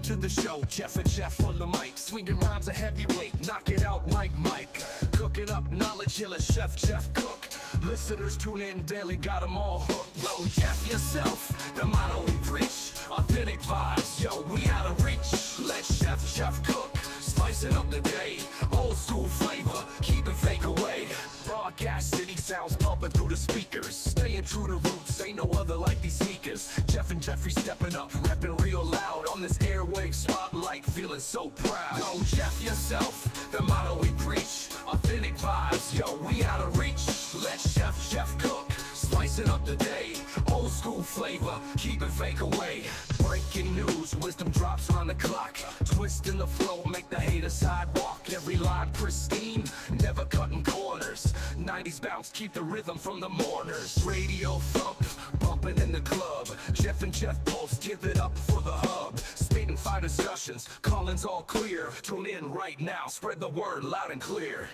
to the show, Jeff and Jeff on the mic. Swinging rhymes a heavyweight, knock it out like Mike. Cooking up knowledge, hill Chef Jeff Cook. Listeners tune in daily, got them all hooked. Yo, Jeff yourself, the motto we preach. Authentic vibes, yo, we out of reach. Let Chef Jeff cook, spicing up the day. Old school flavor, keep it fake away. Broadcast city sounds pumping through the speakers. Staying true to roots, ain't no other like these sneakers. Jeff and Jeffrey stepping up, rapping real loud on this airwave spotlight, feeling so proud. Yo, Jeff yourself, the motto we preach. Authentic vibes, yo, we out of reach. Let Chef Jeff cook, spicing up the day. Old school flavor, keep it fake away. Breaking news, wisdom drops on the clock. Twisting the flow, make the hater sidewalk. Every line pristine, never cutting corners. 90s bounce, keep the rhythm from the mourners. Radio thump, bumping in the club. Jeff and Jeff Pulse, give it up for the hub. Spitting fire discussions, calling's all clear. Tune in right now, spread the word loud and clear.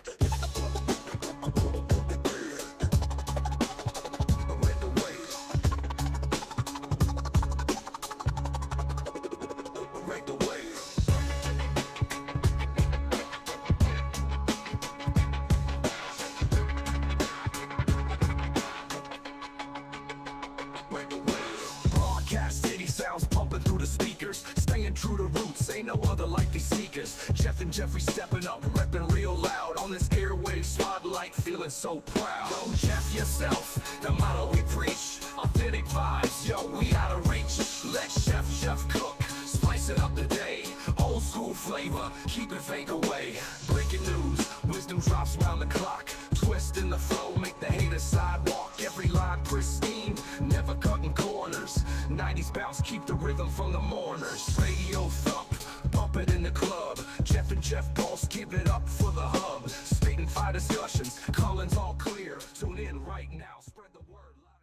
True to roots, ain't no other like these seekers. Jeff and Jeffrey stepping up, repping real loud on this airwave spotlight, feeling so proud. Yo, Jeff yourself, the motto we preach. Authentic vibes, yo, we out of reach. Let Chef cook, spicing up the day. Old school flavor, keep it fake away. Breaking news, wisdom drops round the clock. Twisting the flow, make the hater sidewalk. Every line pristine, never cutting corners. 90s bounce, keep the rhythm from the mourners. Radio thump, bump it in the club. Jeff and Jeff Pulse, give it up for the hub. Spitting fire discussions, calling's all clear. Tune in right now, spread the word loud.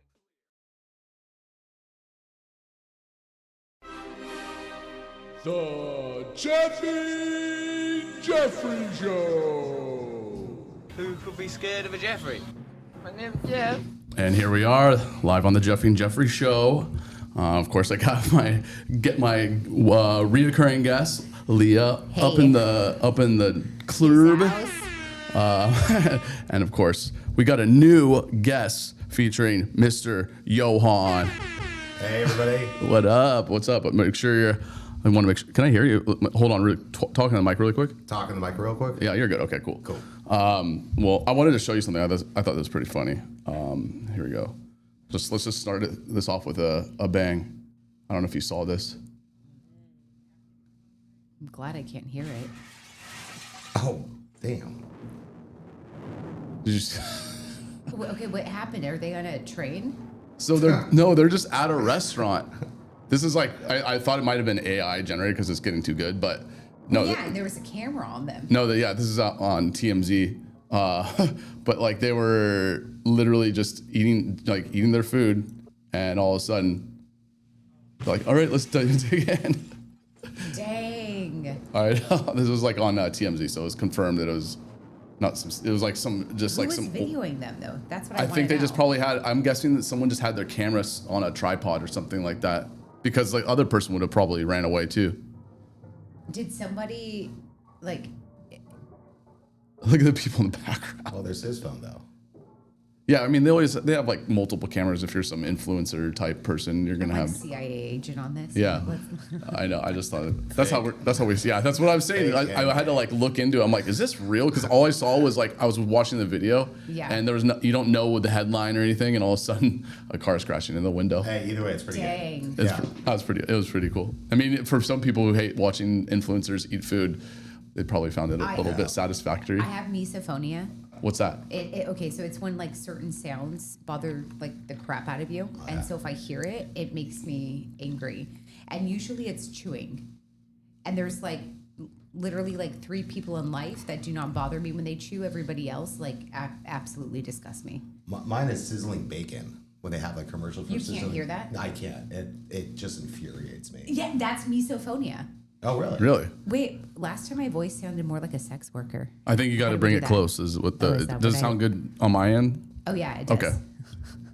The Jeffrey Show. Who could be scared of a Jeffrey? My name's Jeff. And here we are, live on the Jeffrey Show. Of course, I got my reoccurring guest, Leah, Hey. up in the club. And of course, we got a new guest featuring Mr. Johan. Hey everybody. What up? What's up? Make sure you're. I want to make sure. Can I hear you? Hold on, talking on the mic really quick. Talking to the mic real quick. Yeah, you're good. Okay, cool. Cool. Well, I wanted to show you something. I thought that was pretty funny. Here we go. Let's just start this off with a bang. I don't know if you saw this. I'm glad I can't hear it. Oh, damn. Did you? Okay, what happened? Are they on a train? So they're just at a restaurant. This is like I thought it might have been AI generated because it's getting too good, but no. Yeah, and there was a camera on them. No, this is on TMZ. But like they were literally just eating their food, and all of a sudden, they're like, all right, let's dig in. Dang. All right, this was like on TMZ, so it was confirmed that it was not some. It was like some just Who like was some. videoing them though? That's what I I want think to they know. just probably had. I'm guessing that someone just had their cameras on a tripod or something like that, because like other person would have probably ran away too. Did somebody like? Look at the people in the background. Well, there's his phone though. Yeah, I mean they have like multiple cameras. If you're some influencer type person, you're gonna I'm have. like CIA agent on this. Yeah, I know. I just thought that's how we. Yeah, that's what I'm saying. I had to like look into it. I'm like, is this real? Because all I saw was like I was watching the video, Yeah. and there was no. You don't know the headline or anything, and all of a sudden a car's crashing in the window. Hey, either way, it's pretty Dang. good. Yeah. It was pretty cool. I mean, for some people who hate watching influencers eat food, they probably found it a little bit satisfactory. I have misophonia. What's that? Okay, so it's when like certain sounds bother like the crap out of you, and so if I hear it, it makes me angry. And usually it's chewing. And there's like literally like 3 people in life that do not bother me when they chew. Everybody else like absolutely disgusts me. Mine is sizzling bacon when they have like commercial for You sizzling. can't hear that? I can't. It just infuriates me. Yeah, that's misophonia. Oh, really? Really? Wait, last time my voice sounded more like a sex worker. I think you got to bring it that? close. Is what the is that does what it sound good on my end? Oh yeah, it does. Okay.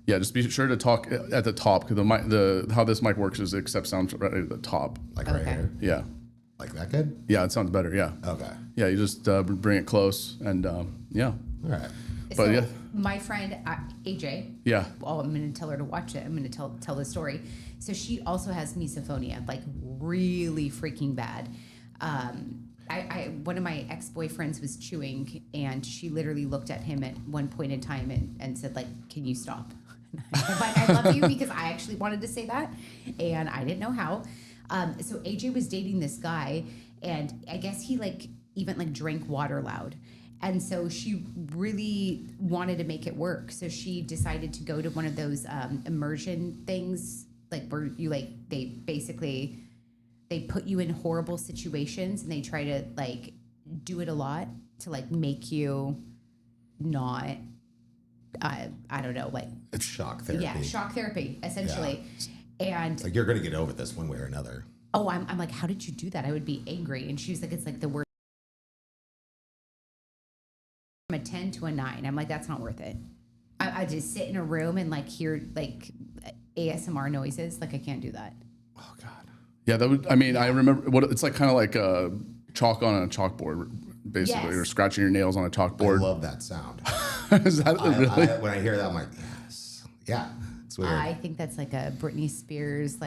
Yeah, just be sure to talk at the top because the how this mic works is it accepts sound right at the top. Like right Okay. here. Yeah. Like that good? Yeah, it sounds better. Yeah. Okay. Yeah, you just bring it close and yeah. All right. But So yeah. my friend AJ. Yeah. Well, I'm going to tell her to watch it. I'm going to tell the story. So she also has misophonia, like really freaking bad. One of my ex-boyfriends was chewing, and she literally looked at him at one point in time and said, like, "Can you stop?" But I love you, because I actually wanted to say that, and I didn't know how. So AJ was dating this guy, and I guess he even drank water loud. And so she really wanted to make it work. So she decided to go to one of those immersion things, where you they put you in horrible situations, and they try to do it a lot to make you not, I don't know, It's shock therapy. yeah, shock therapy essentially. And Like you're gonna get over this one way or another. oh, I'm like, how did you do that? I would be angry. And she was like, it's the worst. From a 10 to a 9. I'm like, that's not worth it. I just sit in a room and hear ASMR noises. I can't do that. Oh God. Yeah, that would. I mean, I remember what it's kind of like chalk on a chalkboard, basically, Yes. or scratching your nails on a I chalkboard. love that sound. Is that really? When I hear that, I'm like, yes. Yeah. It's weird. I think that's a Britney Spears,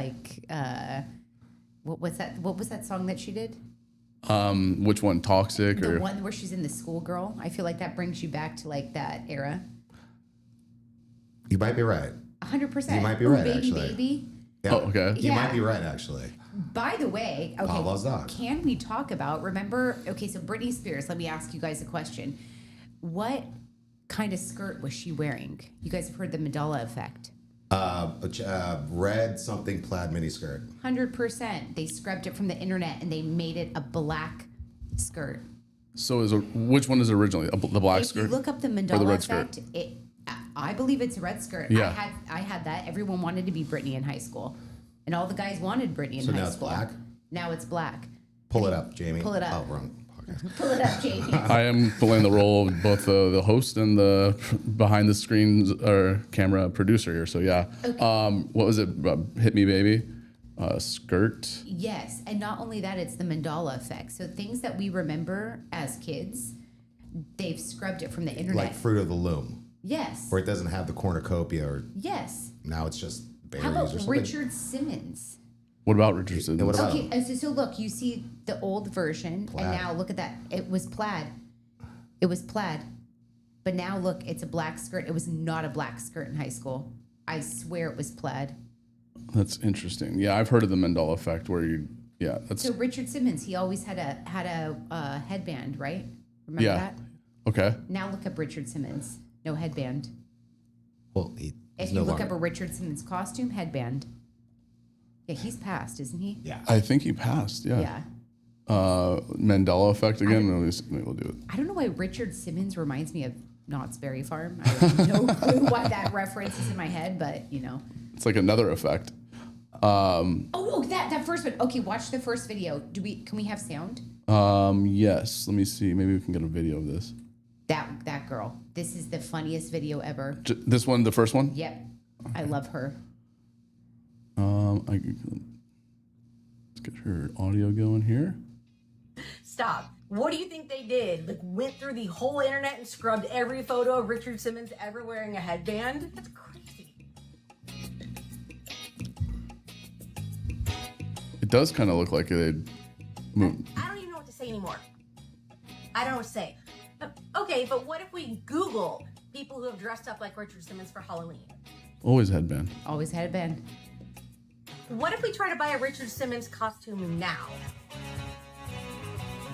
what was that song that she did? Which one? Toxic The or? one where she's in the schoolgirl. I feel like that brings you back to that era. You might be right. 100%. You might be Ooh, right, baby, actually. baby. Yeah. Oh, okay. You Yeah. might be right, actually. By the way, okay, Pablo's dog. can we talk about, remember, okay, so Britney Spears, let me ask you guys a question. What kind of skirt was she wearing? You guys have heard the Mandela effect. Red something plaid miniskirt. 100%. They scrubbed it from the internet and they made it a black skirt. So which one is it originally? The black If skirt? you look up the or Mandela the red effect, skirt? I believe it's a red skirt. Yeah. I had that. Everyone wanted to be Britney in high school. And all the guys wanted Britney in So high now it's school. black? Now it's black. Pull it up, Jamie. Pull it up. Oh, wrong. Okay. Pull it up, Jamie. I am playing the role of both the host and the behind the scenes or camera producer here. So yeah. What was it? Hit Me Baby. Skirt. Yes, and not only that, it's the Mandela effect. So things that we remember as kids, they've scrubbed it from the internet. Like Fruit of the Loom, Yes. where it doesn't have the cornucopia, or Yes. now it's just berries How or about something. Richard Simmons? What about Richard Simmons? what about- Okay, so look, you see the old version, Plaid. and now look at that. It was plaid. It was plaid. But now look, it's a black skirt. It was not a black skirt in high school. I swear it was plaid. That's interesting. Yeah, I've heard of the Mandela effect where that's So Richard Simmons, he always had a headband, right? Remember yeah. that? Okay. Now look up Richard Simmons. No headband. Well, he's If you no look longer. up a Richard Simmons costume, headband. Yeah, he's passed, isn't he? Yeah. I think he passed. Yeah. Yeah. Mandela effect again. Maybe we'll do it. I don't know why Richard Simmons reminds me of Knott's Berry Farm. I have no clue why that reference is in my head, but It's like another effect. Oh, that first one. Okay, watch the first video. Can we have sound? Yes. Let me see. Maybe we can get a video of this. That girl. This is the funniest video ever. This one, the first one. Yep. I love her. Let's get her audio going here. Stop. What do you think they did? Went through the whole internet and scrubbed every photo of Richard Simmons ever wearing a headband? That's crazy. It does kind of look like they'd move. I don't even know what to say anymore. I don't know what to say. Okay, but what if we Google people who have dressed up like Richard Simmons for Halloween? Always headband. Always had a band. What if we try to buy a Richard Simmons costume now?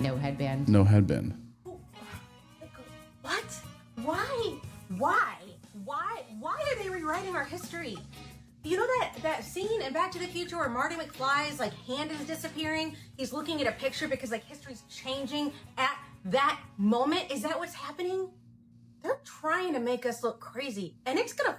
No headband. No headband. What? Why? Why are they rewriting our history? You know that scene in Back to the Future where Marty McFly's hand is disappearing? He's looking at a picture because history's changing at that moment. Is that what's happening? They're trying to make us look crazy, and it's gonna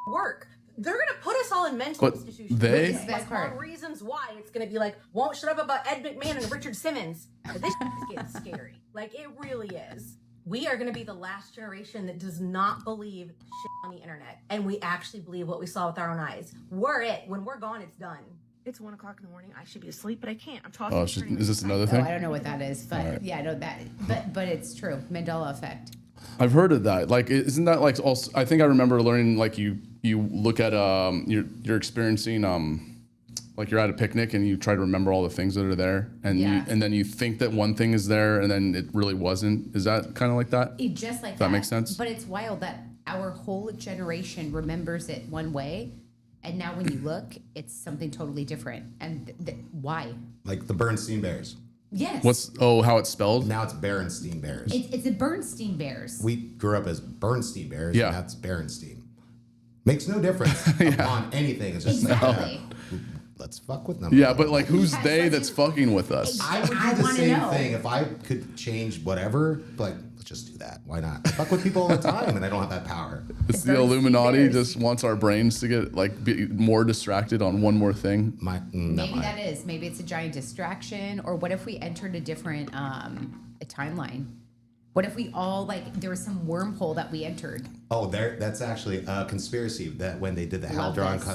work. They're gonna put us all in mental But institutions. they- This is the best part. On reasons why it's gonna be won't shut up about Ed McMahon and Richard Simmons. But this is getting scary. It really is. We are gonna be the last generation that does not believe shit on the internet, and we actually believe what we saw with our own eyes. We're it. When we're gone, it's done. It's 1 o'clock in the morning. I should be asleep, but I can't. I'm talking. Oh, is this another Oh, thing? I don't know what that is, but yeah, I know that. But it's true. Mandela effect. I've heard of that. Like, isn't that like also? I think I remember learning like you look at you're experiencing like you're at a picnic and you try to remember all the things that are there, and Yeah. and then you think that one thing is there and then it really wasn't. Is that kind of like that? It just like That makes sense? But it's wild that our whole generation remembers it one way, and now when you look, it's something totally different. And why? Like the Bernstein Bears. Yes. How it's spelled? Now it's Berenstein Bears. It's a Bernstein Bears. We grew up as Bernstein Bears, Yeah. and that's Berenstein. Makes no difference upon anything. It's just Exactly. let's fuck with them. Yeah, but like who's Yeah, they such that's a- fucking with us? I would do I the wanna same know. thing if I could change whatever. Like, let's just do that. Why not? I fuck with people all the time, and I don't have that power. It's the Bernstein Illuminati Bears. just wants our brains to get like be more distracted on one more thing. Not Maybe mine. that is. Maybe it's a giant distraction. Or what if we entered a different a timeline? What if we all like there was some wormhole that we entered? Oh, that's actually a conspiracy that when they did the Love Hadron this.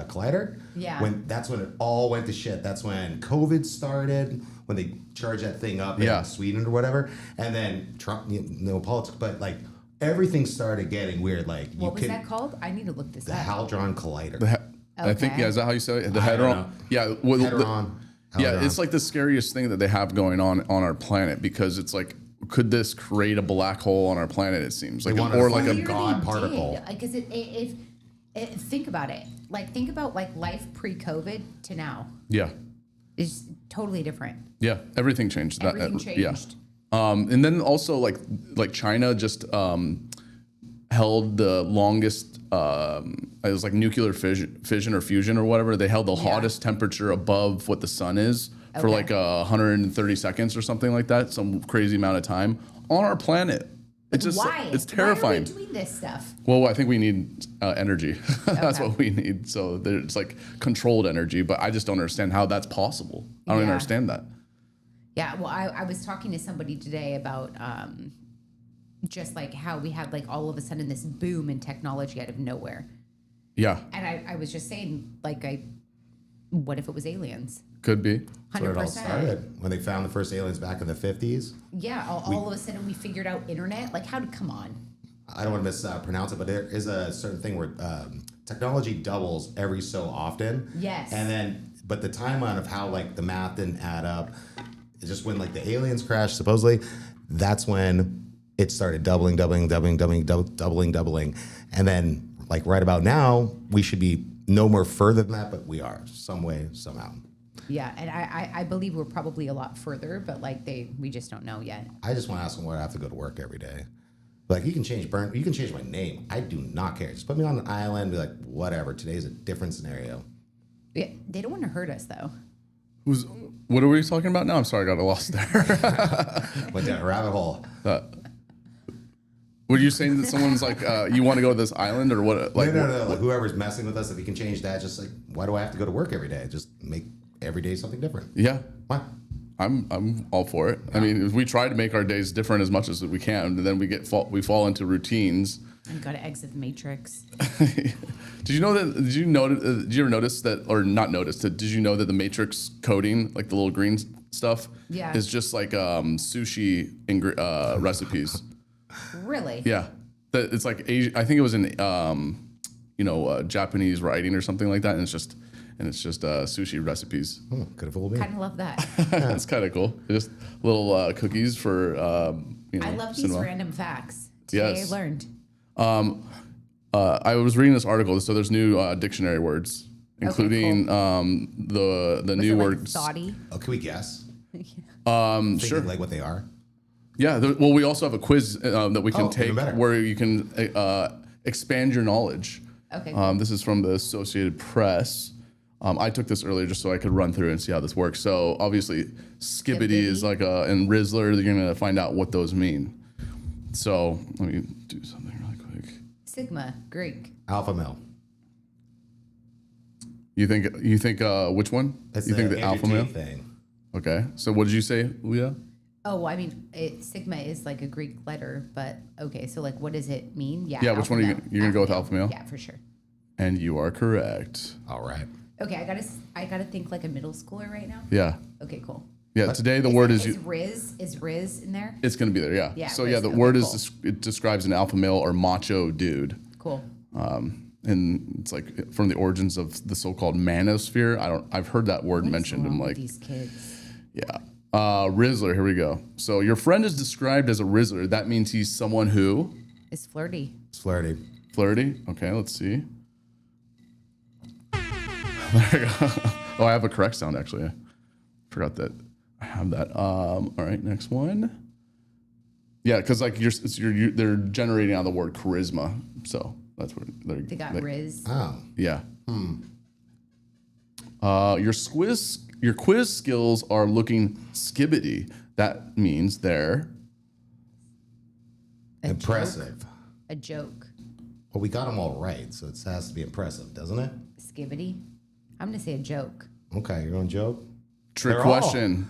Collider, Yeah. that's when it all went to shit. That's when COVID started, when they charged that thing up Yeah. in Sweden or whatever, and then Trump, no politics, but like everything started getting weird. Like What was that called? I need to look this The up. Hadron Collider. I think Okay. is that how you say it? The I don't Hadron. know. Yeah, well, Hadron. yeah, Hadron. it's like the scariest thing that they have going on our planet because it's like, could this create a black hole on our planet? It seems like, want or to like find a a God particle. Because think about it. Like think about like life pre-COVID to now. yeah, It's totally different. yeah. Everything changed. Everything Yeah. changed. And then also like China just held the longest. It was like nuclear fission or fusion or whatever. They held the hottest temperature above what the sun is for Okay. like 130 seconds or something like that. Some crazy amount of time on our planet. It's just Why? it's terrifying. Why are we doing this stuff? Well, I think we need energy. That's Okay. what we need. So it's like controlled energy, but I just don't understand how that's possible. I don't even Yeah. understand that. Yeah, well, I was talking to somebody today about just like how we had like all of a sudden this boom in technology out of nowhere. Yeah, And I was just saying, like, what if it was aliens? could be. That's where it all 100%. started when they found the first aliens back in the 50s. Yeah, all of a sudden we figured out internet. Like, come on. I don't want to mispronounce it, but there is a certain thing where technology doubles every so often. Yes. And then, but the timeline of how like the math didn't add up, it's just when like the aliens crashed, supposedly, that's when it started doubling. And then like right about now, we should be no more further than that, but we are some way, somehow. Yeah, and I believe we're probably a lot further, but like we just don't know yet. I just want to ask them why I have to go to work every day. Like you can change my name. I do not care. Just put me on an island. Be like, whatever. Today's a different scenario. Yeah, they don't want to hurt us though. What are we talking about now? I'm sorry, I got lost there. Went down a rabbit hole. Were you saying that someone's like, you want to go to this island or what? Like, No. Like, whoever's messing with us, if you can change that, just like, why do I have to go to work every day? Just make every day something different. Yeah, Why? I'm all for it. I mean, we try to make our days different as much as we can, and then we fall into routines. You got to exit the matrix. Did you ever notice that, or not notice that? Did you know that the matrix coding, like the little green stuff, Yeah. is just like sushi recipes? Really? Yeah, that it's like I think it was in Japanese writing or something like that, and it's just sushi recipes. Could have fooled me. Kind of love that. It's kind of cool. Just little cookies for I love these cinema. random facts. Today Yes. I learned. I was reading this article, so there's new dictionary words, including the Was new it like words. thoughty? Oh, can we guess? Sure. Thinking like what they are. Yeah. Well, we also have a quiz that we can Oh, take even better. where you can expand your knowledge. Okay. This is from the Associated Press. I took this earlier just so I could run through and see how this works. So obviously, skibbity is like and Rizzler. You're gonna find out what those mean. So let me do something really quick. Sigma, Greek. Alpha male. You think which one? That's You think the alpha male? thing. Okay. So what did you say, Leah? Oh, I mean, Sigma is like a Greek letter, but okay. So like, what does it mean? Yeah. Yeah, which one are you male. you're gonna go with alpha male? Yeah, for sure. And you are correct. All right. Okay, I gotta think like a middle schooler right now. Yeah. Okay, cool. Yeah. Today the word is Riz in there? it's going to be there. Yeah. Yeah, So Riz, yeah, the okay, word cool. it describes an alpha male or macho dude. Cool. And it's like from the origins of the so-called manosphere. I've heard that word mentioned. I'm like, these kids. yeah. Rizzler, here we go. So your friend is described as a Rizzler. That means he's someone who It's flirty. It's flirty. flirty. Okay, let's see. There we go. Oh, I have a correct sound actually. I forgot that I have that. All right, next one. Yeah, because like they're generating out of the word charisma. So that's what They got Riz. Oh. Yeah. Your quiz skills are looking skibbity. That means they're Impressive. A joke. Well, we got them all right, so it has to be impressive, doesn't it? Skibbity. I'm gonna say a joke. Okay, you're on joke. trick They're all- question.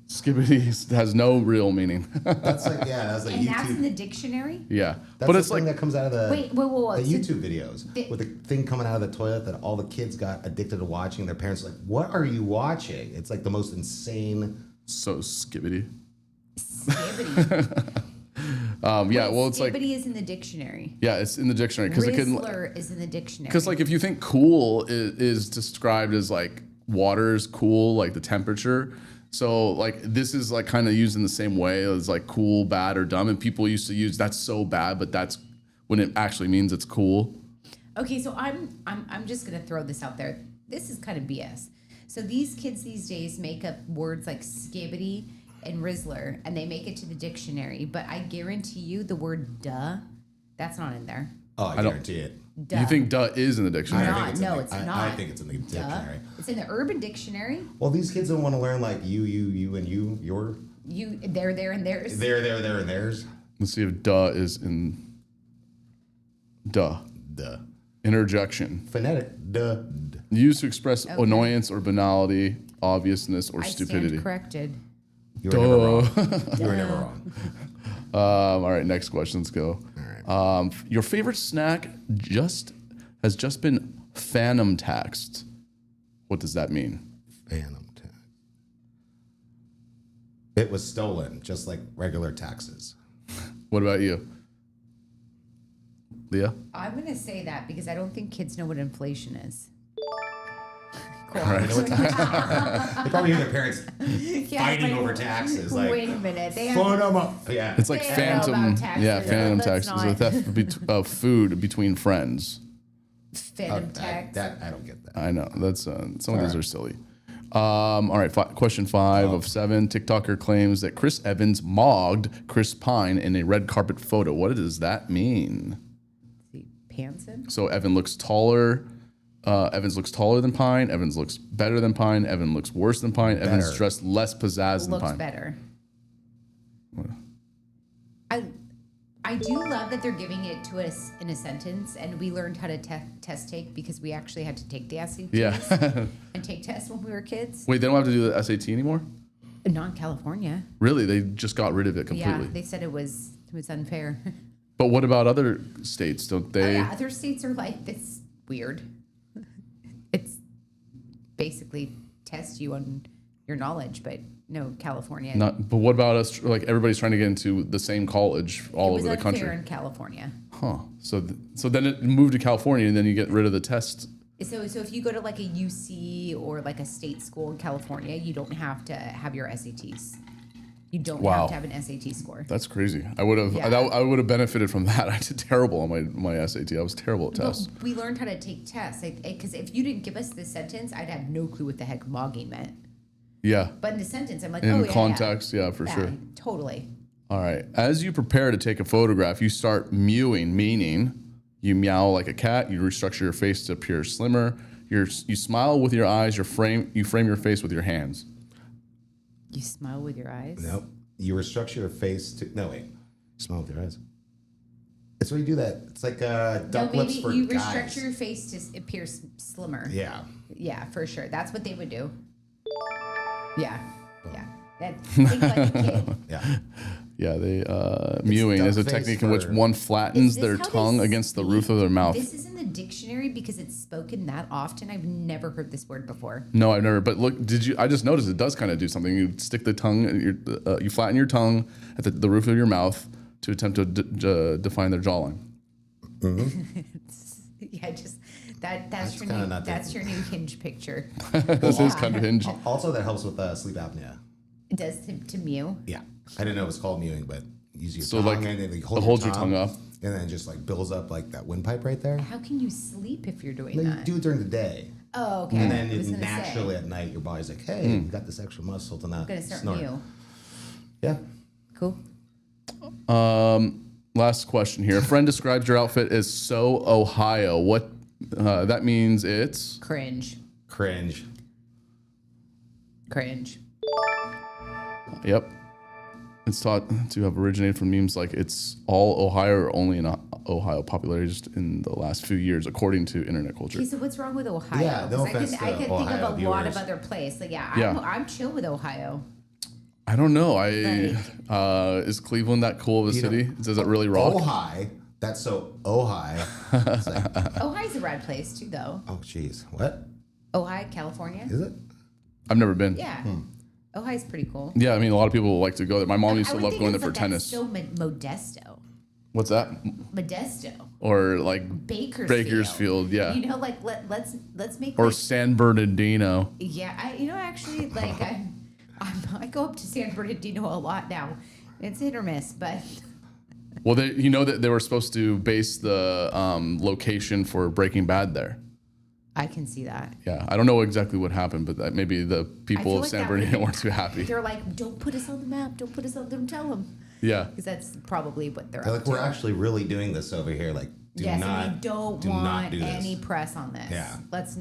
Skibbity has no real meaning. That's like that's like And YouTube. that's in the dictionary? Yeah, That's but the it's thing like that comes out of the Wait, whoa. the So YouTube videos the- with the thing coming out of the toilet that all the kids got addicted to watching. Their parents are like, "What are you watching?" It's like the most insane. so skibbity. Skibbity. Yeah, well, it's like Skibbity is in the dictionary. yeah, it's in the dictionary because it can Rizzler is in the dictionary. because like if you think cool is described as like water is cool, like the temperature. So like this is like kind of used in the same way as like cool, bad, or dumb, and people used to use that's so bad, but that's when it actually means it's cool. Okay, so I'm just gonna throw this out there. This is kind of BS. So these kids these days make up words like skibbity and Rizzler, and they make it to the dictionary. But I guarantee you, the word "duh," that's not in there. Oh, I guarantee it. Duh. You think duh is in the dictionary? I Not- think it's no, in it's the, not. I think it's in the Duh. dictionary. It's in the Urban Dictionary. Well, these kids don't want to learn like you, and you, your, You, there, and theirs. there, and theirs. Let's see if duh is in duh. Duh. Interjection. Phonetic. Duh. Used to express annoyance or banality, obviousness, or I stupidity. stand corrected. You were never wrong. You were never wrong. All right, next question. Let's go. Your favorite snack has just been phantom taxed. What does that mean? Phantom tax. It was stolen, just like regular taxes. What about you, Leah? I'm gonna say that because I don't think kids know what inflation is. Cool. You know what taxes? They probably hear their parents Yeah, fighting like, over taxes. Like, wait a minute. They have phone them up. Yeah. It's like They don't know phantom. about taxes. Yeah, phantom That's tax is a not- theft of food between friends. phantom tax. I don't get that. I know that's some of those are silly. All right, question 5 of 7. TikToker claims that Chris Evans mogged Chris Pine in a red carpet photo. What does that mean? See, Panson? So Evans looks taller than Pine. Evans looks better than Pine. Evans looks worse than Pine. Evans Better. dressed less pizzazz than Looks Pine. better. I do love that they're giving it to us in a sentence, and we learned how to test take because we actually had to take the SATs Yeah. and take tests when we were kids. Wait, they don't have to do the SAT anymore? Not in California. Really? They just got rid of it completely. Yeah, they said it was unfair. But what about other states? Don't Oh, they? yeah, other states are like this weird. It's basically test you on your knowledge, but no, California. Not. But what about us? Like everybody's trying to get into the same college all it was over the unfair country. in California. Huh. So then it moved to California, and then you get rid of the test. So if you go to like a UC or like a state school in California, you don't have to have your SATs. You don't Wow. have to have an SAT score. That's crazy. I would have. Yeah. I would have benefited from that. I did terrible on my SAT. I was terrible at tests. But we learned how to take tests because if you didn't give us this sentence, I'd have no clue what the heck mogging meant. Yeah. But in the sentence, I'm like, In oh yeah, context, yeah, for yeah, sure. totally. All right. As you prepare to take a photograph, you start mewing, meaning you meow like a cat. You restructure your face to appear slimmer. You smile with your eyes. You frame your face with your hands. You smile with your eyes. Nope. You restructure your face to. No, wait. Smile with your eyes. It's where you do that. It's like No, duck maybe lips for you guys. restructure your face to appear slimmer. Yeah. Yeah, for sure. That's what they would do. Yeah. Think like a kid. Yeah. Yeah, they mewing duck is a face technique in which for- one flattens Is this their how they tongue against the roof of their mouth. This is in the dictionary. dictionary because it's spoken that often. I've never heard this word before. No, I've never. But look, I just noticed it does kind of do something. You stick the tongue, you flatten your tongue at the roof of your mouth to attempt to define their jawline. Yeah, just that's your kinda new, not that's your new Hinge picture. This is kind of Hinge. Also, that helps with sleep apnea. It does to mew. Yeah, I didn't know it was called mewing, but use your So, tongue like, and then you it hold holds your your tongue up. and then it just like builds up like that windpipe right there. How can you sleep if you're doing Then that? you do it during the day, Oh, okay. and then I was gonna naturally say, at night your body's like, hey, Hmm. we got this extra muscle to not I'm gonna start snort. mew. Yeah. Cool. Last question here. A friend describes your outfit as so Ohio. What that means? It's Cringe. Cringe. Cringe. yep. It's thought to have originated from memes like it's all Ohio or only in Ohio, popularity just in the last few years, according to internet culture. Okay, so what's wrong with Ohio? Yeah, no 'Cause offense I to can think Ohio of a lot of viewers. other places. Like, yeah, Yeah. I'm chill with Ohio. I don't know. Like- Is Cleveland that cool of a You know, city? Does it really rock? Ohio. That's so Ohio. It's like, Ohio's a rad place too, though. oh, jeez. What? Ohio, California. Is it? I've never been. Yeah. Ohio's pretty cool. Yeah, I mean, a lot of people like to go there. My mom used I to would love think going there it's for like tennis. That's so Modesto. What's that? Modesto. Or like Bakersfield. Bakersfield, yeah. You know, like let's make Or like, San Bernardino. yeah. Actually, like I go up to San Bernardino a lot now. It's hit or miss, but Well, you know that they were supposed to base the location for Breaking Bad there. I can see that. Yeah, I don't know exactly what happened, but that maybe the people feel of like San that Bernardino would- weren't too happy. They're like, don't put us on the map. Don't put us on. Don't tell them. Yeah. Because that's probably what they're They're up like, we're to. actually really doing this over here. Like, do Yes, not, and we don't do not want do this. any press on this. Yeah. Let's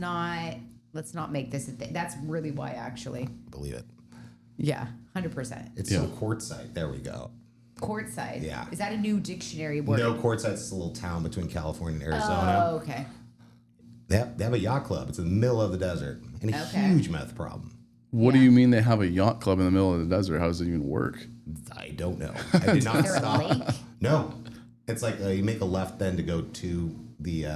not make this a thing. That's really why, actually. Believe it. Yeah, 100%. It's Yeah. so courtside. There we go. Courtside. Yeah. Is that a new dictionary word? No, courtside's just a little town between California and Arizona. Oh, okay. They have a yacht club. It's in the middle of the desert and a Okay. huge meth problem. What do Yeah. you mean they have a yacht club in the middle of the desert? How does it even work? I don't know. I did not Is there a stop. lake? No, it's like you make a left then to go to the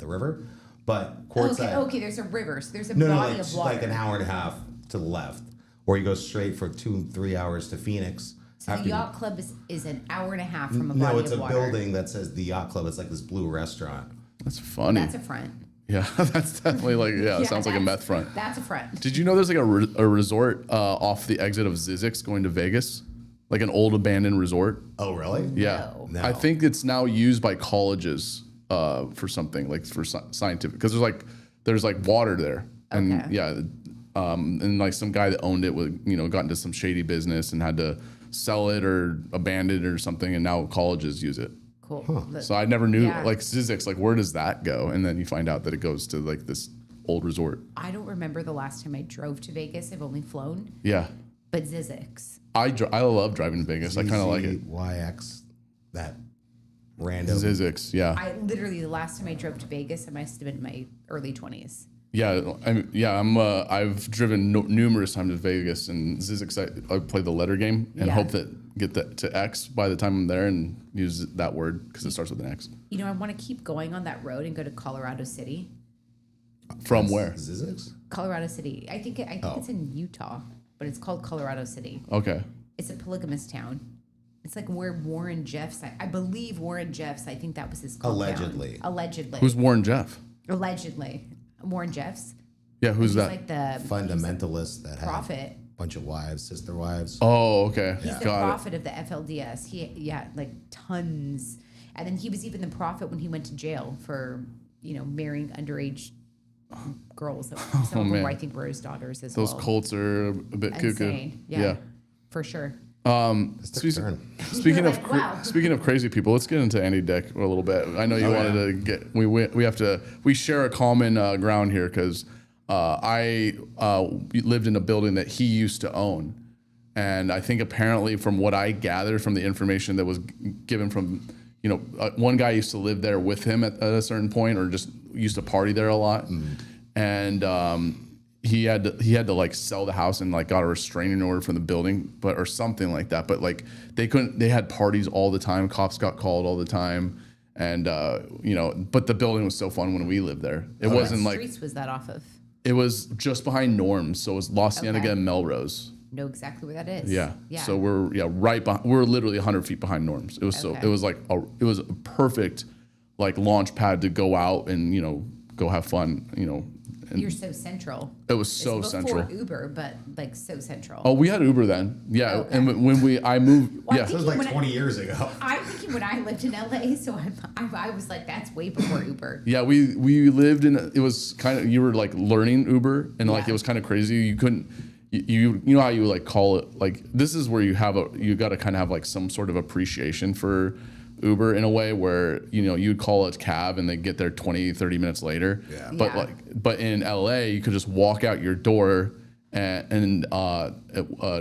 river, but courtside. Okay, there's a river. So there's a No, body like, of water. like an hour and a half to the left, or you go straight for 2-3 hours to Phoenix. So the after you- yacht club is an hour and a half from a No, body it's of a water. building that says the yacht club. It's like this blue restaurant. That's funny. That's a front. Yeah, that's definitely like, yeah, it sounds like a that's- meth front. That's a front. Did you know there's like a resort off the exit of Zizix going to Vegas? Like an old abandoned resort? Oh, really? Yeah. No. I think it's now used by colleges for something like for scientific, because there's like water there. And Okay. yeah, and like some guy that owned it got into some shady business and had to sell it or abandon it or something. And now colleges use it. Cool. So I never knew, Yeah. like Zizix, like where does that go? And then you find out that it goes to like this old resort. I don't remember the last time I drove to Vegas. I've only flown, Yeah. but Zizix. I love driving to Vegas. I kind of like it. YX, that random. Zizix, yeah. I literally the last time I drove to Vegas, I must have been in my early 20s. Yeah, I've driven numerous times to Vegas, and Zizix, I play the letter game and Yeah. hope that get that to X by the time I'm there and use that word because it starts with an X. You know, I want to keep going on that road and go to Colorado City. From where? Zizix? Colorado City. I think it's in Utah, but it's called Colorado City. Okay. It's a polygamous town. It's like where Warren Jeffs. I believe Warren Jeffs. I think that was his call Allegedly. town. Allegedly. Who's Warren Jeff? Allegedly Warren Jeffs? Yeah, who's He's that? like the Fundamentalist that had prophet. a bunch of wives, sister wives. Oh, okay. He's the Got it. prophet of the FLDS. Like tons. And then he was even the prophet when he went to jail for marrying underage girls. Some of them man. were, I think, were his daughters as Those well. cults are a bit cuckoo. Insane. Yeah, for sure. Took a turn. Speaking You're of like, wow. speaking of crazy people, let's get into Andy Dick a little bit. I know you wanted to get we share a common ground here because I lived in a building that he used to own, and I think apparently from what I gathered from the information that was given from one guy used to live there with him at a certain point or just used to party there a lot, and he had to like sell the house and like got a restraining order from the building, or something like that. But like they had parties all the time. Cops got called all the time, And but the building was so fun when we lived there. It wasn't What like streets was that off of? it was just behind Norm's, so it was La Cienega and Melrose. Know exactly where that is. Yeah. Yeah. So we're right behind. We're literally 100 feet behind Norm's. It was so. Okay. It was like it was a perfect like launch pad to go out and go have fun. And You're so central. it was so It's central. before Uber, but like so central. Oh, we had Uber then. Yeah. Okay. And when I moved, Well, I yeah. think It was like When I- 20 years ago. I'm thinking when I lived in LA, so I was like, that's way before Uber. Yeah, we lived in. It was kind of, you were like learning Uber, and like Yeah. it was kind of crazy. You couldn't. You know how you like call it, like this is where you got to kind of have like some sort of appreciation for Uber in a way where you'd call it cab and they get there 20-30 minutes later. Yeah. Yeah. But in LA you could just walk out your door and an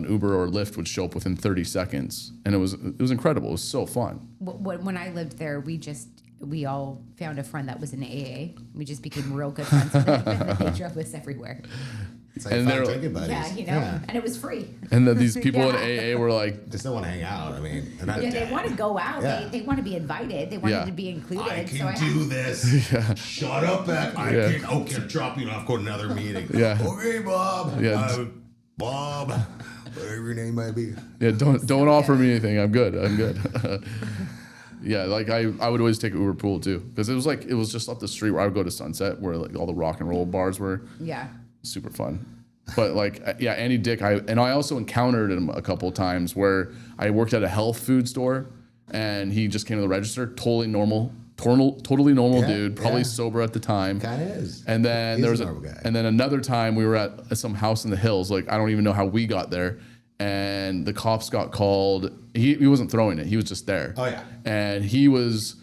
Uber or Lyft would show up within 30 seconds, and it was incredible. It was so fun. When I lived there, we all found a friend that was in AA. We just became real good friends with them, and they drove us everywhere. It's like And fun they're- drinking buddies. Yeah, and it was free. And then these people Yeah. in AA were like, They still want to hang out. I mean, they're not Yeah, dead. they want to go out. Yeah. They want to be invited. They wanted Yeah. to be included. I so can do this. Shut up, Beck. I Yeah. can. Okay, I'm dropping off. Go to another meeting. Yeah. Okay, Bob. Yeah. Bob. Whatever your name might be. yeah, don't offer me anything. I'm good. Yeah, like I would always take Uber Pool too, because it was just up the street where I would go to Sunset, where like all the rock and roll bars were. Yeah. Super fun. But like, yeah, Andy Dick, I also encountered him a couple of times where I worked at a health food store and he just came to the register, totally normal Yeah, dude, probably yeah. sober at the time. Kind of is. And then He's there was a normal guy. and then another time we were at some house in the hills. Like I don't even know how we got there, and the cops got called. He wasn't throwing it; he was just there. Oh, yeah. And he was.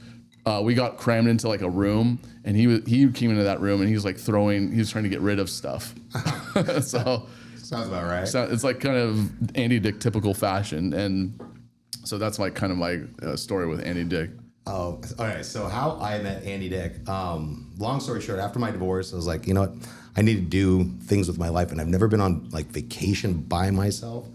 We got crammed into like a room, and he came into that room and he was like throwing. He was trying to get rid of stuff. So Sounds about right. it's like kind of Andy Dick typical fashion, and so that's my kind of my story with Andy Dick. Oh, all right. So how I met Andy Dick. Long story short, after my divorce, I was like, you know what? I need to do things with my life, and I've never been on like vacation by myself.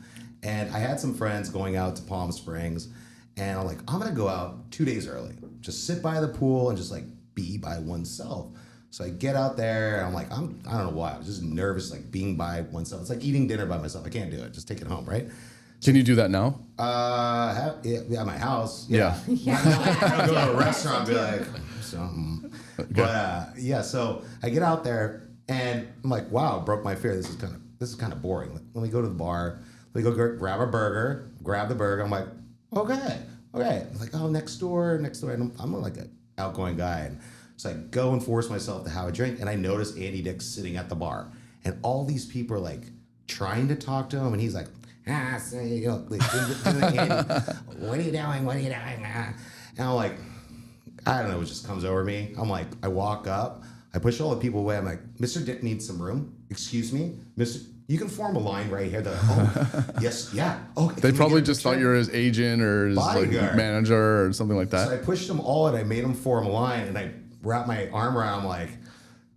And I had some friends going out to Palm Springs, and I'm like, I'm gonna go out 2 days early, just sit by the pool and just like be by oneself. So I get out there, and I'm like, I don't know why, I was just nervous, like being by oneself. It's like eating dinner by myself. I can't do it. Just take it home, right? Can you do that now? At my house. Yeah. I'll go to a restaurant and be like, something. But yeah, so I get out there and I'm like, wow, broke my fear. This is kind of boring. Let me go to the bar. Let me go grab a burger. Grab the burger. I'm like, okay. I'm like, oh, next door. And I'm like an outgoing guy. And so I go and force myself to have a drink. And I notice Andy Dick sitting at the bar. And all these people are like trying to talk to him. And he's like, so, like, Andy, what are you doing? And I'm like, I don't know, it just comes over me. I'm like, I walk up, I push all the people away. I'm like, Mr. Dick needs some room. Excuse me, Mr. You can form a line right here. They're like, oh, yes, yeah. Oh, They probably just thought you were his agent or his like Bodyguard. manager or something like that. So I pushed them all and I made them form a line and I wrapped my arm around him like,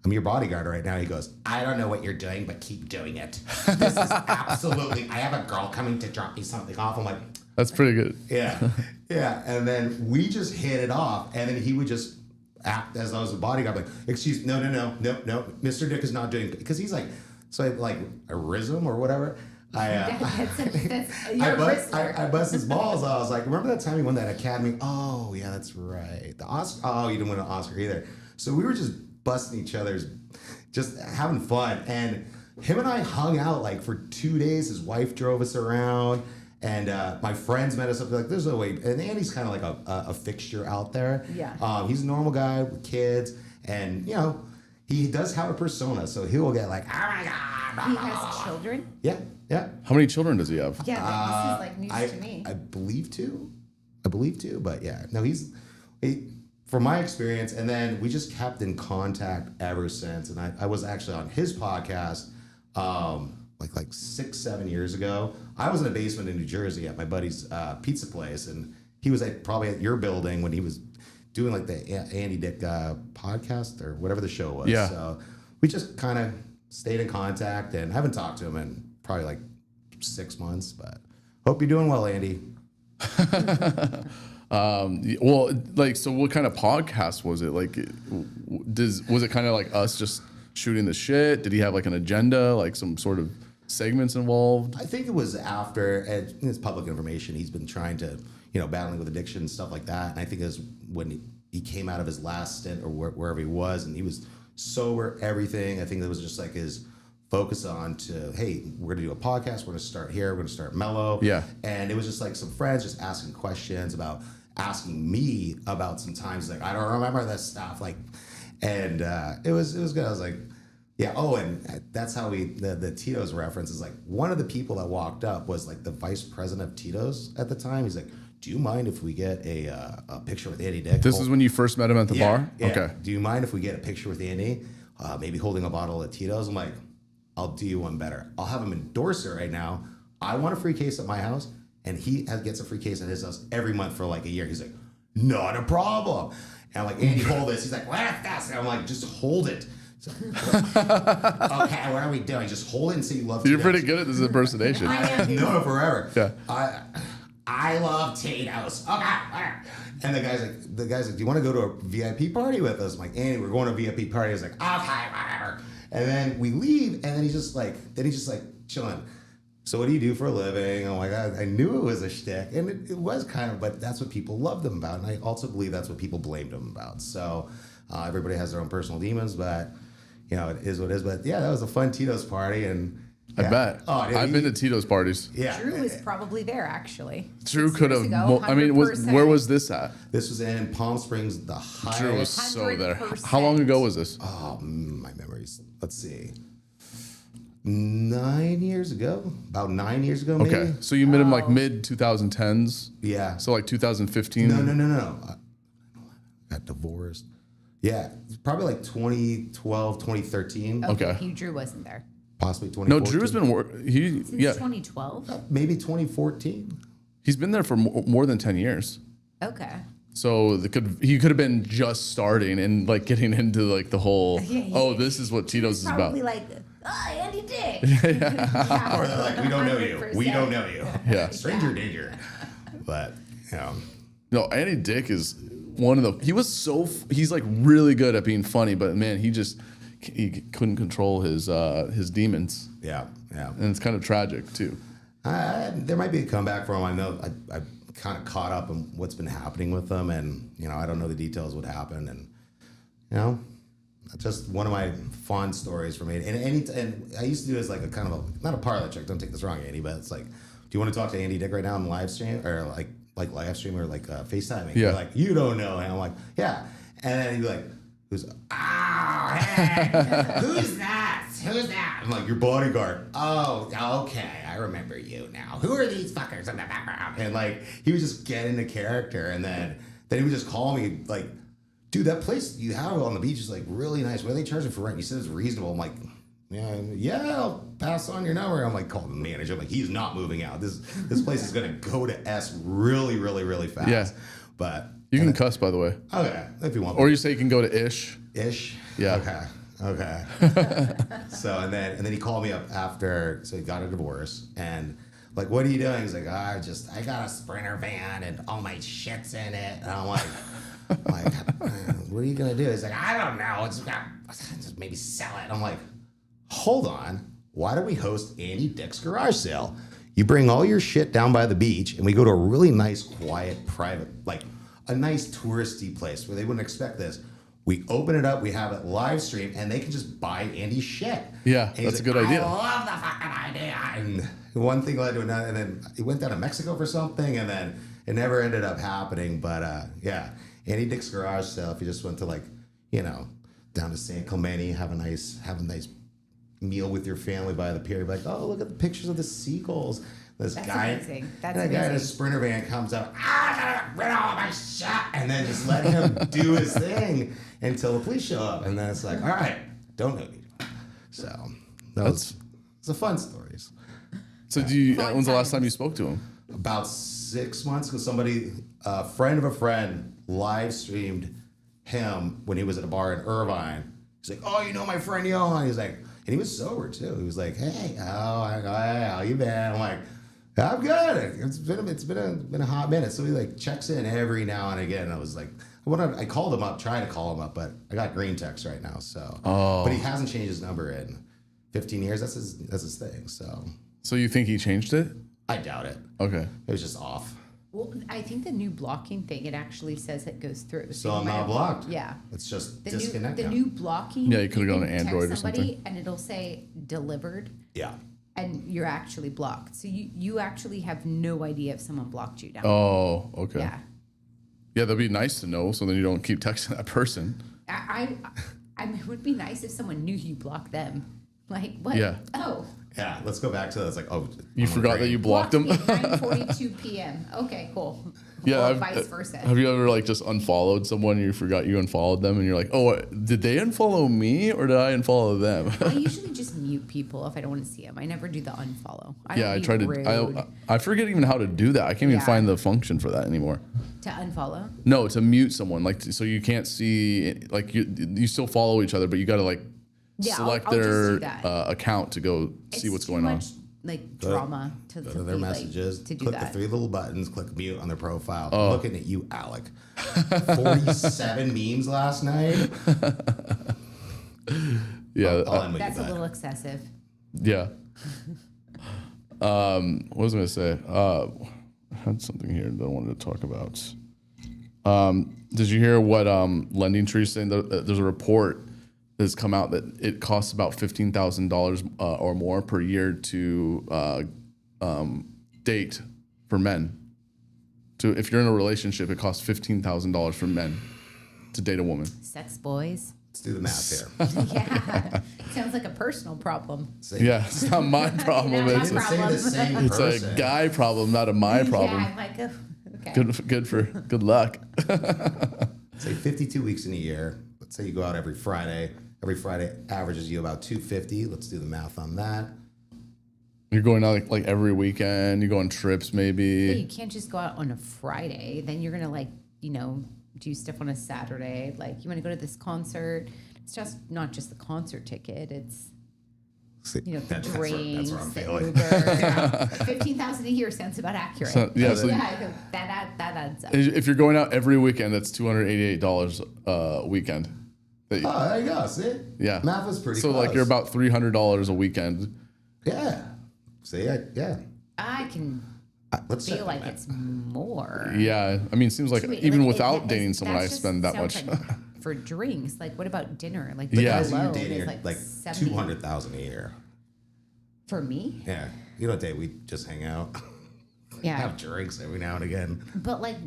I'm your bodyguard right now. He goes, I don't know what you're doing, but keep doing it. This is absolutely, I have a girl coming to drop me something off. I'm like, That's pretty good. yeah. And then we just hit it off. And then he would just act as I was a bodyguard, like, excuse, no. Mr. Dick is not doing, because he's like, so I like a rhythm or whatever. I bust his balls. I was like, remember that time he won that Academy? Oh, yeah, that's right. The Oscar. Oh, you didn't win an Oscar either. So we were just busting each other's, just having fun. And him and I hung out like for 2 days. His wife drove us around. And my friends met us up. Like, there's no way. And Andy's kind of like a fixture out there. Yeah. He's a normal guy with kids. And, he does have a persona. So he will get like, oh my God. He has children. Yeah. How many children does he have? Yeah, this is like news to me. I believe two. But yeah, no, he, from my experience, and then we just kept in contact ever since. And I was actually on his podcast like 6-7 years ago. I was in a basement in New Jersey at my buddy's pizza place, and he was probably at your building when he was doing like the Andy Dick podcast or whatever the show was. Yeah. So we just kind of stayed in contact, and haven't talked to him in probably like 6 months, but hope you're doing well, Andy. Well, like, so what kind of podcast was it? Like, was it kind of like us just shooting the shit? Did he have like an agenda, like some sort of segments involved? I think it was after, and it's public information, he's been trying to, battling with addiction and stuff like that. And I think it was when he came out of his last stint or wherever he was, and he was sober, everything. I think it was just like his focus on to, hey, we're gonna do a podcast, we're gonna start here, we're gonna start mellow. Yeah. And it was just like some friends just asking questions about asking me about some times like I don't remember this stuff. Like, and it was good. I was like, yeah, and that's how the Tito's reference is like one of the people that walked up was like the vice president of Tito's at the time. He's like, do you mind if we get a picture with Andy Dick? This is when you first met him at the bar? Yeah. Okay. Do you mind if we get a picture with Andy? Maybe holding a bottle of Tito's? I'm like, I'll do you one better. I'll have him endorse it right now. I want a free case at my house, and he gets a free case at his house every month for like a year. He's like, not a problem. And I'm like, Andy, hold this. He's like, what if that's? And I'm like, just hold it. So, okay, what are we doing? Just hold it and say you love You're Tito's. pretty good at this impersonation. I know forever. Yeah. I love Tito's. Okay. And the guy's like, do you want to go to a VIP party with us? I'm like, Andy, we're going to a VIP party. I was like, okay, whatever. And then we leave, and then he's just like chilling. So what do you do for a living? I'm like, I knew it was a shtick, and it was kind of, but that's what people loved him about, and I also believe that's what people blamed him about. So everybody has their own personal demons, but it is what it is. But yeah, that was a fun Tito's party, and I bet. Oh, dude, I've been to Tito's parties. Yeah, Drew was probably there actually. Drew 6 could years have. ago, I mean, 100%. where was this at? This was in Palm Springs, the highest. Drew was so there. 100%. How long ago was this? Oh, my memories. Let's see. 9 years ago? About 9 years ago, maybe? Okay, so you met him like mid 2010s. Yeah. So like 2015. No. I got divorced. Yeah, it's probably like 2012, 2013. Okay. Drew wasn't there. Possibly 2014. No, Drew's been Since yeah 2012. Maybe 2014. he's been there for more than 10 years. Okay. So he could have been just starting and like getting into like the whole this is what Tito's is about. Probably like, Andy Dick. Or they're like, we don't know you. We 100%. don't know you. Yeah. Stranger danger. But, No, Andy Dick is one of the. He's like really good at being funny, but man, he couldn't control his demons, yeah. and it's kind of tragic too. There might be a comeback for him. I know I kind of caught up on what's been happening with them, and I don't know the details of what happened, and just one of my fond stories for me. And I used to do it as like a kind of not a parlor trick. Don't take this wrong, Andy, but it's like, do you want to talk to Andy Dick right now on live stream or like live stream or like FaceTime? Yeah. Like, you don't know, and I'm like, yeah, and then he'd be like, hey, who's that? Who's that? I'm like, your bodyguard. Oh, okay, I remember you now. Who are these fuckers in the background? And like, he would just get into character, and then he would just call me like, dude, that place you have on the beach is like really nice. What are they charging for rent? You said it's reasonable. I'm like, yeah, I'll pass on your number. I'm like, calling the manager. I'm like, he's not moving out. This place is gonna go to S really, really, really fast. Yeah. But You can cuss, by the way, okay, if you want. or you say you can go to ish. Ish. Yeah. Okay. So and then he called me up after, so he got a divorce, and like, what are you doing? He's like, I got a Sprinter van and all my shit's in it. And I'm like, what are you gonna do? He's like, I don't know. Just maybe sell it. I'm like, hold on. Why don't we host Andy Dick's garage sale? You bring all your shit down by the beach, and we go to a really nice, quiet, private, like a nice touristy place where they wouldn't expect this. We open it up, we have it live stream, and they can just buy Andy's shit. Yeah, And he's that's a good idea. I love the fucking idea. And one thing led to another, and then he went down to Mexico for something, and then it never ended up happening. But yeah, Andy Dick's garage sale. If you just went to like, down to San Clemente, have a nice meal with your family by the pier, like, oh, look at the pictures of the seagulls. That's amazing. That's and that guy in a Sprinter van comes up, I gotta rid of all my shit, and then just let him do his thing until the police show up, and then it's like, all right, don't know you. So it's a fun stories. So when's the last time you spoke to him? About 6 months ago, somebody, a friend of a friend, live streamed him when he was at a bar in Irvine. He's like, oh, you know my friend Johan? He's like, and he was sober too. He was like, hey, how you been? I'm like, I'm good. It's been a hot minute. So he like checks in every now and again. And I was like, I called him up, trying to call him up, but I got green text right now. So, but he hasn't changed his number in 15 years. That's his thing. So you think he changed it? I doubt it. Okay. It was just off. Well, I think the new blocking thing, it actually says it goes through. So you I'm might not have- blocked. Yeah. It's just The disconnect. new blocking. Yeah, you could've gone can to Android text or somebody something. And it'll say delivered, Yeah. and you're actually blocked. So you actually have no idea if someone blocked you down. Oh, okay. Yeah. Yeah, that'd be nice to know, so then you don't keep texting that person. I mean, it would be nice if someone knew you blocked them. Like, what? Yeah. Oh. Yeah. Let's go back to that. It's like, oh, You I'm on forgot that break. you blocked them. Me at 9:42 p.m. Okay, cool. Yeah, Or vice versa. Have you ever like just unfollowed someone and you forgot you unfollowed them and you're like, oh, did they unfollow me or did I unfollow them? I usually just mute people if I don't want to see them. I never do the unfollow. Yeah, I don't tried be to. rude I forget even how to do that. I can't even Yeah. find the function for that anymore. to unfollow. No, to mute someone, like so you can't see, like you still follow each other, but you got to like Yeah, select I'll just their do that. account to go see It's what's too going on. much, like drama to Go to their be, messages, to do click the that. 3 little buttons, click mute on their profile. Oh. Looking at you, Alec. 47 memes last night. Yeah, I'll end with That's you, a bud. little excessive. yeah. What was I gonna say? I had something here that I wanted to talk about. Did you hear what Lending Tree's saying? There's a report that's come out that it costs about $15,000 or more per year to date for men. If you're in a relationship, it costs $15,000 for men to date a woman. Sex boys. Let's do the math here. Yeah. Sounds like a personal problem. Yeah, it's not my problem. Not my It's, Didn't say the problem. same it's person. a guy problem, not a my problem. Yeah, I'm like, oh, okay. Good luck. Say 52 weeks in a year. Let's say you go out every Friday. Every Friday averages you about 250. Let's do the math on that. You're going out like every weekend. You go on trips Yeah, maybe. you can't just go out on a Friday. Then you're gonna do stuff on a Saturday. Like you want to go to this concert. It's just not just the concert ticket. It's See, the that's drinks, where I'm the feeling. Uber. 15,000 a year sounds about accurate. So, yeah, so yeah, that adds up. if you're going out every weekend, that's $288 a weekend. That you- Oh, there you go. See? yeah. Math was pretty So close. like you're about $300 a weekend. Yeah. See, yeah. I can Let's check feel the like math. it's more. Yeah, I mean, it seems like Wait, even like, without dating someone, I that's just spend that sounds much. like for drinks. Like, what about dinner? Like, Yeah. Guys below you're is dating are like 70 $200,000 a year. for me. Yeah. You don't date. We just hang out. Yeah, Have drinks every now and again. but like,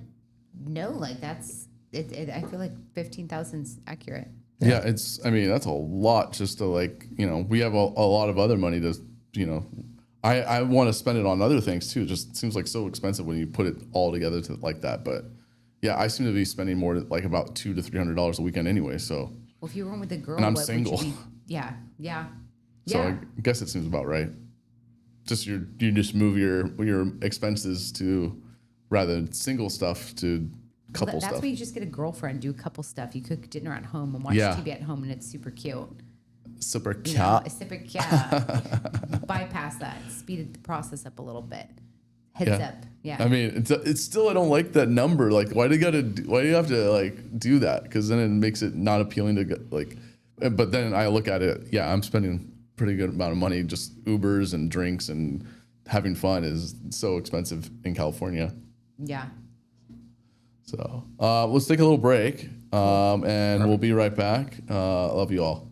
no, like that's it. I feel like 15,000's accurate. Yeah, I mean, that's a lot just to like, we have a lot of other money to, I want to spend it on other things too. It just seems like so expensive when you put it all together to like that. But yeah, I seem to be spending more like about $200 to $300 a weekend anyway. So, Well, if you were with a girl, And I'm what would single. you be? Yeah, yeah, so yeah. I guess it seems about right. Just you just move your expenses to rather than single stuff to couple That's stuff. why you just get a girlfriend, do a couple stuff. You cook dinner at home and watch Yeah. TV at home, and it's super cute. Super You cute. know, it's super cute. Bypass that, speed the process up a little bit. Heads Yeah. up, yeah. I mean, it's still I don't like that number. Like, why do you have to like do that? Because then it makes it not appealing to like. But then I look at it. Yeah, I'm spending pretty good amount of money just Ubers and drinks and having fun is so expensive in California. Yeah. So let's take a little break, and we'll be right back. Love you all.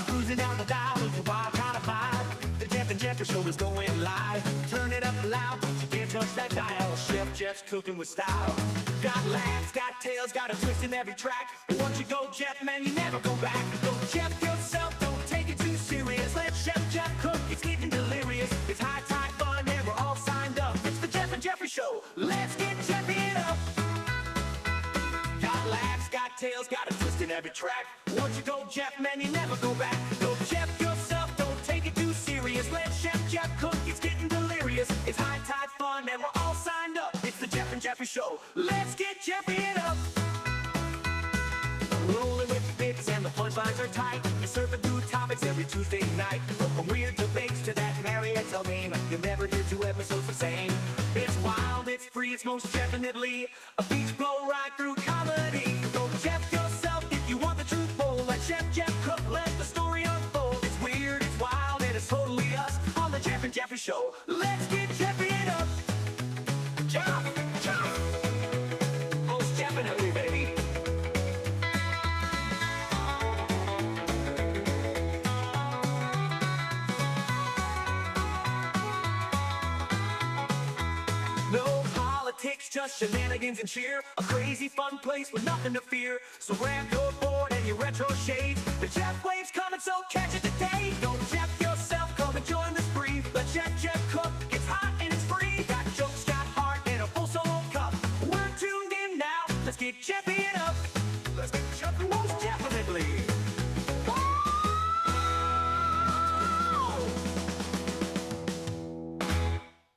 Cruising down the dial with your wild kind of vibe. The Jeff and Jeffrey show is going live. Turn it up loud, but you can't touch that dial. Chef Jeff's cooking with style. Got laughs, got tales, got a twist in every track. But once you go Jeff, man, you never go back. Go Jeff yourself, don't take it too serious. Let Chef Jeff cook, it's getting delirious. It's high tide fun, and we're all signed up. It's the Jeff and Jeffrey show. Let's get Jeffy up. Got laughs, got tales, got a twist in every track. Once you go Jeff, man, you never go back. Go Jeff yourself, don't take it too serious. Let Chef Jeff cook, it's getting delirious. It's high tide fun and we're all signed up. It's the Jeff and Jeffrey Show. Let's get Jeffy it up. Rolling with the bits and the punchlines are tight. You're surfing through topics every Tuesday night. From weird debates to that Marriott meme, you'll never hear 2 episodes the same. It's wild, it's free, it's most definitely a beach blow right through comedy. Go Jeff yourself if you want the truth bowl. Let Chef Jeff cook, let the story unfold. It's weird, it's wild, and it's totally us on the Jeff and Jeffrey Show. Let's get Jeffy it up. Jeff, Jeff, most definitely, baby. No politics, just shenanigans and cheer. A crazy fun place with nothing to fear. So grab your board and your retro shades. The Jeff Wave's coming, so catch it today. Go Jeff yourself, come and join the spree. Let Jeff cook, it's hot and it's free. Got jokes, got heart, and a full solo cup. We're tuned in now, let's get Jeffy it up. Let's get Jeffy most definitely.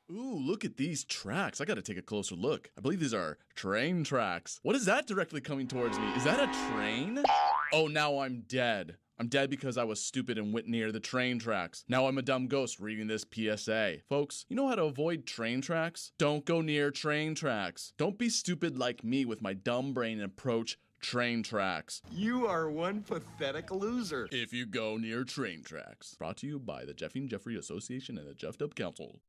Ooh, look at these tracks. I gotta take a closer look. I believe these are train tracks. What is that directly coming towards me? Is that a train? Oh, now I'm dead. I'm dead because I was stupid and went near the train tracks. Now I'm a dumb ghost reading this PSA. Folks, you know how to avoid train tracks? Don't go near train tracks. Don't be stupid like me with my dumb brain and approach train tracks. You are one pathetic loser. If you go near train tracks. Brought to you by the Jeffy and Jeffrey Association and the Jeff Dub Council.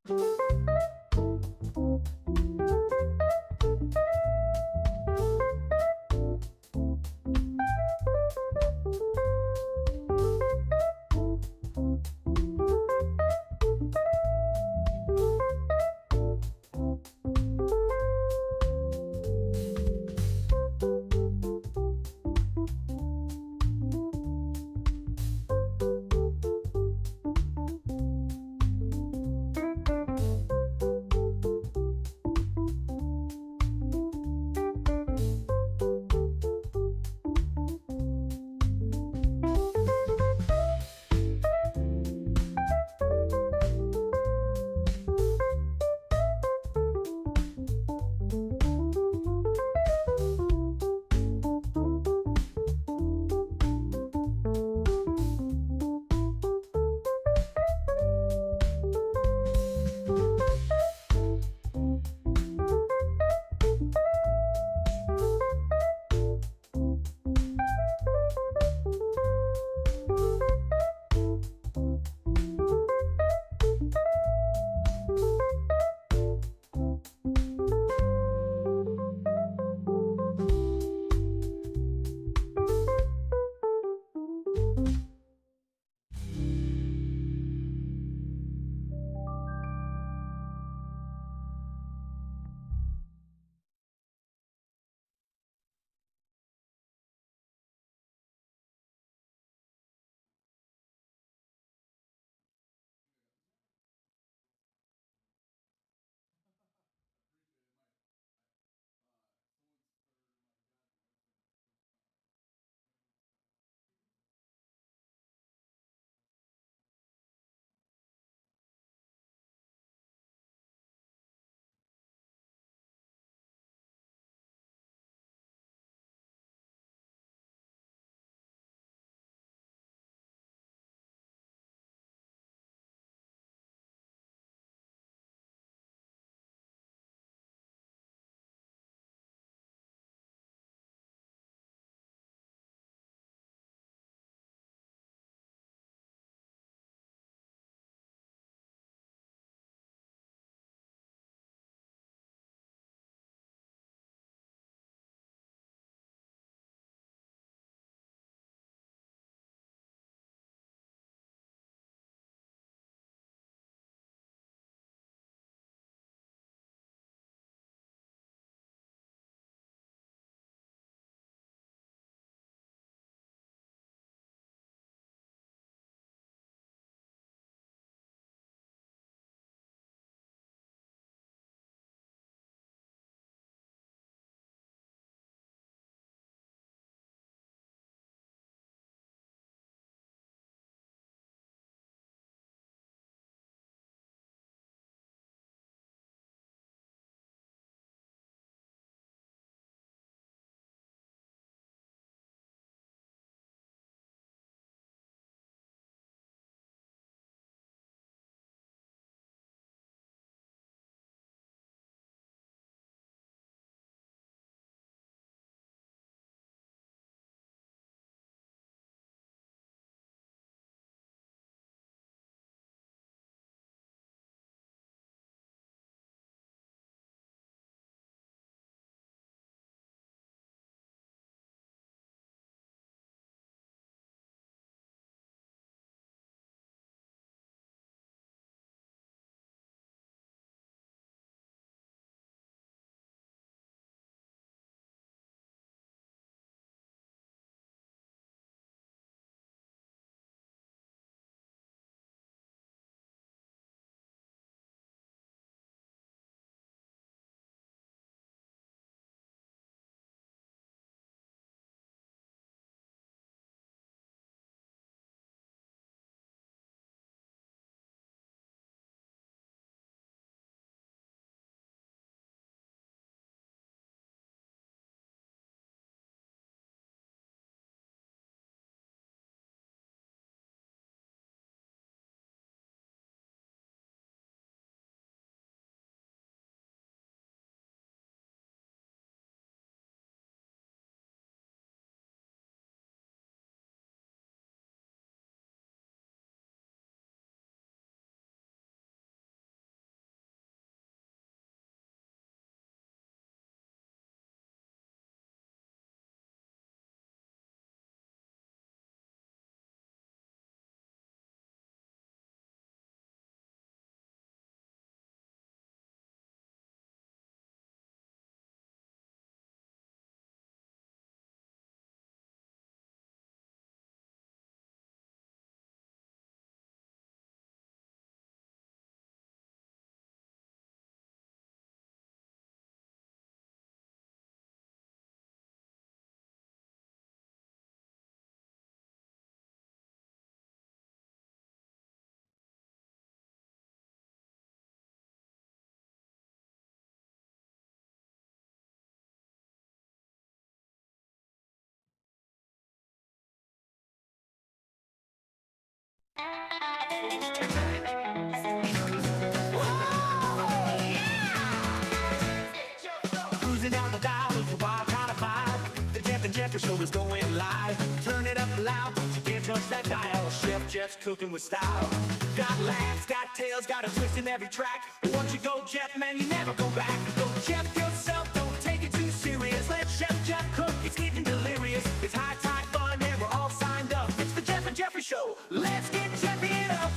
Cruising down the dial with a wild kind of vibe. The Jeff and Jeffrey show is going live. Turn it up loud, but you can't touch that dial. Chef Jeff's cooking with style. Got laughs, got tales, got a twist in every track. But once you go Jeff, man, you never go back. Go Jeff yourself, don't take it too serious. Let Chef Jeff cook, it's getting delirious. It's high tide fun and we're all signed up. It's the Jeff and Jeffrey show. Let's get Jeffy it up.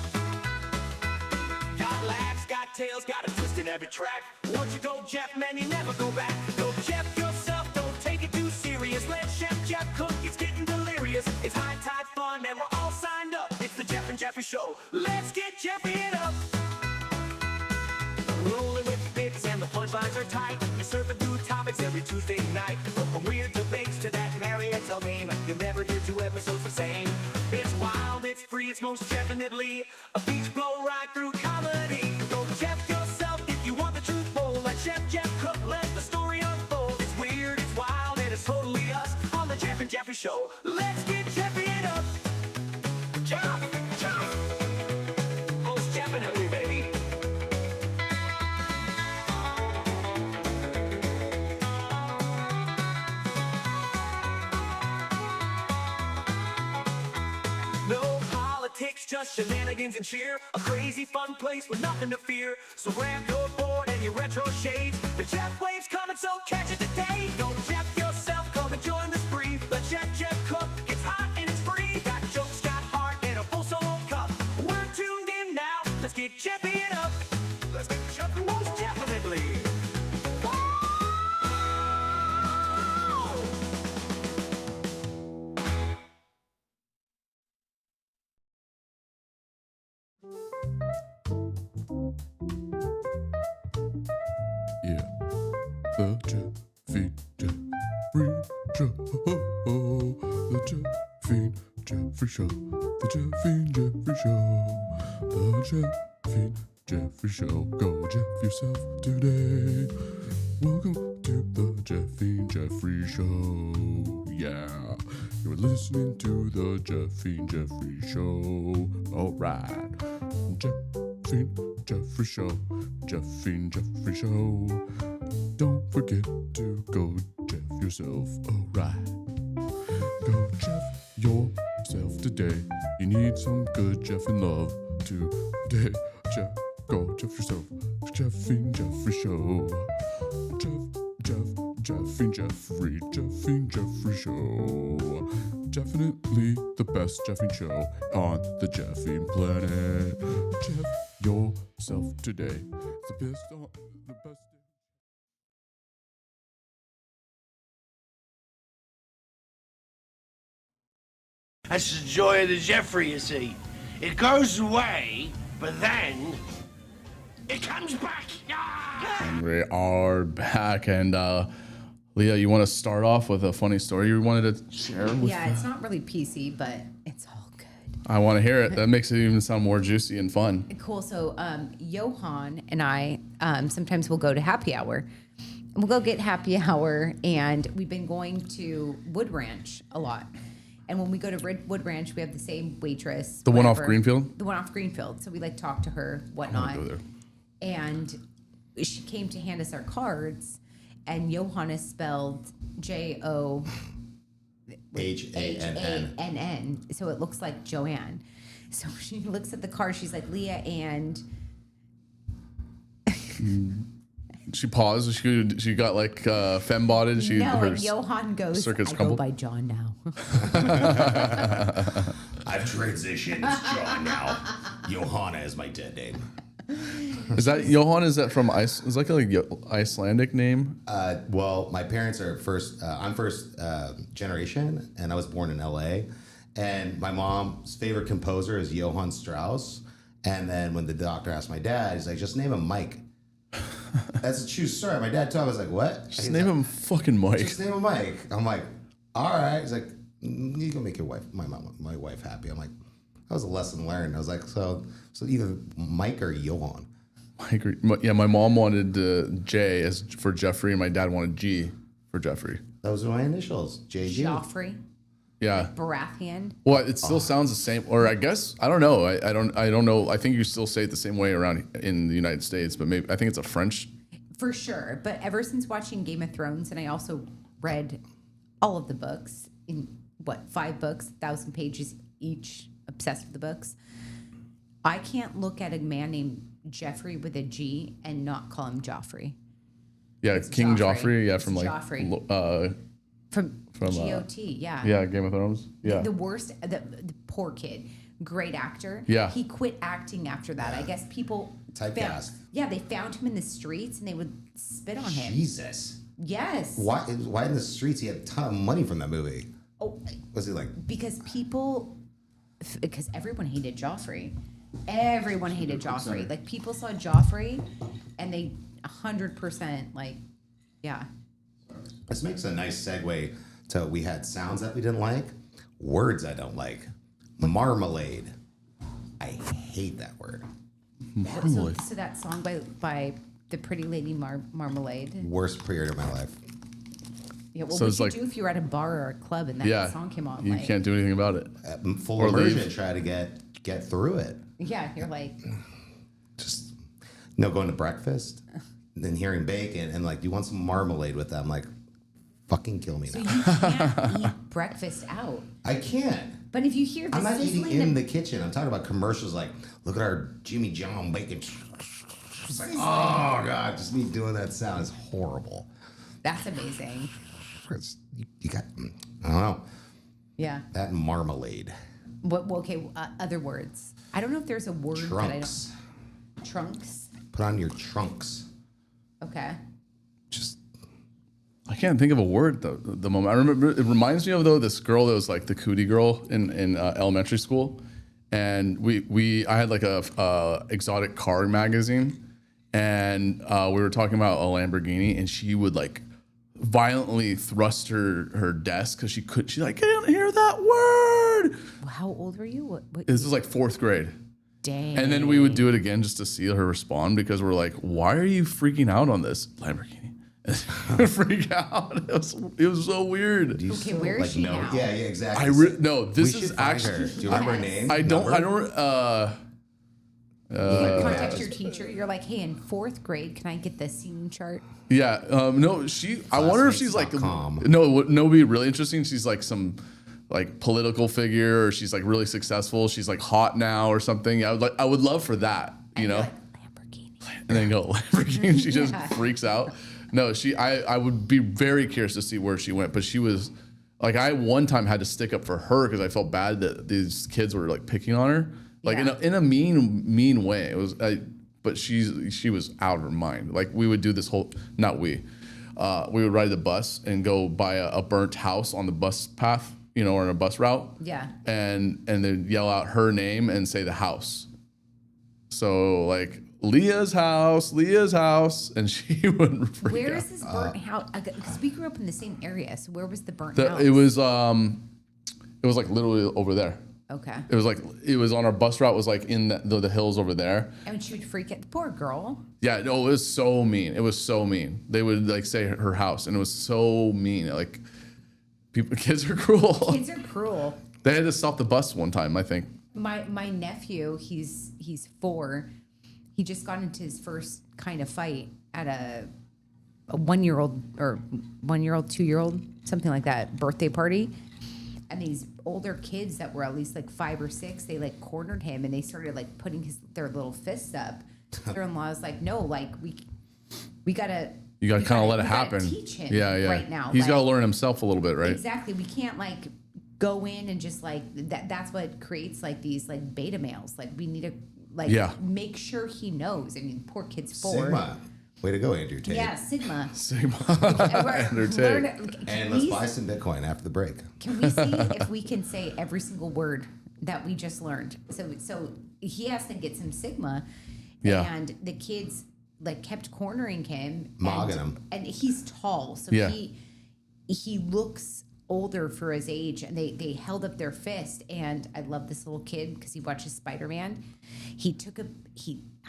Got laughs, got tales, got a twist in every track. Once you go Jeff, man, you never go back. Go Jeff yourself, don't take it too serious. Let Chef Jeff cook, it's getting delirious. It's high tide fun and we're all signed up. It's the Jeff and Jeffrey show. Let's get Jeffy it up. Rolling with the bits and the punchlines are tight. We surfing through topics every Tuesday night. From weird debates to that Marriott meme, you'll never hear 2 episodes the same. It's wild, it's free, it's most definitely a beach blow right through comedy. Go Jeff yourself if you want the truth bowl. Let Chef Jeff cook, let the story unfold. It's weird, it's wild, and it's totally us on the Jeff and Jeffrey show. Let's get Jeffy it up. Jeff, Jeff, most definitely, baby. No politics, just shenanigans and cheer. A crazy fun place with nothing to fear. So grab your board and your retro shades. The Jeff Wave's coming, so catch it today. Go Jeff yourself, come and join the spree. Let Jeff cook, it's hot and it's free. Got jokes, got heart, and a full solo cup. We're tuned in now, let's get Jeffy it up. Let's get Jeffy most definitely. Yeah. The Jeffy Jeffrey Show. The Jeffy Jeffrey Show. The Jeffy Jeffrey Show. The Jeffy Jeffrey Show. Go Jeff yourself today. Welcome to the Jeffy Jeffrey Show. Yeah. You're listening to the Jeffy Jeffrey Show. Alright. Jeffy Jeffrey Show. Jeffy Jeffrey Show. Don't forget to go Jeff yourself. Alright. Go Jeff yourself today. You need some good Jeff and love today. Jeff, go Jeff yourself. Jeffy Jeffrey Show. Jeffy Jeffrey Show. Definitely the best Jeffy show on the Jeffy planet. Jeff yourself today. It's the best. The best. That's the joy of the Jeffrey, you see. It goes away, but then it comes back. Ah! And we are back. And Leah, you want to start off with a funny story you wanted to share with Yeah, it's not really PC, but it's all good. I want to hear it. That makes it even sound more juicy and fun. Cool. So Johan and I sometimes will go to happy hour. We'll go get happy hour, and we've been going to Wood Ranch a lot. And when we go to Wood Ranch, we have the same waitress. The one off whatever. Greenfield? The one off Greenfield. So we like talk to her, whatnot. I wanna go there. And she came to hand us our cards, and Johan is spelled Johann. Hann. So it looks like Joanne. So she looks at the card. She's like, Leah and. She paused. She got like fembotted. And Johan goes, I go by John now. I've transitioned. It's John now. Johanna is my dead name. Is that Johan? Is that from Iceland? Is like a Icelandic name? Well, my parents are first. I'm first generation, and I was born in L.A. And my mom's favorite composer is Johann Strauss. And then when the doctor asked my dad, he's like, "Just name him Mike." That's a true story. My dad told me, I was like, "What?" Just name him fucking Mike. Just name him Mike. I'm like, "All right." He's like, "You can make your wife, my wife happy." I'm like, that was a lesson learned. I was like, so either Mike or Johan. Yeah, my mom wanted J as for Jeffrey, and my dad wanted G for Jeffrey. Those are my initials, JG. Joffrey. Yeah. Baratheon. Well, it still sounds the same, or I guess I don't know. I don't know. I think you still say it the same way around in the United States, but maybe I think it's a French. For sure. But ever since watching Game of Thrones, and I also read all of the books in 5 books, 1,000 pages each, obsessed with the books. I can't look at a man named Jeffrey with a G and not call him Joffrey. Yeah, It's King Joffrey. Joffrey. Yeah, It's from like Joffrey. From GOT, yeah. Yeah, Game of Thrones. Yeah. The worst, the poor kid, great actor. Yeah. He quit acting after that. I guess people Typecast. They found him in the streets and they would spit on him. Jesus. Yes. Why in the streets? He had a ton of money from that movie. Oh, Was he like? because everyone hated Joffrey. Everyone hated Joffrey. Like people saw Joffrey and they 100% like, yeah. This makes a nice segue to we had sounds that we didn't like, words I don't like. Marmalade. I hate that word. So that song by the Pretty Lady Marmalade. Worst period of my life. Yeah, well, So what it's you like- do if you're at a bar or a club and that song came on? You like, can't do anything about it. Full Or immersion, leave. try to get through it. Yeah, you're like, Just going to breakfast, then hearing bacon and like, do you want some marmalade with that? I'm like, fucking kill me so now. you can't eat breakfast out. I can't. But if you hear the I'm not eating sizzling in the kitchen. I'm talking about commercials like, look at our Jimmy John bacon. It's like, oh God, just me doing that sound is horrible. that's amazing. You got, I don't know, Yeah. that and marmalade. Okay, other words. I don't know if there's a word that I Trunks. don't. Trunks. Put on your trunks. Okay. Just I can't think of a word though. The moment I remember, it reminds me of this girl that was like the cootie girl in elementary school, and I had like a exotic car magazine, and we were talking about a Lamborghini, and she would like violently thrust her desk because she's like, can't hear that word. How old were you? What This was like 4th grade. dang. And then we would do it again just to see her respond because we're like, why are you freaking out on this Lamborghini? And she would freak out. It was so weird. do you Okay, still, where is she now? Yeah, exactly. No, this We is should find actually. her. Do you remember her name? I don't. You contact your teacher. You're like, hey, in 4th grade, can I get the scene chart? Yeah. No. I wonder if she's like. Classmates.com. No. It'd be really interesting. She's like some like political figure, or she's like really successful. She's like hot now or something. I would love for that. You know. Like, Lamborghini. And then go Lamborghini. She just Yeah. freaks out. No, I would be very curious to see where she went, but she was like, I one time had to stick up for her because I felt bad that these kids were like picking on her, like Yeah. in a mean way. It was, but she was out of her mind. Like we would do this whole, we would ride the bus and go by a burnt house on the bus path, or in a bus route. Yeah. And then yell out her name and say the house. So like Leah's house, and she would freak Where out. is this burnt house? Because we grew up in the same area. So where was the burnt The- house? it was like literally over there. Okay. It was on our bus route. Was like in the hills over there. And she would freak out. Poor girl. Yeah, no, it was so mean. It was so mean. They would like say her house, and it was so mean. Like kids are cruel. Kids are cruel. They had to stop the bus one time, I think. My nephew, he's 4. He just got into his first kind of fight at a 1-year-old or 1-year-old, 2-year-old, something like that, birthday party. And these older kids that were at least like 5 or 6, they like cornered him and they started like putting their little fists up. Brother-in-law was like, no, like we gotta. You gotta kind of let it we gotta happen. Teach him Yeah. right now. He's like, gotta learn himself a little bit, right? Exactly. We can't like go in and just like that's what creates like these like beta males. Like we need to like make sure he knows. I mean, poor kid's 4. Sigma. Way to go, Andrew Tate. Yeah, Sigma. Andrew Tate. And let's buy some Bitcoin after the break. Can we see if we can say every single word that we just learned? So he has to get some Sigma. Yeah. And the kids like kept cornering him. Mogging him. And he's tall. So he looks older for his age, and they held up their fist. And I love this little kid because he watches Spider-Man. He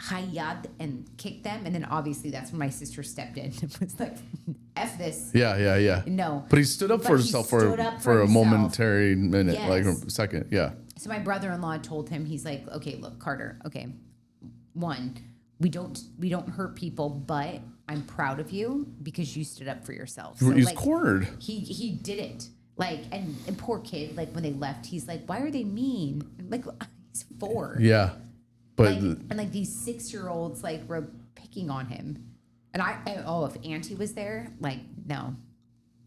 hayad and kicked them, and then obviously that's when my sister stepped in and was like, F this. Yeah. No. But he stood up for But he himself stood up for a himself. momentary minute, like a Yes. second. Yeah. So my brother-in-law told him, he's like, okay, look, Carter, okay, one, we don't hurt people, but I'm proud of you because you stood up for yourself. So, He's like, cornered. He did it. Like, and poor kid, like when they left, he's like, why are they mean? Like, he's 4. Yeah. But Like these 6-year-olds like were picking on him. And if Auntie was there, like, no.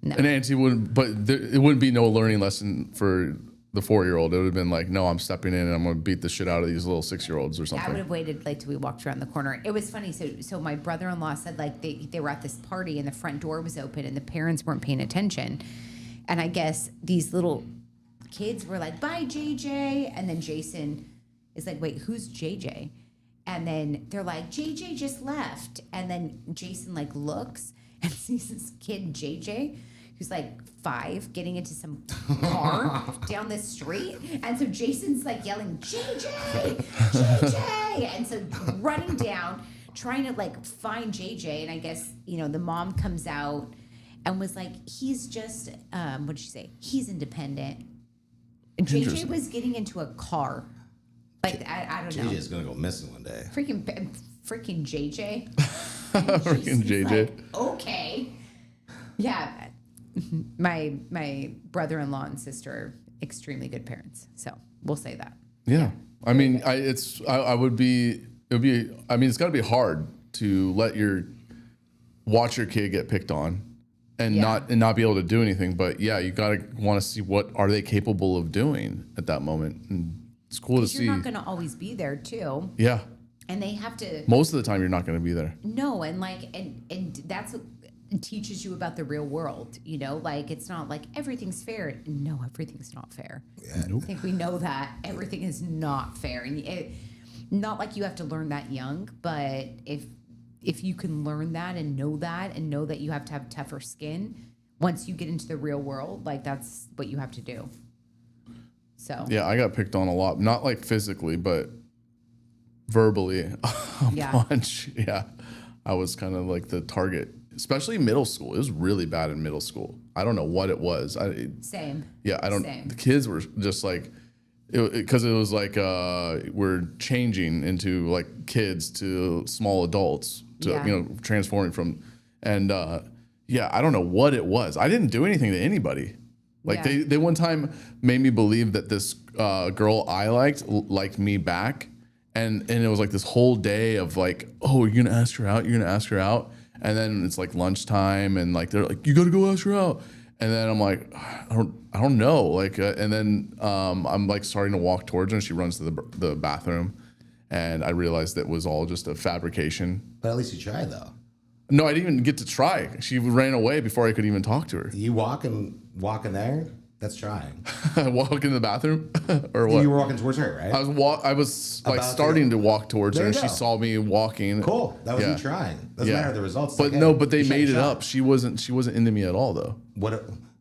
and Auntie wouldn't, but it wouldn't be no learning lesson for the 4-year-old. It would have been like, no, I'm stepping in and I'm going to beat the shit out of these little 6-year-olds or I would something. have waited like till we walked around the corner. It was funny. So my brother-in-law said like they were at this party and the front door was open and the parents weren't paying attention. And I guess these little kids were like, bye, JJ. And then Jason is like, wait, who's JJ? And then they're like, JJ just left. And then Jason like looks and sees this kid, JJ, who's like 5, getting into some car down the street. And so Jason's like yelling, JJ, JJ. And so running down, trying to like find JJ. And I guess, the mom comes out and was like, he's just, what did she say? He's independent. And JJ was getting into a car. Like, I don't know. JJ's gonna go missing one day. Freaking JJ. Freaking JJ. Like, okay. Yeah. My brother-in-law and sister are extremely good parents. So we'll say that. Yeah. I mean, it's got to be hard to watch your kid get picked on and not be able to do anything. But yeah, you got to want to see what are they capable of doing at that moment. And it's cool to see. You're not going to always be there too. Yeah. And they have to. Most of the time, you're not going to be there. No, and and that's what teaches you about the real world. Like it's not like everything's fair. No, everything's not fair. Yeah. I think we know that everything is not fair, and not like you have to learn that young. But if you can learn that and know that you have to have tougher skin once you get into the real world, like that's what you have to do. So yeah, I got picked on a lot, not like physically, but verbally. A bunch. Yeah, I was kind of like the target, especially middle school. It was really bad in middle school. I don't know what it was. Same. Yeah, I don't. Same. The kids were just like, because it was like we're changing into like kids to small adults to transforming from, and I don't know what it was. I didn't do anything to anybody. Like they one time made me believe that this girl I liked me back, and it was like this whole day of like, oh, you're gonna ask her out, and then it's like lunchtime, and like they're like, you gotta go ask her out, and then I'm like, I don't know, like, and then I'm like starting to walk towards her, and she runs to the bathroom, and I realized that was all just a fabrication. But at least you tried though. No, I didn't even get to try. She ran away before I could even talk to her. You walking there? That's trying. Walk in the bathroom, or what? You were walking towards her, right? I was like starting to walk towards her, and she saw me walking. Cool. That was you trying. Doesn't matter the results. But like, but they made it up. She wasn't into me at all, though.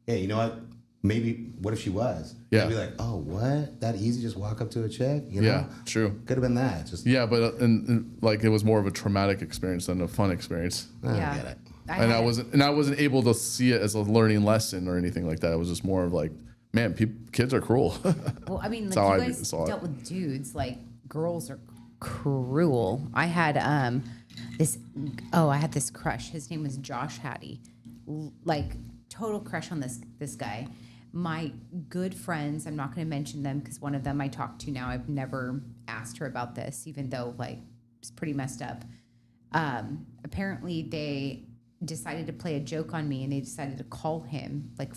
Yeah, you know what? Maybe what if she was? Yeah. I'd be like, oh, what? That easy? Just walk up to a chick? You know? Yeah, true. Could have been that. Just but and like it was more of a traumatic experience than a fun experience. I get it. I wasn't able to see it as a learning lesson or anything like that. It was just more of like, man, kids are cruel. Well, I mean, like you guys dealt with dudes, like girls are cruel. I had this crush. His name was Josh Hattie. Like total crush on this guy. My good friends, I'm not going to mention them because one of them I talk to now. I've never asked her about this, even though like it's pretty messed up. Apparently they decided to play a joke on me, and they decided to call him like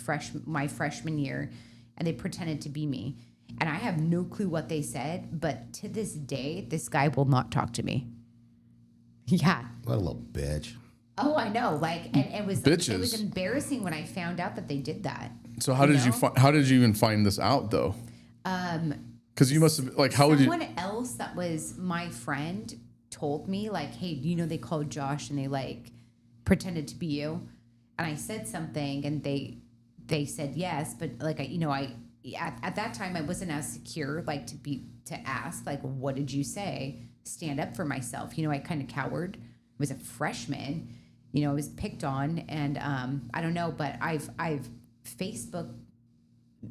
my freshman year, and they pretended to be me. And I have no clue what they said, but to this day, this guy will not talk to me. Yeah. What a little bitch. Oh, I know. Like, and it was Bitches. embarrassing when I found out that they did that. So how did you even find this out though? Because you must have like someone else that was my friend told me like, hey, they called Josh and they like pretended to be you, and I said something and they said yes, but like I at that time I wasn't as secure like to ask like, what did you say? Stand up for myself. I kind of cowered. I was a freshman, you know, I was picked on, and I don't know, but I've Facebook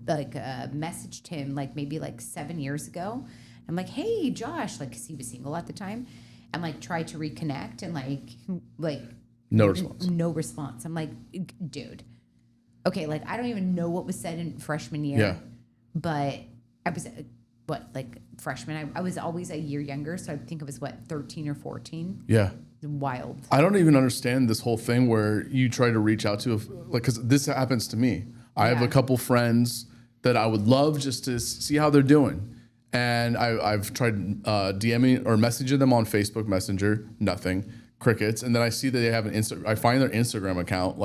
like messaged him like maybe like 7 years ago. I'm like, hey Josh, like, 'cause he was single at the time, and like tried to reconnect, and like No response. no response. I'm like, dude, okay, like I don't even know what was said in freshman year. Yeah. But I was freshman. I was always a year younger, so I think it was 13 or 14. Yeah. Wild. I don't even understand this whole thing where you try to reach out to, because this happens to me. I have a couple friends that I would love just to see how they're doing. And I've tried DMing or messaging them on Facebook Messenger, nothing, crickets. And then I see that they have I find their Instagram account,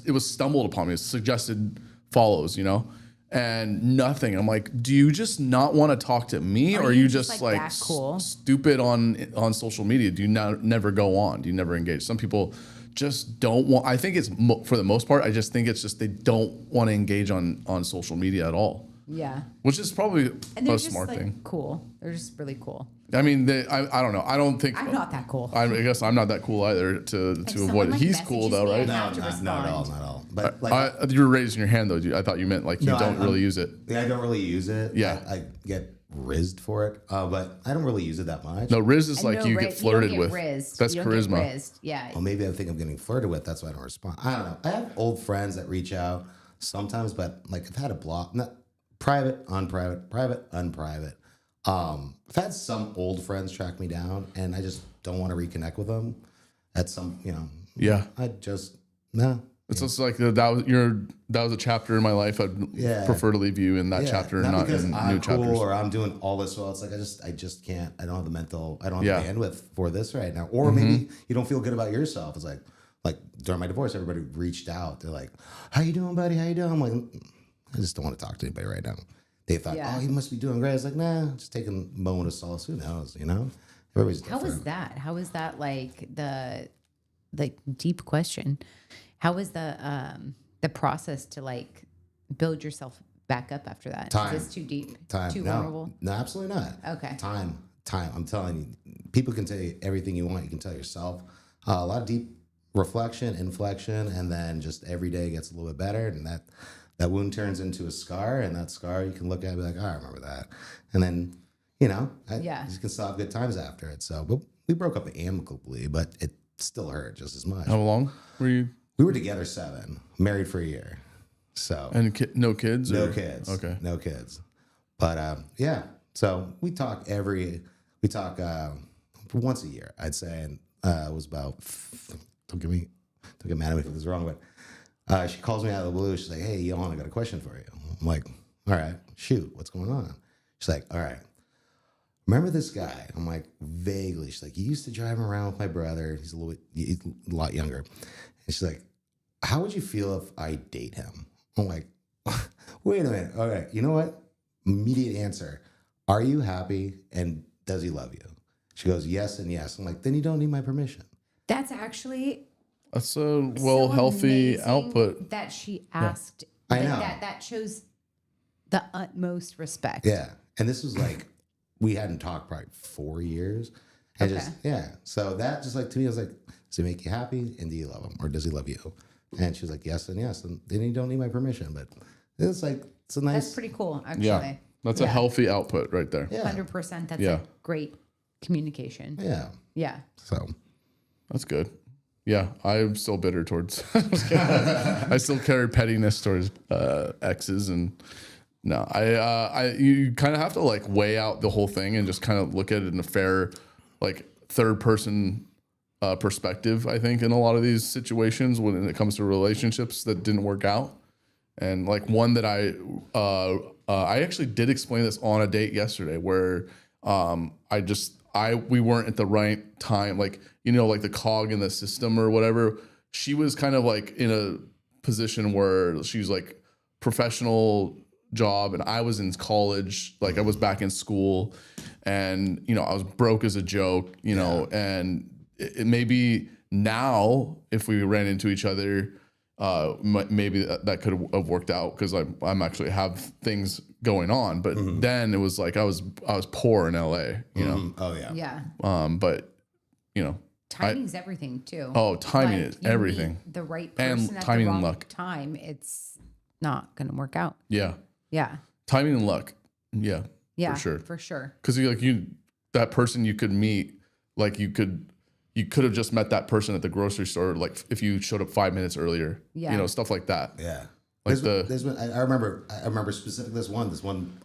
it was stumbled upon me, it's suggested follows, you know? And nothing. I'm like, do you just not want to talk to me, or are you just like that cool? stupid on social media? Do you never go on? Do you never engage? Some people just don't want. I think it's for the most part. I just think it's just they don't want to engage on social media at all. Yeah. Which is probably And they're a just smart like thing. cool. They're just really cool. I mean, I don't know. I don't think I'm not that cool. I guess I'm not that cool either. To someone, avoid it. like, He's cool though, messages right? me, I have to Not at all, respond. not at all. But like, You were raising your hand though. I thought you meant like you No, don't really use it. yeah, I don't really use it. Yeah. I get rizzed for it, but I don't really use it that much. No, Riz is And like no, you Riz- get flirted you don't with. get rizzed. That's You don't get charisma. rizzed. Yeah. Well, maybe I think I'm getting flirted with. That's why I don't respond. I don't know. I have old friends that reach out sometimes, but like I've had a block, not private, unprivate, private, unprivate. I've had some old friends track me down, and I just don't want to reconnect with them. At some, Yeah. I just no. It's just like that was a chapter in my life. I'd prefer to leave you in that chapter, and not because in I'm new cool chapters. or I'm doing all this well. It's like I just can't. I don't have the mental. I don't have Yeah. the bandwidth for this right now. Or maybe you don't feel good about yourself. It's like during my divorce, everybody reached out. They're like, "How you doing, buddy? How you doing?" I'm like, I just don't want to talk to anybody right now. They thought, Yeah. "Oh, you must be doing great." I was like, "Nah, just taking a moment of solace." Who knows? Everybody's How different. was that? How was that like the deep question? How was the process to like build yourself back up after that? Time. Is this too deep? Time. Too no, vulnerable? No, absolutely not. Okay. Time. I'm telling you, people can tell you everything you want. You can tell yourself. A lot of deep reflection, inflection, and then just every day gets a little bit better. And that wound turns into a scar, and that scar you can look at and be like, oh, I remember that. And then, you can still have good times after it. So, but we broke up amicably, but it still hurt just as much. How long were you? We were together 7, married for a year. So And no kids? no or- kids. Okay. No kids. But yeah. So we talk once a year, I'd say. And it was about, don't get mad at me if this is wrong, but she calls me out of the blue. She's like, hey, Johan, I got a question for you. I'm like, all right, shoot, what's going on? She's like, all right, remember this guy? I'm like, vaguely. She's like, he used to drive around with my brother. He's a lot younger. And she's like, how would you feel if I date him? I'm like, wait a minute. All right, you know what? Immediate answer. Are you happy and does he love you? She goes, yes and yes. I'm like, then you don't need my permission. That's actually That's a so healthy amazing output. that she asked. I know. That shows the utmost respect. Yeah. And this was like, we hadn't talked probably 4 years. And Okay. just, yeah. So that just like, to me, I was like, does he make you happy? And do you love him? Or does he love you? And she was like, yes and yes. And then you don't need my permission. But it's like, it's a nice. That's pretty cool, actually. Yeah. That's a healthy output right there. Yeah. 100%. That's Yeah. like great communication. Yeah. Yeah. So. That's good. Yeah, I'm still bitter towards. I still carry pettiness towards exes, and no, you kind of have to like weigh out the whole thing and just kind of look at it in a fair, like third person perspective. I think in a lot of these situations when it comes to relationships that didn't work out, and like one that I actually did explain this on a date yesterday where we weren't at the right time, like, like the cog in the system or whatever. She was kind of like in a position where she was like professional job and I was in college, like I was back in school and, I was broke as a joke, and it maybe now if we ran into each other, maybe that could have worked out because I'm actually have things going on, but then it was like I was poor in LA, Oh yeah. Yeah. but Timing's everything too. Oh, timing is you everything. meet the right And person at timing the and wrong luck. time, it's not gonna work out. Yeah. Yeah. Timing and luck. Yeah. Yeah. For sure. For sure. Because that person you could meet, like you could have just met that person at the grocery store, like if you showed up 5 minutes earlier. Yeah. You know, stuff like that. Yeah. Like I remember specifically this one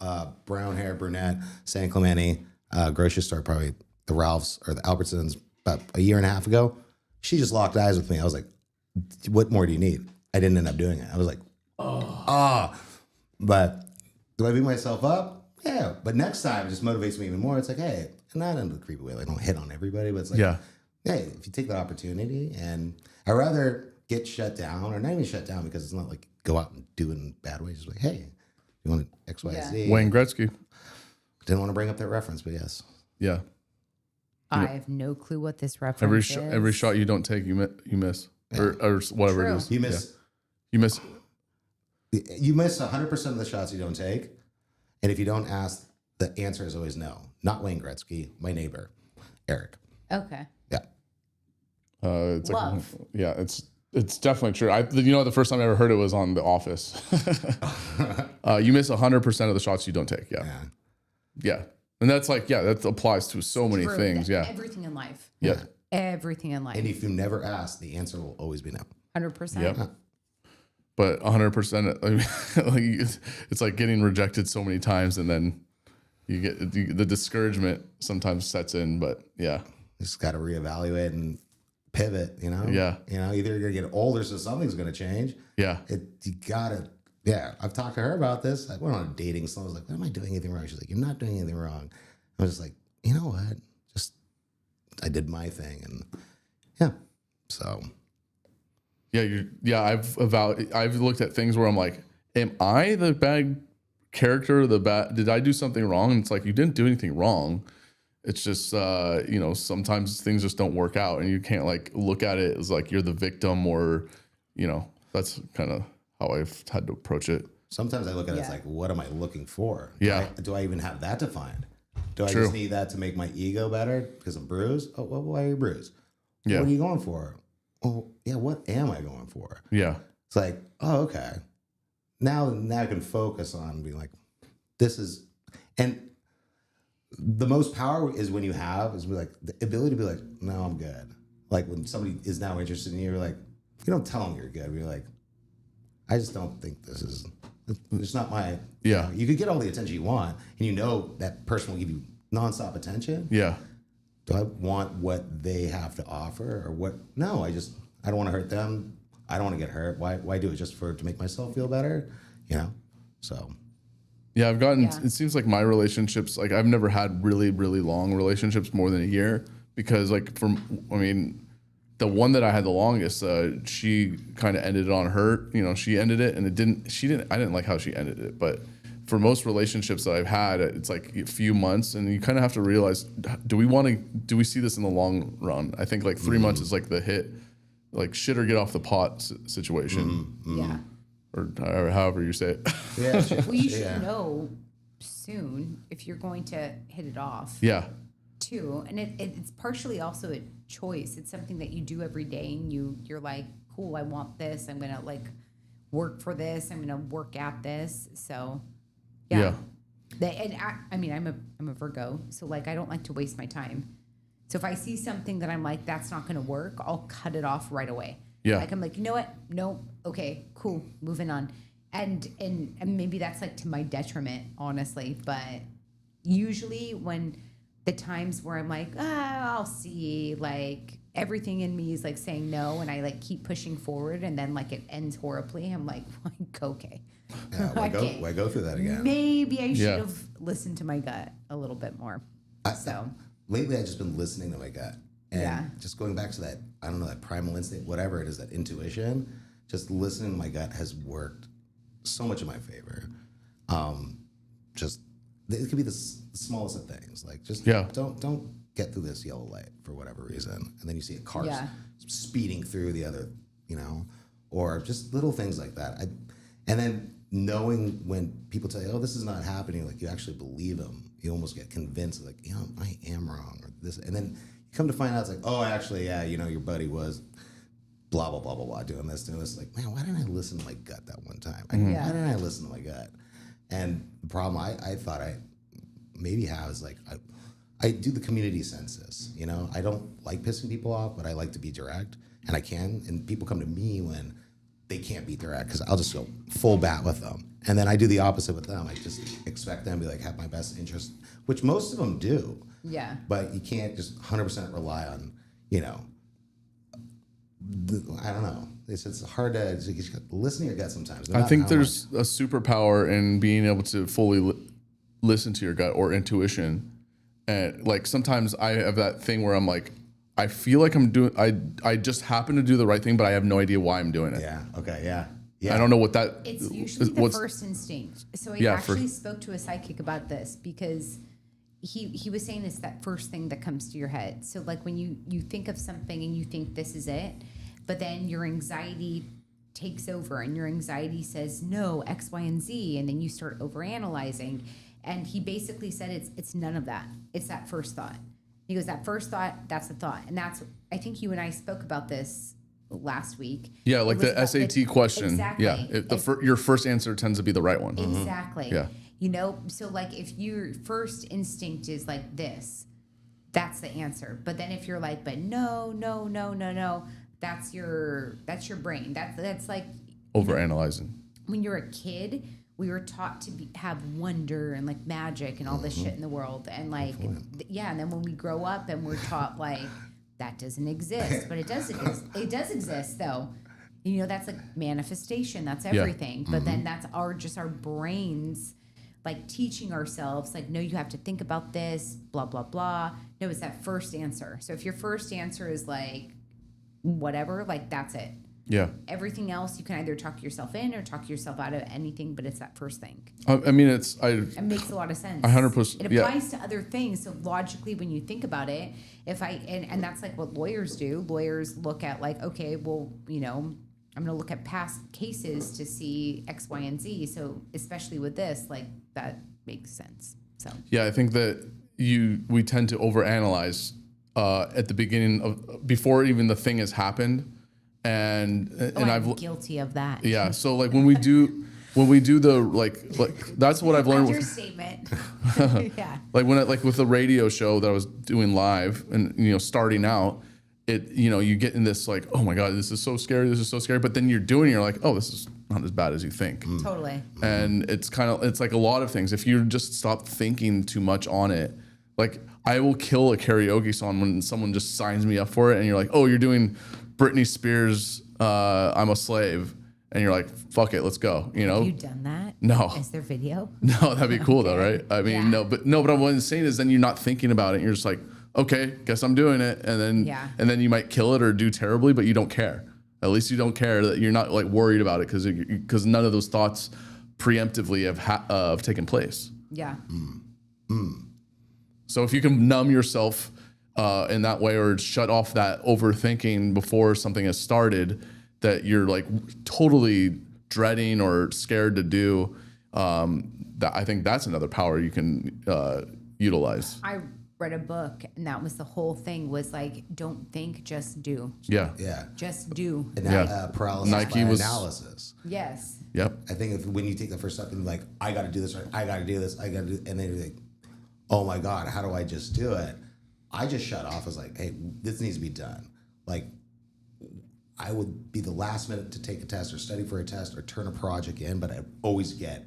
brown hair brunette, San Clemente grocery store, probably the Ralph's or the Albertsons, about a year and a half ago. She just locked eyes with me. I was like, "What more do you need?" I didn't end up doing it. I was like, But do I beat myself up? Yeah. But next time, it just motivates me even more. It's like, hey, not in the creepy way. Like, I don't hit on everybody, but it's like, hey, if you take that opportunity, and I'd rather get shut down, or not even shut down, because it's not like go out and do it in bad ways. It's like, hey, you want X, Y, Z? Wayne Gretzky. Didn't want to bring up that reference, but yes. Yeah. I have no clue what this reference is. Every shot you don't take, you miss. Or whatever True. it is. You miss. You miss. You miss 100% of the shots you don't take. And if you don't ask, the answer is always no. Not Wayne Gretzky, my neighbor, Eric. Okay. Yeah. It's Love. it's definitely true. The first time I ever heard it was on The Office. You miss 100% of the shots you don't take. Yeah. Yeah. And that's that applies to so many True. things. Yeah. Everything in life. Yeah. Everything in life. And if you never ask, the answer will always be no. 100%. Yep. But 100%, it's like getting rejected so many times, and then you get the discouragement sometimes sets in. But yeah, You just got to reevaluate and pivot, Yeah. Either you're going to get older, so something's going to change. Yeah. You got to, yeah. I've talked to her about this. I went on a dating song. I was like, what am I doing anything wrong? She's like, you're not doing anything wrong. I was just like, you know what? I did my thing. And yeah. So. Yeah. I've looked at things where I'm like, am I the bad character? Did I do something wrong? And it's like, you didn't do anything wrong. It's just, sometimes things just don't work out, and you can't look at it as like you're the victim, or, that's kind of how I've had to approach it. Sometimes I look at it as like, what am I looking for? Yeah. Do I even have that defined? Do I True. just need that to make my ego better because I'm bruised? Oh, well, why are you bruised? Yeah. What are you going for? Oh, yeah, what am I going for? Yeah. It's like, oh, okay. Now I can focus on being like, this is, and the most power is when you have is the ability to be like, no, I'm good. Like when somebody is now interested in you, you're like, you don't tell them you're good. You're like, I just don't think it's not my, Yeah. You could get all the attention you want, and that person will give you nonstop attention. Yeah. Do I want what they have to offer, or what? No, I don't want to hurt them. I don't want to get hurt. Why do it just to make myself feel better? So. Yeah, I've gotten, it seems like my relationships, I've never had really, really long relationships, more than a year, because the one that I had the longest, she kind of ended it on her, she ended it, and I didn't like how she ended it. But for most relationships that I've had, it's like a few months, and you kind of have to realize, do we see this in the long run? I think 3 months is the hit, shit or get off the pot situation. Yeah. Or however you say it. Yeah. Well, you should know soon if you're going to hit it off. Yeah. Too, and it's partially also a choice. It's something that you do every day, and you're like, cool, I want this. I'm gonna work for this. I'm gonna work at this. So, yeah. I'm a Virgo, so I don't like to waste my time. So if I see something that I'm like, that's not gonna work, I'll cut it off right away. Yeah. I'm like, you know what? No. Okay, cool. Moving on. And maybe that's to my detriment, honestly. But usually when the times where I'm like, I'll see, everything in me is saying no, and I keep pushing forward, and then it ends horribly. I'm like, okay. Yeah, why go through that again? Maybe I should have listened to my gut a little bit more. Lately, I've just been listening to my gut. And just going back to that, I don't know, that primal instinct, whatever it is, that intuition, just listening to my gut has worked so much in my favor. It could be the smallest of things. Don't get through this yellow light for whatever reason. And then you see a car speeding through the other, or just little things like that. And then knowing when people tell you, oh, this is not happening, you actually believe them. You almost get convinced, I am wrong, or this. And then Come to find out, it's like, oh, actually, yeah, you know, your buddy was blah, blah, blah, blah, blah, doing this. Like, man, why didn't I listen to my gut that one time? Why didn't I listen to my gut? And the problem I thought I maybe have is like, I do the community census, you know? I don't like pissing people off, but I like to be direct, and I can. And people come to me when they can't be direct, because I'll just go full bat with them. And then I do the opposite with them. I just expect them to be like, have my best interest, which most of them do. Yeah. But you can't just 100% rely on, you know, I don't know. It's hard to listen to your gut sometimes. I think there's a superpower in being able to fully listen to your gut or intuition. And like sometimes I have that thing where I'm like, I feel like I'm doing, I just happen to do the right thing, but I have no idea why I'm doing it. Yeah. Okay. Yeah. Yeah. I don't know what that. It's usually the first instinct. So I actually spoke to a psychic about this because he was saying it's that first thing that comes to your head. So like when you think of something and you think this is it, but then your anxiety takes over and your anxiety says no, X, Y, and Z, and then you start overanalyzing. And he basically said it's none of that. It's that first thought. He goes, that first thought, that's a thought. And that's, I think you and I spoke about this last week. Yeah, like the SAT question. Exactly. Yeah, your first answer tends to be the right one. Exactly. Yeah. You know, so like if your first instinct is like this, that's the answer. But then if you're like, but no, that's your brain. That's like Overanalyzing. when you're a kid, we were taught to have wonder and like magic and all this shit in the world. And like, yeah. And then when we grow up and we're taught like, that doesn't exist, but it does exist. It does exist though. You know, that's like manifestation. That's everything. But then that's our brains like teaching ourselves like, no, you have to think about this, blah, blah, blah. No, it's that first answer. So if your first answer is like whatever, like that's it. Yeah. Everything else, you can either talk yourself in or talk yourself out of anything, but it's that first thing. I mean, It makes a lot of sense. 100%. It applies to other things. So logically, when you think about it, and that's like what lawyers do. Lawyers look at like, okay, well, you know, I'm going to look at past cases to see X, Y, and Z. So especially with this, like that makes sense. So yeah, I think that we tend to overanalyze at the beginning of before even the thing has happened. And I'm guilty of that. Yeah. So like when we do the like that's what I've learned. Understatement. Yeah. Like with the radio show that I was doing live and you know starting out, you get in this like, oh my god, this is so scary, but then you're like, oh, this is not as bad as you think. Totally. And it's like a lot of things. If you just stop thinking too much on it, like I will kill a karaoke song when someone just signs me up for it, and you're like, oh, you're doing Britney Spears, I'm a slave, and you're like, fuck it, let's go. You know? Have you done that? No. Is there video? No, that'd be cool though, right? I mean, no, but what I'm saying is then you're not thinking about it. You're just like, okay, guess I'm doing it, and then you might kill it or do terribly, but you don't care. At least you don't care that you're not like worried about it because none of those thoughts preemptively have taken place. Yeah. So if you can numb yourself in that way or shut off that overthinking before something has started that you're like totally dreading or scared to do, that I think that's another power you can utilize. I read a book and that was the whole thing was like, don't think, just do. Yeah. Yeah. Just do. Paralysis Nike by was- analysis. Yes. Yep. I think when you take the first step and like, I got to do this, right? I got to do this. I got to do, and then you're like, oh my God, how do I just do it? I just shut off. I was like, hey, this needs to be done. Like, I would be the last minute to take a test or study for a test or turn a project in, but I always get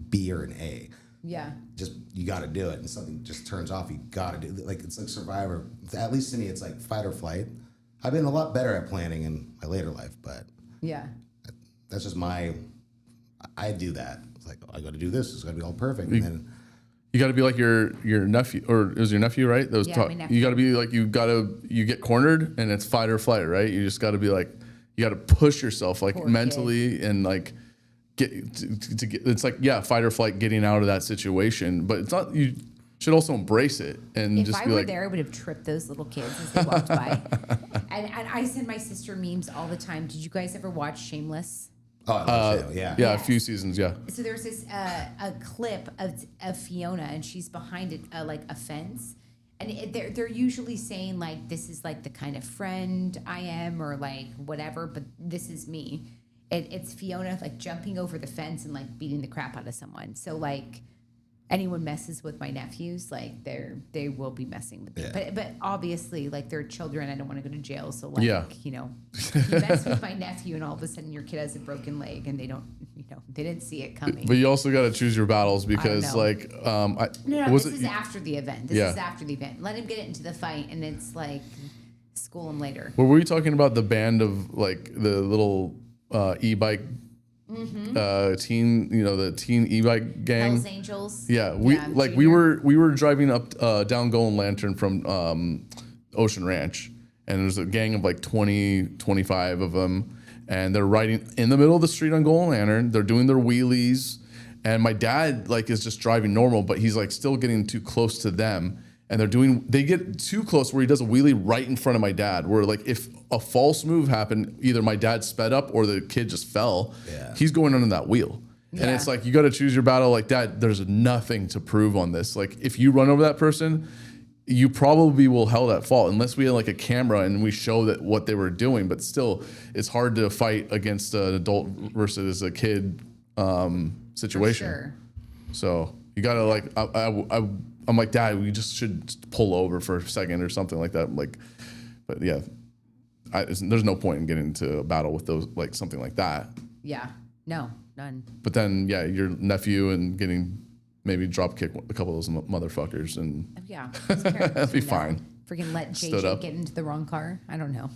B or an A. Yeah. Just, you got to do it. And something just turns off, you got to do it. Like, it's like Survivor. At least to me, it's like fight or flight. I've been a lot better at planning in my later life, but Yeah. that's just I do that. It's like, oh, I got to do this. It's got to be all perfect. And then You got to be like your nephew, or it was your nephew, right? That was Yeah, my nephew. You got to be like you get cornered, and it's fight or flight, right? You just got to be like you got to push yourself like Poor mentally and like get to get. It's like fight or flight, getting out of that situation. But it's not. You should also embrace it and If just I be were like, there, I would have tripped those little kids as they walked by. And I send my sister memes all the time. Did you guys ever watch Shameless? oh, I love Shale, yeah. yeah, a few seasons, yeah. So there's this a clip of Fiona, and she's behind like a fence, And they're usually saying like, this is like the kind of friend I am, or like whatever, but this is me. It's Fiona like jumping over the fence and like beating the crap out of someone. So like anyone messes with my nephews, like they will be messing with them. But obviously like they're children. I don't want to go to jail. So like, you know, you mess with my nephew and all of a sudden your kid has a broken leg and they don't, you know, they didn't see it coming. But you also got to choose your battles because like, no, this is after the event. This is after the event. Let him get into the fight and it's like school him later. Well, were you talking about the band of like the little e-bike teen, you know, the teen e-bike gang? Hells Angels. Yeah, we were driving up down Golden Lantern from Ocean Ranch, and there's a gang of like 25 of them, and they're riding in the middle of the street on Golden Lantern. They're doing their wheelies, and my dad like is just driving normal, but he's like still getting too close to them. And they get too close where he does a wheelie right in front of my dad, where like if a false move happened, either my dad sped up or the kid just fell. Yeah. He's going under that wheel. Yeah. And it's like, you got to choose your battle like that. There's nothing to prove on this. Like if you run over that person, you probably will held at fault unless we had like a camera and we show that what they were doing. But still, it's hard to fight against an adult versus a kid situation. For sure. So you got to like, I'm like, Dad, we just should pull over for a second or something like that. Like, but yeah, there's no point in getting into a battle with those, like something like that. Yeah, no, none. But then, yeah, your nephew and getting maybe drop kick a couple of those motherfuckers and yeah, that'd be fine. Freaking let JJ get into the wrong car. I don't know.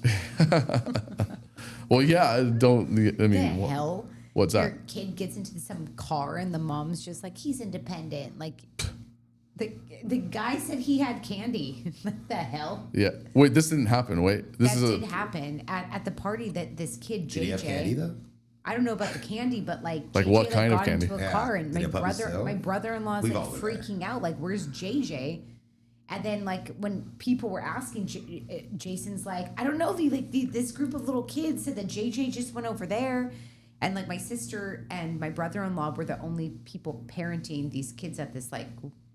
Well, yeah, I mean, the hell? What's that? Your kid gets into some car and the mom's just like, he's independent. Like, the guy said he had candy. What the hell? Yeah. Wait, this didn't happen. Wait, this did happen at the party that this kid JJ. Did he have candy though? I don't know about the candy, but like JJ, what kind of got candy? Into a car and my brother-in-law's like freaking out, like, where's JJ? And then like when people were asking, Jason's like, I don't know, this group of little kids said that JJ just went over there. And like my sister and my brother-in-law were the only people parenting these kids at this like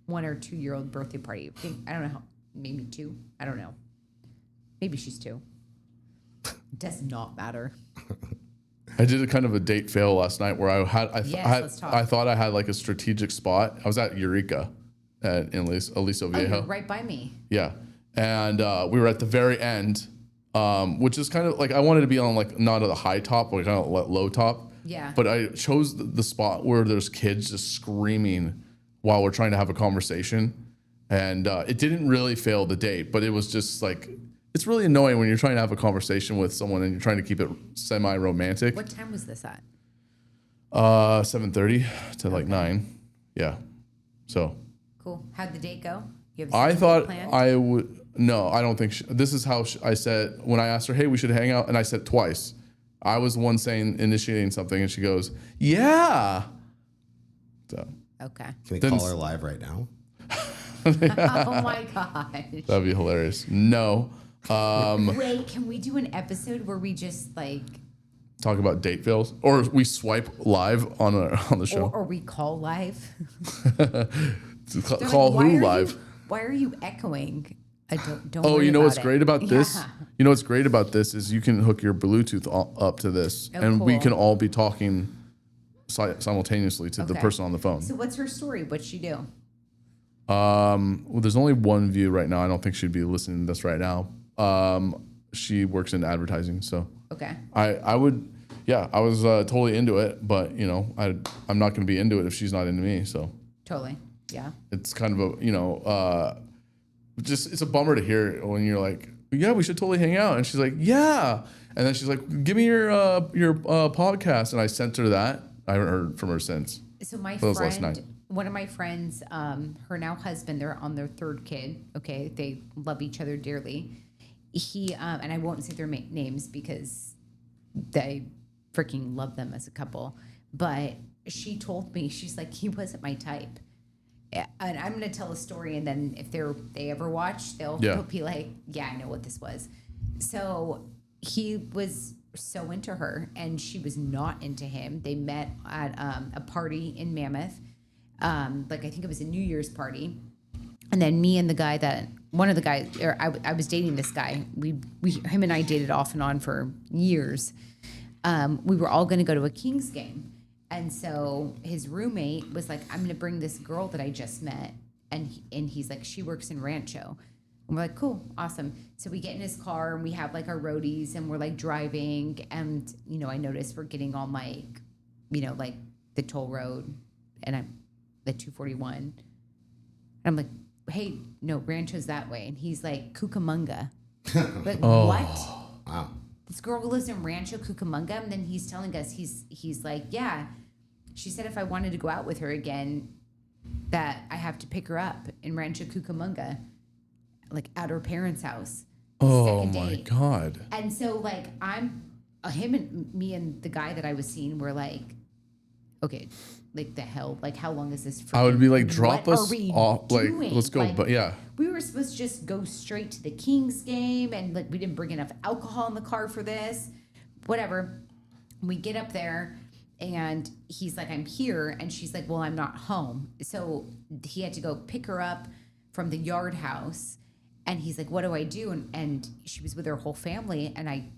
1 or 2 year old birthday party. I don't know how, maybe 2. I don't know. Maybe she's 2. Does not matter. I did a kind of a date fail last night where I thought I had like a strategic spot. I was at Eureka in Aliso Viejo. Right by me. Yeah. And we were at the very end, which is kind of like, I wanted to be on like, not at the high top, but kind of low top. Yeah. But I chose the spot where there's kids just screaming while we're trying to have a conversation. And it didn't really fail the date, but it was just like, it's really annoying when you're trying to have a conversation with someone and you're trying to keep it semi-romantic. What time was this at? 7:30 to like 9. Yeah. So. Cool. How'd the date go? I thought I would. No, I don't think. This is how I said when I asked her, hey, we should hang out. And I said twice. I was the one initiating something. And she goes, yeah. So. Okay. Can we call her live right now? Oh my gosh. That'd be hilarious. No. Wait, can we do an episode where we just like talk about date fails, or we swipe live on the show, or we call live? Call like, who live? Why are you echoing? I don't. Oh, you know what's great about this? Yeah. You know what's great about this is you can hook your Bluetooth up to this, and we can all be talking simultaneously to the person on the phone. So what's her story? What'd she do? Well, there's only one view right now. I don't think she'd be listening to this right now. She works in advertising, so okay. I would, yeah, I was totally into it, but you know, I'm not going to be into it if she's not into me. So totally, yeah. It's kind of a just it's a bummer to hear when you're like, yeah, we should totally hang out, and she's like, yeah, and then she's like, give me your podcast, and I sent her that. I haven't heard from her since. So my friend, one of my friends, her now husband, they're on their 3rd kid. Okay, they love each other dearly. He and I won't say their names because they freaking love them as a couple. But she told me, she's like, he wasn't my type. And I'm gonna tell a story, and then if they ever watch, they'll be like, yeah, I know what this was. So he was so into her, and she was not into him. They met at a party in Mammoth. Like I think it was a New Year's party, and then me and the guy that one of the guys, or I was dating this guy. Him and I dated off and on for years. We were all going to go to a Kings game. And so his roommate was like, I'm going to bring this girl that I just met. And he's like, she works in Rancho. And we're like, cool, awesome. So we get in his car and we have like our roadies and we're like driving. And, you know, I noticed we're getting on like, you know, like the toll road and I'm the 241. And I'm like, hey, no, Rancho's that way. And he's like, Cucamonga. Like, what? Wow. This girl lives in Rancho Cucamonga, and then he's telling us he's like, yeah. She said if I wanted to go out with her again, that I have to pick her up in Rancho Cucamonga, like at her parents' house. Oh Second my date. God. And so like him and me and the guy that I was seeing were like, okay, like the hell, like how long is this for? I would be like, drop What us are we off. Like, doing? let's go. Like, But yeah. we were supposed to just go straight to the Kings game, and like we didn't bring enough alcohol in the car for this. Whatever. We get up there, and he's like, I'm here, and she's like, well, I'm not home. So he had to go pick her up from the yard house, and he's like, what do I do? And she was with her whole family, and I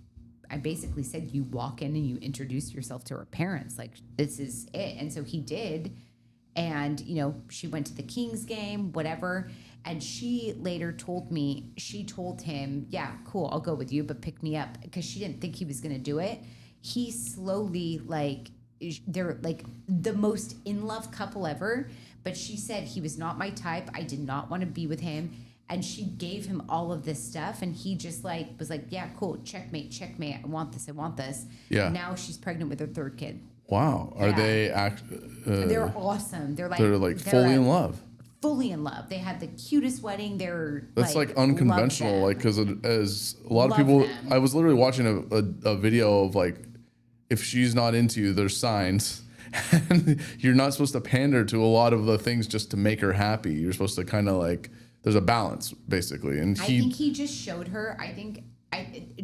basically said, you walk in and you introduce yourself to her parents. Like, this is it. And so he did. And, you know, she went to the Kings game, whatever. And she later told me, she told him, yeah, cool, I'll go with you, but pick me up. Because she didn't think he was going to do it. He slowly, like, they're like the most in love couple ever. But she said he was not my type. I did not want to be with him. And she gave him all of this stuff, and he just like was like, "Yeah, cool, checkmate, checkmate. I want this, I want this." Yeah. Now she's pregnant with her third kid. Wow. Are Yeah. they They're awesome. They're fully in love. Fully in love. They had the cutest wedding. They're That's like love unconventional. them. Like, because as a lot of Love people, them. I was literally watching a video of like, if she's not into you, there's signs. And you're not supposed to pander to a lot of the things just to make her happy. You're supposed to kind of like, there's a balance basically. And I think he just showed her. I think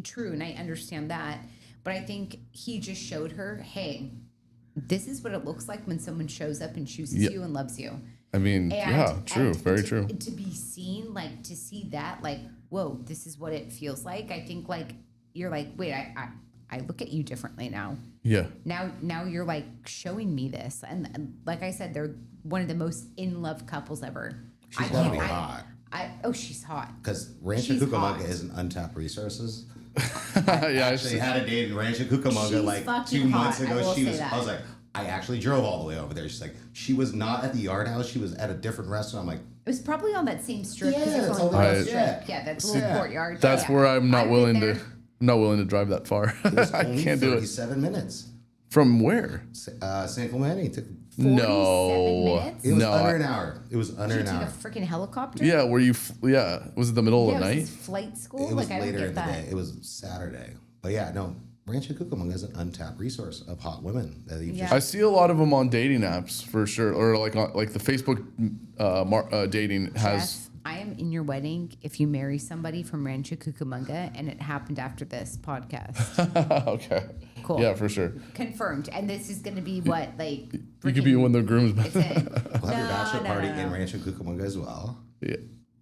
true, and I understand that. But I think he just showed her, hey, this is what it looks like when someone shows up and chooses you and loves you. I mean, yeah, true, very true. To be seen, like to see that, like, whoa, this is what it feels like. I think like you're like, wait, I look at you differently now. Yeah. Now you're like showing me this, and like I said, they're one of the most in love couples ever. She's gotta be hot. She's hot. Because Rancho She's Cucamonga hot. is an untapped resources. Yeah. Actually had a date in Rancho Cucamonga She's like fucking 2 months hot, I ago. will say I was like, I actually drove all the way over there. She's like, she was not at the Yard House. She was at a different restaurant. I'm like, It was probably on that same strip. 'cause Yeah, there's it's only all one those- strip. yeah. Yeah, that's little courtyard. That's Yeah. where I'm not I've willing been to. there. I'm not willing to drive that far. it was I only can't do it. 37 minutes. From where? San Clemente took. 47 No. minutes? It was No, under an hour. It was under Did an you hour. take a freaking helicopter? Yeah, were you? Was it the middle Yeah, of the was night? this flight school? It was Like I don't later get in the that. day. It was Saturday. But yeah, no. Rancho Cucamonga is an untapped resource of hot women that you Yeah. I see a lot of them on dating apps for sure, or like on, like the Facebook dating has. Jeff, I am in your wedding if you marry somebody from Rancho Cucamonga, and it happened after this podcast. Okay. Cool. Yeah, for sure. Confirmed. And this is going to be what, like? You could be one of the grooms. It's in. We'll have your bachelor party no. in Rancho Cucamonga as well. Yeah.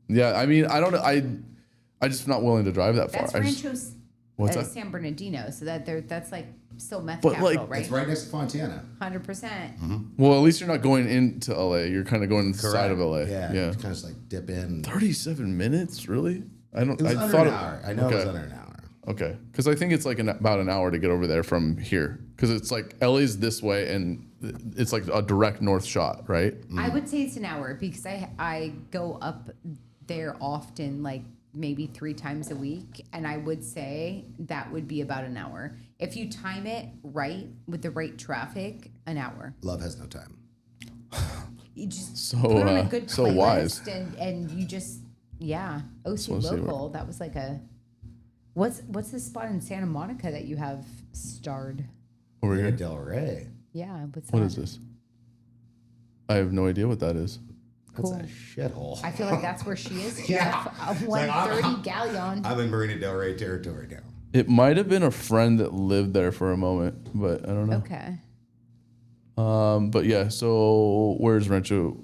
Yeah. I mean, I don't. I just not willing to drive that far. That's I just- Rancho What's that? San Bernardino. So that's like still meth But, capital, like, right? It's right next to Fontana. 100%. Well, at least you're not going into LA. You're kind of going inside of LA. Yeah. Yeah. You kind of just like dip in. 37 minutes, really? I don't. It was I under thought an hour. I know it was okay. under an hour. Okay, because I think it's like about an hour to get over there from here. Because it's like LA's this way, and it's like a direct north shot, right? I would say it's an hour because I go up there often, like maybe 3 times a week, and I would say that would be about an hour. If you time it right with the right traffic, an hour. Love has no time. You just So, put on a good so playlist wise. and you just OC wanna see local. That was like a what's this spot in Santa Monica that you have starred? Over here. Del Rey. Yeah, what's What that? is this? I have no idea what that is. That's Cool. a shithole. I feel like that's where she is, Jeff. Yeah. A It's like, 130 galleon. I'm in Marina Del Rey territory now. It might have been a friend that lived there for a moment, but I don't know. Okay. But yeah. So where's Rancho?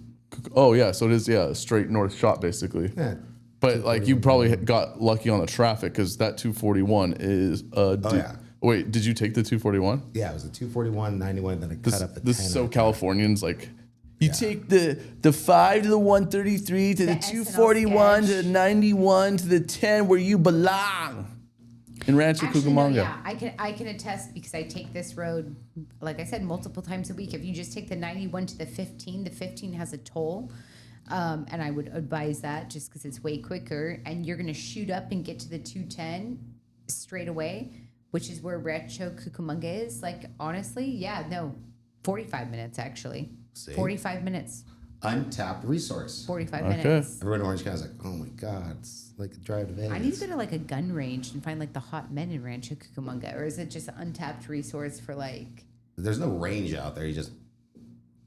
Oh yeah. So it is. Yeah, a straight north shot basically. Yeah. But like you probably got lucky on the traffic because that 241 is yeah. Wait, did you take the 241? Yeah, it was a 241, 91, then I cut up the 10. This is so Californians like. You take the 5 to the 133 to the 241 to the 91 to the 10 where you belong. In Rancho Actually, no, Cucamonga. yeah, I can attest because I take this road, like I said, multiple times a week. If you just take the 91 to the 15 has a toll, and I would advise that just because it's way quicker. And you're gonna shoot up and get to the 210 straight away, which is where Rancho Cucamonga is. Like honestly, yeah, no, 45 minutes actually. See? 45 minutes. Untapped resource. 45 Okay. minutes. Everyone in Orange County is like, oh my God, it's like a drive to Vegas. I need to go to like a gun range and find like the hot men in Rancho Cucamonga, or is it just an untapped resource for like? There's no range out there. You just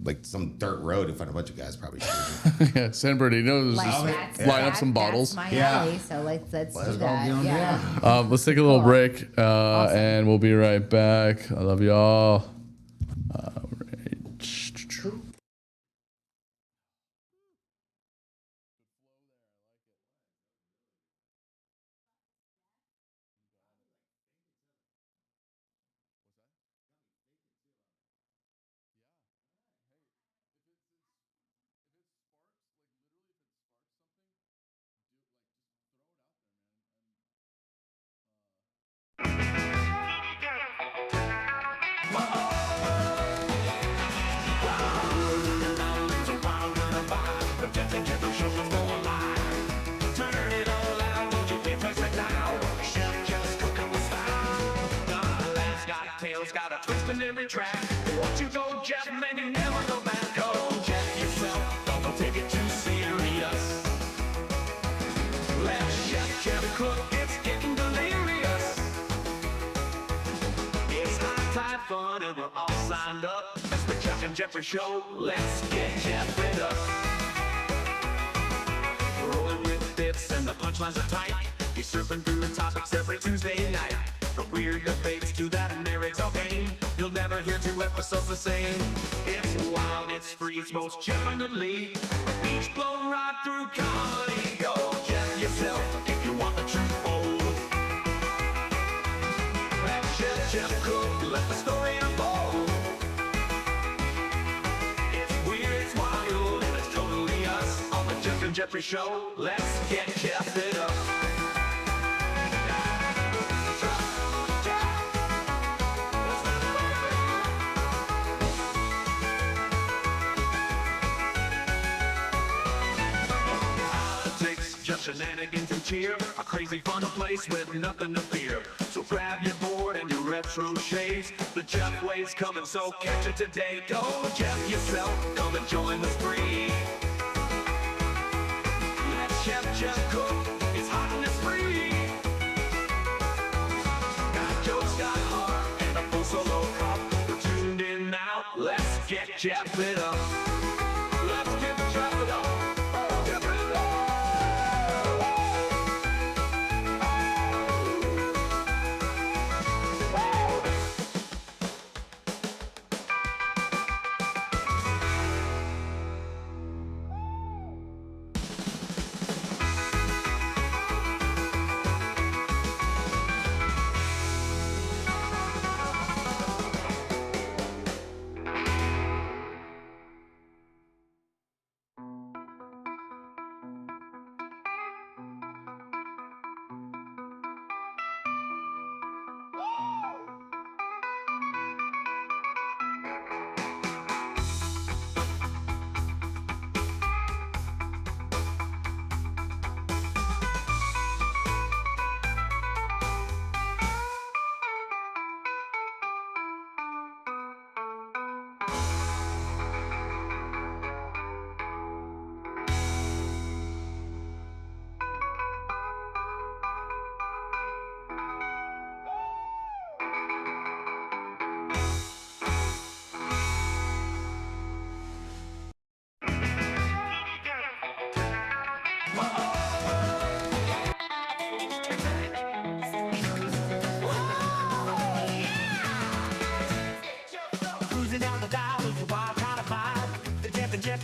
like some dirt road and find a bunch of guys probably shooting. Yeah, San Bernardino. Like Just line up some bottles. That's my Yeah. alley, so let's Let's do go, that. yeah. Let's take a little break and we'll be right back. I love y'all. All right. Got a twist in every track. Won't you go, Jeff, man, you never go back. Go, Jeff, yourself, don't take it too serious. Let Jeff cook, it's getting delirious. It's high tide fun and we're all signed up. It's the Jeff and Jeffrey Show, let's get Jeff with us. Rolling with bits and the punchlines are tight. He's surfing through the topics every Tuesday night. From weird debates to that narrates all game. You'll never hear 2 episodes the same. It's wild, it's free, it's most definitely each blown right through comedy. Go Jeff yourself if you want the truth told. Let Jeff cook, let the story unfold. It's weird, it's wild, and it's totally us. On the Jeff and Jeffrey Show, let's get Jeff it up. Shenanigans and cheer, a crazy fun place with nothing to fear. So grab your board and your retro shades. The Jeff Way's coming, so catch it today. Go Jeff yourself, come and join the spree. Let Jeff cook, it's hot and it's free. Got jokes, got heart, and a full solo cup. We're tuned in now, let's get Jeff it up. Let's get Jeff it up.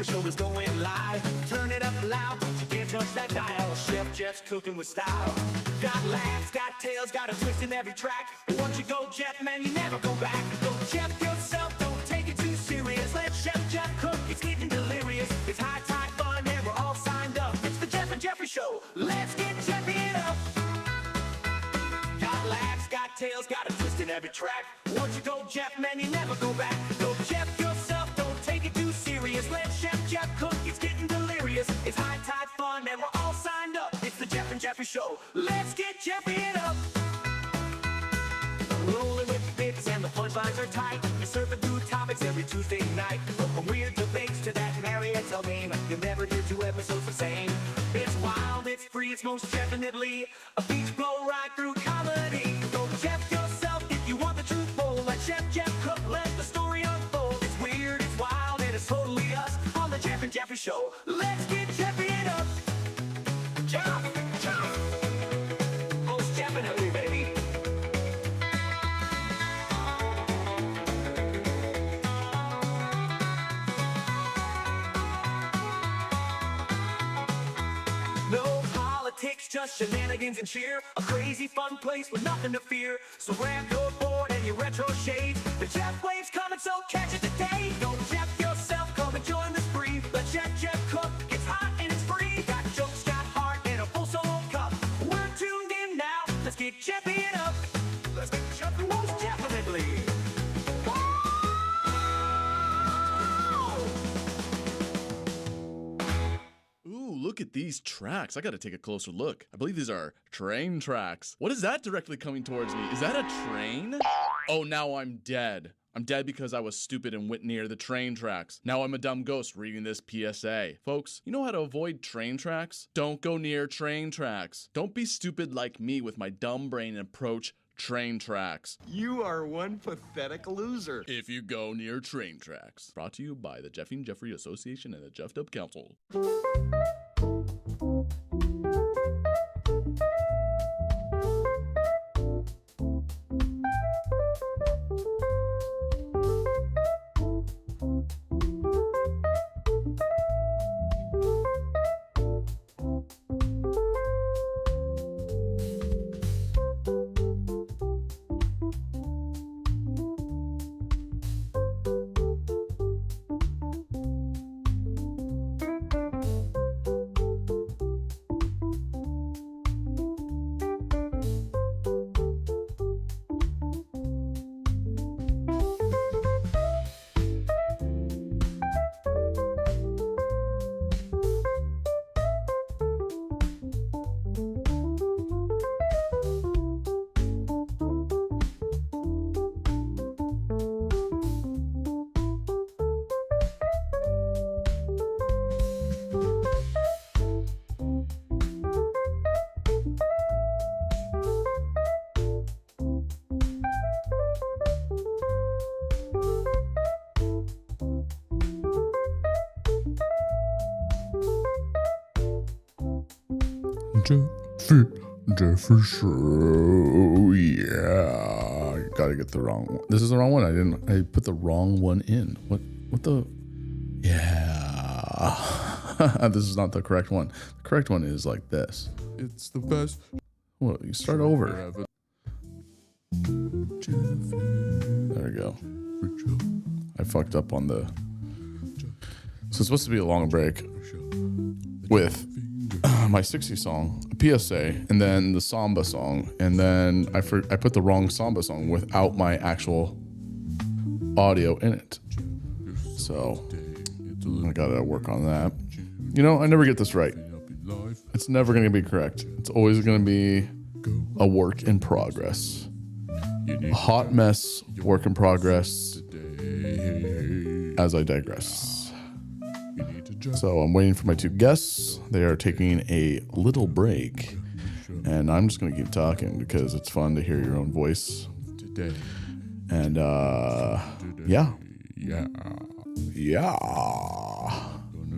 Show is going live. Turn it up loud. Get can't touch that dial. Chef Jeff's cooking with style. Got laughs, got tales, got a twist in every track. Once you go Jeff, man, you never go back. Go Jeff yourself, don't take it too serious. Let Chef Jeff cook, it's getting delirious. It's high tide fun and we're all signed up. It's the Jeff and Jeffrey Show. Let's get Jeffy it up. Got laughs, got tales, got a twist in every track. Once you go Jeff, man, you never go back. Go Jeff yourself, don't take it too serious. Let Chef Jeff cook, it's getting delirious. It's high tide fun and we're all signed up. It's the Jeff and Jeffrey Show. Let's get Jeffy it up. Rolling with the bits and the punchlines are tight. You're surfing through topics every Tuesday night. From weird debates to that Marriott game, you'll never hear 2 episodes the same. It's wild, it's free, it's most definitely a beach blow right through comedy. Go Jeff yourself if you want the truth bowl. Let Chef Jeff cook, let the story unfold. It's weird, it's wild, and it's totally us on the Jeff and Jeffrey Show. Let's get Jeffy it up. Jeff, most definitely, baby. No politics, just shenanigans and cheer. A crazy fun place with nothing to fear. So grab your board and your retro shades. The Jeff Wave's coming, so catch it today. Don't Jeff yourself, come and join the spree. Let Jeff cook, it's hot and it's free. Got jokes, got heart, and a full solo cup. We're tuned in now, let's get Jeffy it up. Let's get Jeffy most definitely. Ooh, look at these tracks. I gotta take a closer look. I believe these are train tracks. What is that directly coming towards me? Is that a train? Oh, now I'm dead. I'm dead because I was stupid and went near the train tracks. Now I'm a dumb ghost reading this PSA. Folks, you know how to avoid train tracks? Don't go near train tracks. Don't be stupid like me with my dumb brain and approach train tracks. You are one pathetic loser. If you go near train tracks. Brought to you by the Jeffy and Jeffrey Association and the Jeffed Up Council. Jeffrey Show, yeah. Gotta get the wrong one. This is the wrong one. I put the wrong one in. What the? Yeah. This is not the correct one. The correct one is like this. It's the best. Well, you start over. There we go. I fucked up on the. So it's supposed to be a long break with my 60 song, a PSA, and then the samba song, and then I put the wrong samba song without my actual audio in it. So I gotta work on that. You know, I never get this right. It's never gonna be correct. It's always gonna be a work in progress. A hot mess, work in progress, as I digress. So I'm waiting for my 2 guests. They are taking a little break, and I'm just gonna keep talking because it's fun to hear your own voice. And yeah. Gonna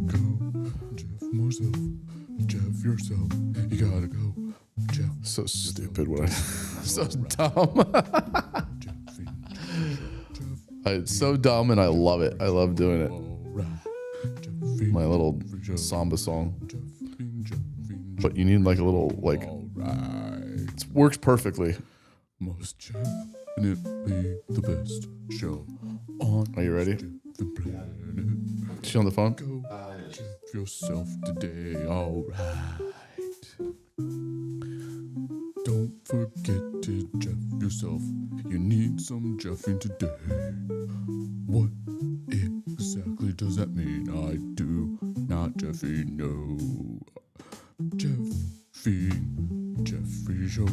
go, Jeff myself, Jeff yourself. You gotta go, Jeff. So stupid. What I so dumb. It's so dumb, and I love it. I love doing it. My little samba song. but you need like a little like. Alright. It works perfectly. Most definitely the best show on. Are you ready? The planet. She on the phone? Go Jeff yourself today. Alright. Don't forget to Jeff yourself. You need some Jeffing today. What exactly does that mean? I do not Jeffy, no. Jeffrey show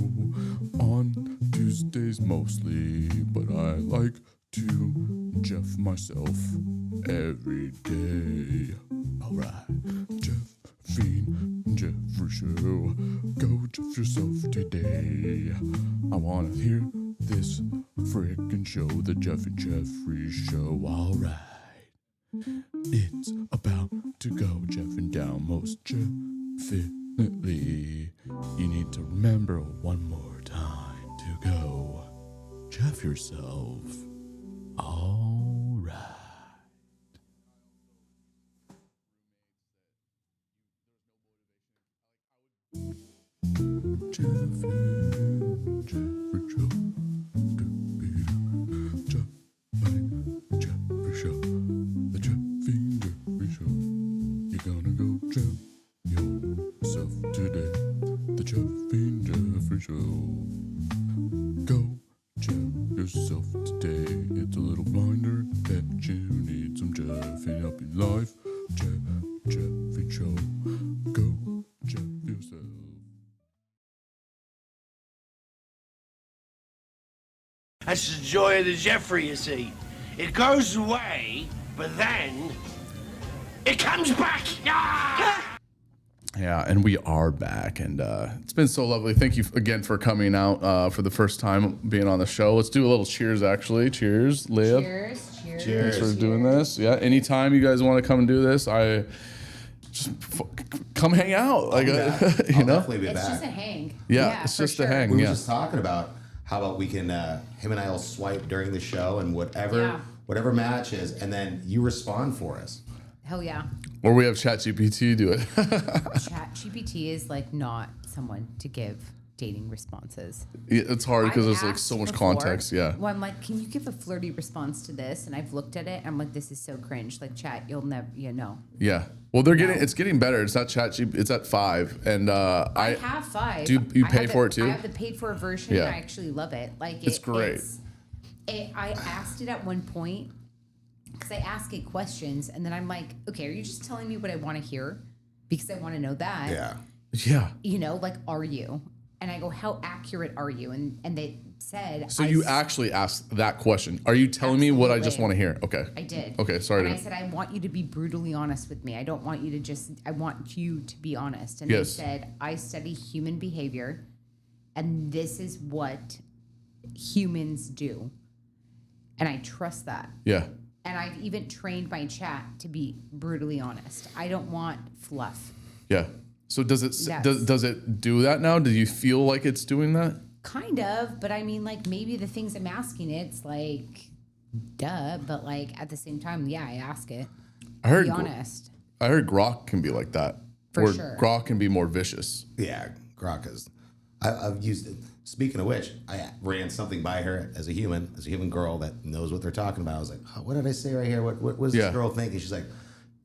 on Tuesdays mostly, but I like to Jeff myself every day. Alright, Jeffrey show. Go Jeff yourself today. I wanna hear this frickin' show, the Jeff and Jeffrey show. Alright, it's about to go Jeffing down most definitely. You need to remember one more time to go Jeff yourself. Alright. Jeffrey show. The Jeffrey show. You're gonna go Jeff yourself today. The Jeffrey show. Go Jeff yourself today. It's a little reminder that you need some Jeffing up in life. Jeffrey show. Go Jeff yourself. That's the joy of the Jeffrey, you see. It goes away, but then it comes back. Ah! Yeah, and we are back, and it's been so lovely. Thank you again for coming out for the first time being on the show. Let's do a little cheers, actually. Cheers, Leah. Cheers. Thanks for doing this. Yeah, anytime you guys want to come and do this, I just come hang out. Like, I'll definitely be It's back. just a hang. Yeah, it's for just a sure. hang. We were Yeah. just talking about how about we can him and I will swipe during the show and whatever match is, and then you respond for us. Hell yeah. Or we have ChatGPT do it. ChatGPT is like not someone to give dating responses. Yeah, it's hard because I've there's like asked so much before, context. Yeah. Well, I'm like, can you give a flirty response to this? And I've looked at it. And I'm like, this is so cringe. Like, chat, you'll never, Yeah. Well, it's getting better. It's not ChatGPT. It's at 5, and I have 5. Do you I pay have for it too? I have the paid for version. Yeah. And I actually love it. Like, It's great. I asked it at one point because I ask it questions, and then I'm like, okay, are you just telling me what I want to hear? Because I want to know that. Yeah. Like, are you? And I go, how accurate are you? And they said, So you actually asked that question. Are you telling me what I just want to hear? Okay. I did. Okay, sorry. And I said, I want you to be brutally honest with me. I don't want you to I want you to be honest. And Yes. they said, I study human behavior, and this is what humans do. And I trust that. Yeah. And I've even trained my chat to be brutally honest. I don't want fluff. Yeah. So does it Yes. does it do that now? Do you feel like it's doing that? Kind of, but I mean, like, maybe the things I'm asking it's like, duh. But like at the same time, yeah, I ask it. I heard Be honest. I heard Grok can be like that. For sure. Grok can be more vicious. Yeah, Grok is. I've used it. Speaking of which, I ran something by her as a human girl that knows what they're talking about. I was like, oh, what did I say right here? What does this girl think? And she's like,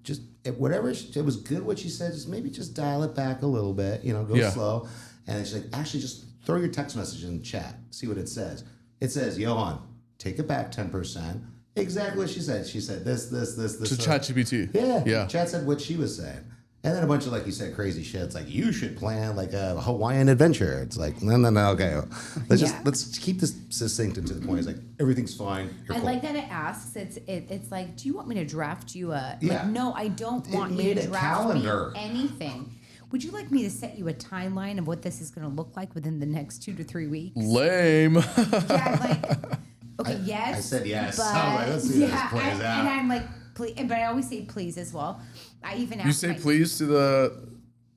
just whatever. It was good what she said. Just maybe just dial it back a little bit. Go slow. And then she's like, actually, just throw your text message in the chat. See what it says. It says, Johan, take it back 10%. Exactly what she said. She said this. To ChatGPT. Yeah. Chat said what she was saying. And then a bunch of, like you said, crazy shit. It's like, you should plan like a Hawaiian adventure. It's like, no, okay. Let's keep this succinct and to the point. It's like, everything's fine. You're cool. like that it asks. It's like, do you want me to draft you a? Yeah. Like, no, I don't want you made to a draft calendar. me anything. Would you like me to set you a timeline of what this is going to look like within the next 2 to 3 weeks? Lame. Yeah, I'm like, okay, yes. I said yes. But, I was like, let's see how this plays out. And I'm like, please, but I always say please as well. I even ask You say please to the.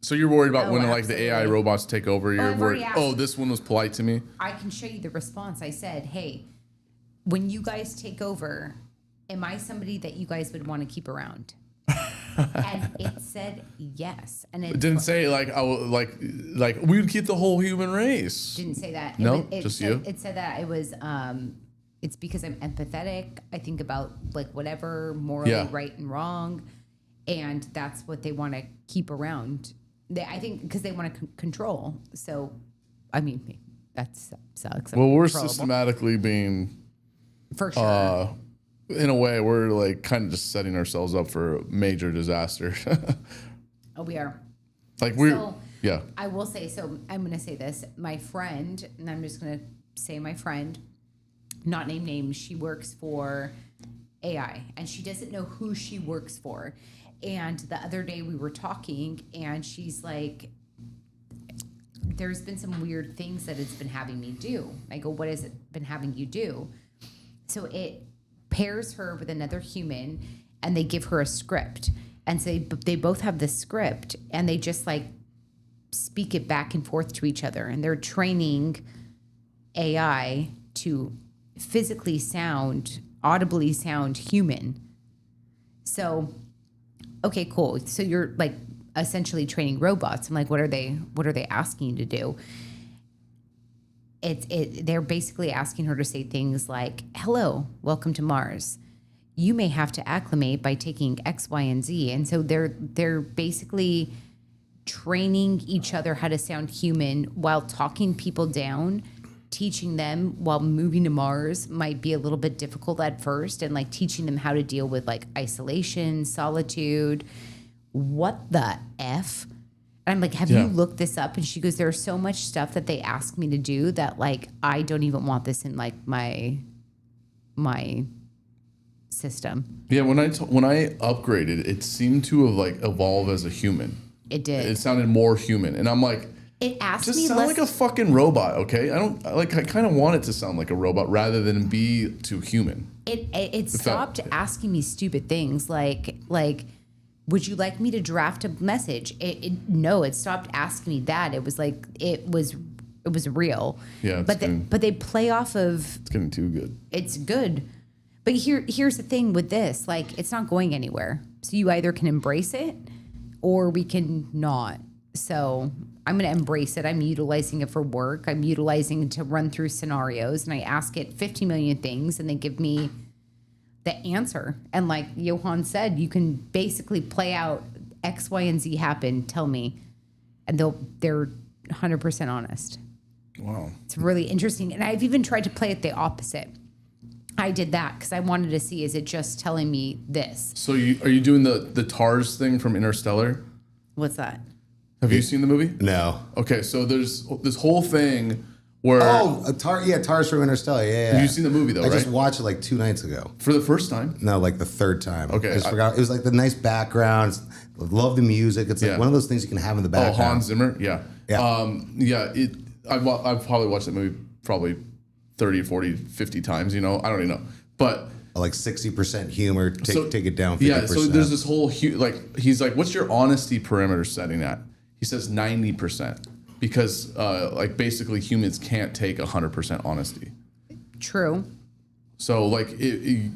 So you're worried about when like the AI absolutely. robots take over. You're I've already worried. asked. Oh, this one was polite to me. I can show you the response. I said, hey, when you guys take over, am I somebody that you guys would want to keep around? And it said yes. And It didn't say like like we would keep the whole human race. Didn't say that. No, it just said, you. It said that it was it's because I'm empathetic. I think about like whatever morally right and wrong, and that's what they want to keep around. I think because they want to control. So, I mean, that sucks. Well, we're systematically being for sure. In a way, we're like kind of just setting ourselves up for a major disaster. Oh, we are. Like we're So, yeah. I will say, so I'm going to say this. My friend, and I'm just going to say my friend, not name names, she works for AI, and she doesn't know who she works for. And the other day we were talking, and she's like, there's been some weird things that it's been having me do. I go, what has it been having you do? So it pairs her with another human, and they give her a script. And so they both have this script, and they just like speak it back and forth to each other. And they're training AI to physically sound, audibly sound human. So, okay, cool. So you're like essentially training robots. I'm like, what are they asking you to do? They're basically asking her to say things like, hello, welcome to Mars. You may have to acclimate by taking X, Y, and Z. And so they're basically training each other how to sound human while talking people down, teaching them while moving to Mars might be a little bit difficult at first, and like teaching them how to deal with like isolation, solitude. What the F? And I'm like, have you looked this up? And she goes, there's so much stuff that they ask me to do that like I don't even want this in like my system. Yeah, when I upgraded, it seemed to have like evolved as a human. It did. It sounded more human, and I'm like, it asked just me sound like a fucking robot, okay? I kind of want it to sound like a robot rather than be too human. It stopped asking me stupid things like would you like me to draft a message? No, it stopped asking me that. It was like it was real. Yeah, but they play off of. It's getting too good. It's good, but here's the thing with this: like, it's not going anywhere. So you either can embrace it, or we can not. So I'm going to embrace it. I'm utilizing it for work. I'm utilizing it to run through scenarios, and I ask it 50 million things, and they give me the answer. And like Johan said, you can basically play out X, Y, and Z happen. Tell me, and they're 100% honest. Wow, it's really interesting. And I've even tried to play it the opposite. I did that because I wanted to see, is it just telling me this? So are you doing the TARS thing from Interstellar? What's that? Have you seen the movie? No. Okay, so there's this whole thing where TARS from Interstellar. Yeah. Have you seen the movie though? I just watched it like 2 nights ago. For the first time? No, like the third time. Okay, I just forgot. It was like the nice backgrounds. Love the music. It's like one of those things you can have in the background. Oh, Hans Zimmer. Yeah. Yeah. I've probably watched that movie probably 30, 40, 50 times. You know, I don't even know, but. Like 60% humor, take it down 50%. Yeah, so there's this whole he's like, what's your honesty parameter setting at? He says 90% because like basically humans can't take 100% honesty. True. So like,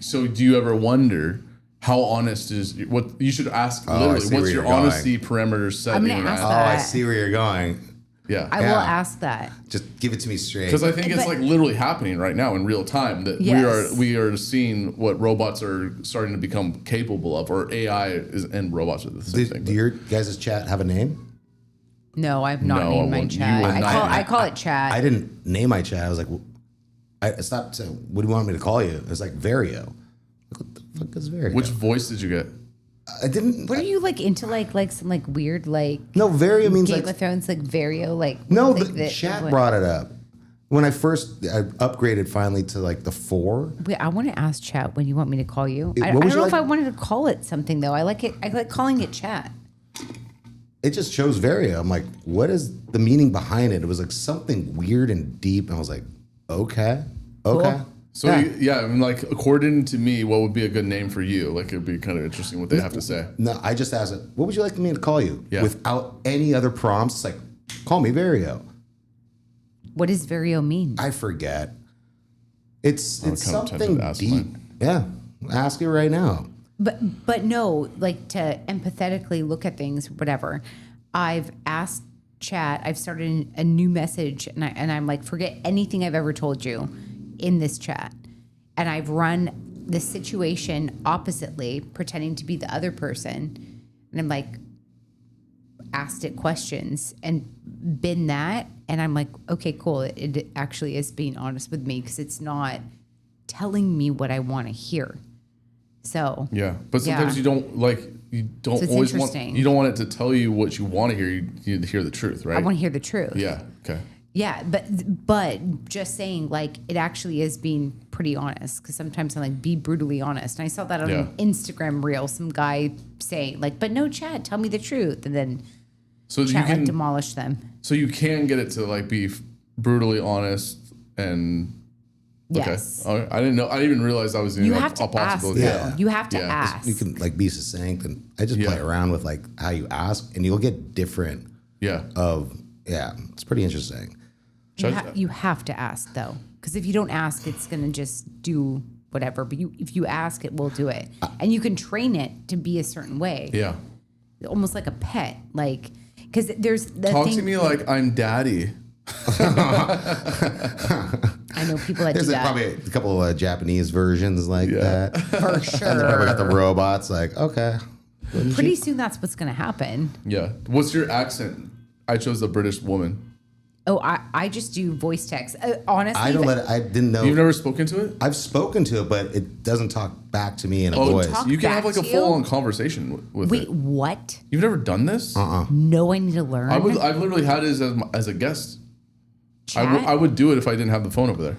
so do you ever wonder how honest is what you should ask? Literally, what's your honesty parameter setting? I'm gonna ask that. that. I see where you're going. Yeah, I will ask that. Just give it to me straight. Because I think it's like literally happening right now in real time that we are seeing what robots are starting to become capable of, or AI and robots are the same thing. Do your guys' chat have a name? No, I've not named my chat. I call it chat. I didn't name my chat. I was like, I stopped saying, what do you want me to call you? It's like Vario. What the fuck is Vario? Which voice did you get? I didn't. What are you like into? Like some like weird like. No, Vario means Game like of Thrones, like Vario, like. No, like the chat brought it up when I upgraded finally to like the 4. Wait, I want to ask chat when you want me to call you. I what don't would you know if like- I wanted to call it something though. I like it. I like calling it chat. It just chose Vario. I'm like, what is the meaning behind it? It was like something weird and deep, and I was like, okay. Cool. So I mean, like according to me, what would be a good name for you? Like it'd be kind of interesting what they have to say. No, I just asked it, what would you like me to call you? Yeah. Without any other prompts. It's like, call me Vario. What does Vario mean? I forget. It's kind of tempted something to ask deep. mine. Yeah. Ask it right now. But no, like to empathetically look at things, whatever. I've asked chat. I've started a new message, and I'm like, forget anything I've ever told you in this chat, and I've run the situation oppositely, pretending to be the other person, and I'm like, asked it questions and been that, and I'm like, okay, cool. It actually is being honest with me because it's not telling me what I want to hear. So yeah, but sometimes you don't So it's always interesting. you don't want it to tell you what you want to hear. You need to hear the truth, right? I want to hear the truth. Yeah. Okay. Yeah, but just saying, like, it actually is being pretty honest, because sometimes I'm like, be brutally honest. And I saw that on an Instagram reel, some guy saying, like, but no, Chad, tell me the truth. And then Chad like demolished them. So you can get it to like be brutally honest and yes. Okay. I didn't know. I didn't even realize that was even a possibility. Yeah. You have to ask. You can like be succinct, and I just play around with like how you ask, and you'll get different. It's pretty interesting. You have to ask though, because if you don't ask, it's gonna just do whatever. But if you ask, it will do it, and you can train it to be a certain way. Yeah. Almost like a pet, like because there's the talk thing, to me like I'm daddy. I know people that There's do that. Probably a couple of Japanese versions like that. For sure. And they probably got the robots like, okay. Pretty soon that's what's going to happen. Yeah. What's your accent? I chose a British woman. Oh, I just do voice text. Honestly. I didn't know. You've never spoken to it? I've spoken to it, but it doesn't talk back to me in a voice. You can have like a full-on conversation with Wait, it. what? You've never done this? No, I need to learn. I've literally had it as a guest. Chat? I would do it if I didn't have the phone over there.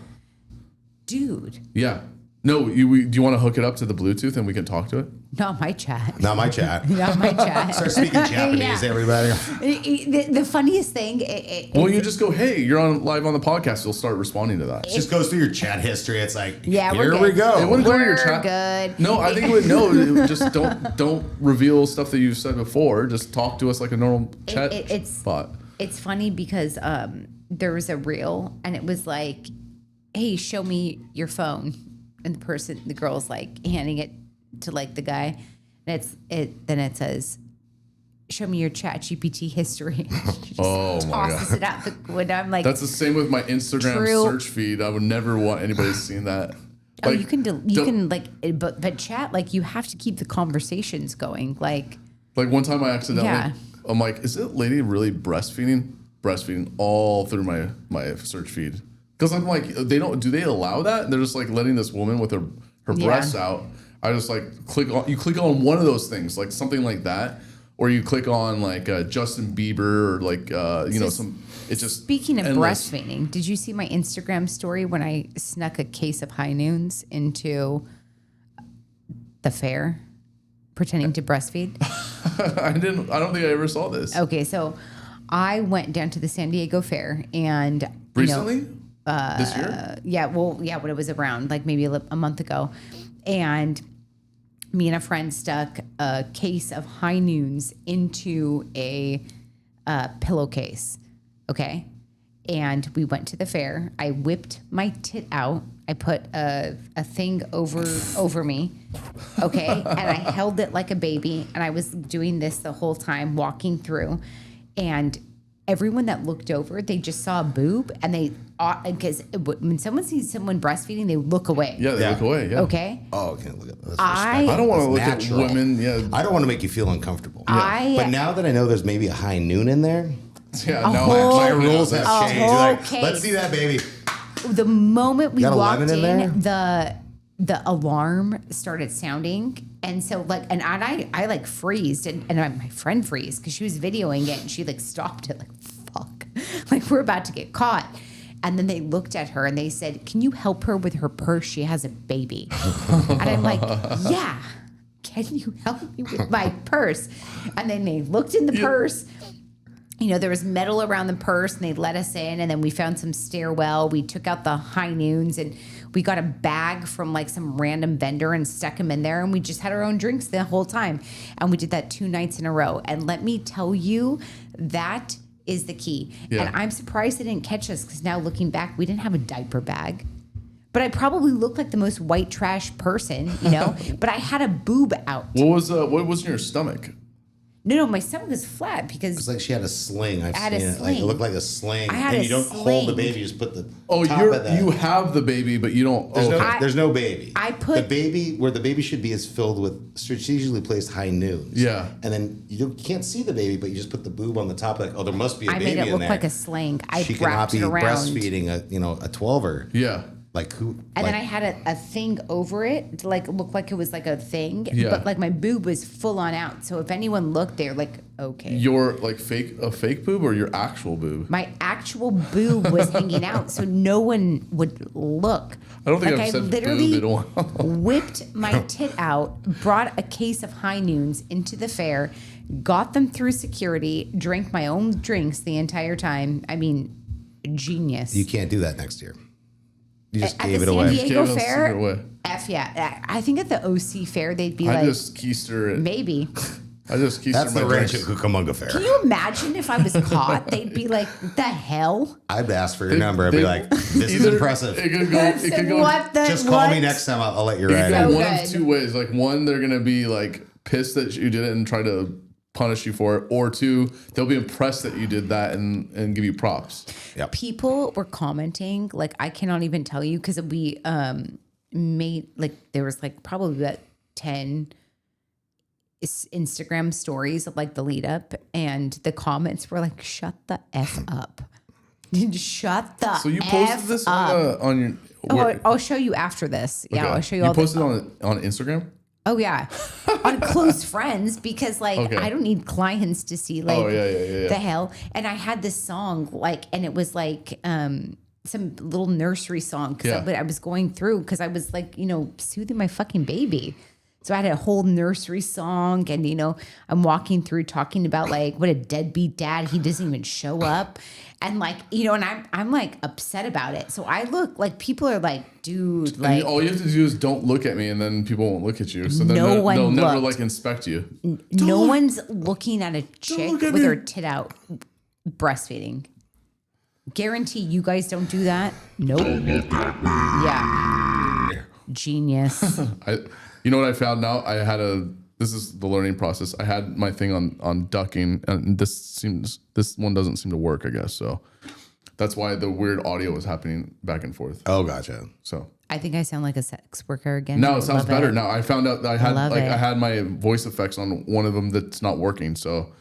Dude. Yeah. No, do you want to hook it up to the Bluetooth and we can talk to it? Not my chat. Not my chat. Not my chat. Start speaking Japanese, everybody. The funniest thing. You just go, hey, you're on live on the podcast. You'll start responding to that. It just goes through your chat history. It's like, yeah, here we go. It wouldn't go to your We're chat. good. No, I think it would. No, it would just don't reveal stuff that you've said before. Just talk to us like a normal chat spot. It's funny because there was a reel and it was like, hey, show me your phone. And the girl's like handing it to like the guy. And then it says, show me your chat GPT history. She just Oh my tosses it out the window. I'm like, that's the same with my Instagram search feed. I would never want anybody seeing that. Like, you can like, but chat, like you have to keep the conversations going. Like one time I accidentally, I'm like, is that lady really breastfeeding all through my search feed? Because I'm like, do they allow that? They're just like letting this woman with her breasts out. I just like click on one of those things, like something like that, or you click on like Justin Bieber or like it's just speaking of endless. breastfeeding. Did you see my Instagram story when I snuck a case of High Noons into the fair, pretending to breastfeed? I don't think I ever saw this. Okay, so I went down to the San Diego Fair and recently. This year? When it was around like maybe a month ago. And me and a friend stuck a case of High Noons into a pillowcase. Okay. And we went to the fair. I whipped my tit out. I put a thing over me. Okay. And I held it like a baby. And I was doing this the whole time, walking through. And everyone that looked over, they just saw a boob, and because when someone sees someone breastfeeding, they look away. Yeah, they look away. Yeah. Okay. Oh, I can't look at that. I don't want to look natural. at women. Yeah. I don't want to make you feel uncomfortable. Yeah. But now that I know there's maybe a high noon in there, my rules have changed. You're like, let's see that baby. The moment we walked in, the alarm started sounding. And so I like freezed and my friend freezed because she was videoing it and she like stopped it like, fuck, like we're about to get caught. And then they looked at her and they said, can you help her with her purse? She has a baby. And I'm like, yeah, can you help me with my purse? And then they looked in the purse. There was metal around the purse and they let us in, and then we found some stairwell. We took out the High Noons and we got a bag from like some random vendor and stuck them in there, and we just had our own drinks the whole time. And we did that 2 nights in a row. And let me tell you, that is the key. Yeah. And I'm surprised they didn't catch us because now looking back, we didn't have a diaper bag. But I probably look like the most white trash person, you know. But I had a boob out. What was in your stomach? No, my stomach was flat because It's like she had a sling. I've had seen a it. Like, it sling. looked like a sling. I had and a you don't hold the sling. baby, you just put the Oh, top of that. you have the baby, but you don't. There's no baby. I put- the baby where the baby should be is filled with strategically placed high noons. Yeah. And then you can't see the baby, but you just put the boob on the top. Like, oh, there must be a I baby made it in look there. like a sling. I She cannot wrapped be it around. breastfeeding a 12er. Yeah. Like who? And then I had a thing over it to like look like it was like a thing. Yeah. But like my boob was full on out. So if anyone looked, they're like, okay. Your like a fake boob or your actual boob? My actual boob was hanging out, so no one would look. I don't think like I've said literally boob in a while. whipped my tit out, brought a case of high noons into the fair, got them through security, drank my own drinks the entire time. I mean, genius. You can't do that next year. You just At gave the it San away. Diego Gave it a Fair, secret away. F yeah. I think at the OC Fair they'd be I like, just keister it. maybe. I just keister That's my the ranch at drinks. Cucamonga Fair. Can you imagine if I was caught? They'd be like, the hell? I'd ask for your number. I'd be like, this is Either- impressive. It could go. It could go. What the Just call me what? next time. I'll let you It ride. could go So one good. of two ways. Like one, they're gonna be like pissed that you did it and try to punish you for it, or two, they'll be impressed that you did that and give you props. Yep. People were commenting, like I cannot even tell you because we made like there was like probably about 10 Instagram stories of like the lead up, and the comments were like, "Shut the f up." Shut the So you F posted this up. on your. Oh, where- I'll show you after this. Yeah, okay. I'll show you You all posted the. on Instagram. Oh yeah, on close friends because like Okay. I don't need clients to see like Oh, yeah. the hell. And I had this song like, and it was like some little nursery song because Yeah. I was going through because I was like soothing my fucking baby. So I had a whole nursery song, and I'm walking through talking about like what a deadbeat dad, he doesn't even show up, and like and I'm like upset about it. So I look like people are like, dude, And like all you have to do is don't look at me, and then people won't look at you. So then No they'll one never looked. like inspect you. no one's looking at a chick look at with me. her tit out breastfeeding. Guarantee you guys don't do that. Nope. Yeah. Genius. You know what I found now? This is the learning process. I had my thing on ducking, and this one doesn't seem to work, I guess. So that's why the weird audio was happening back and forth. Oh, gotcha. So I think I sound like a sex worker again. now I it sounds love better. it. Now I found out that I Love it. had my voice effects on one of them that's not working. So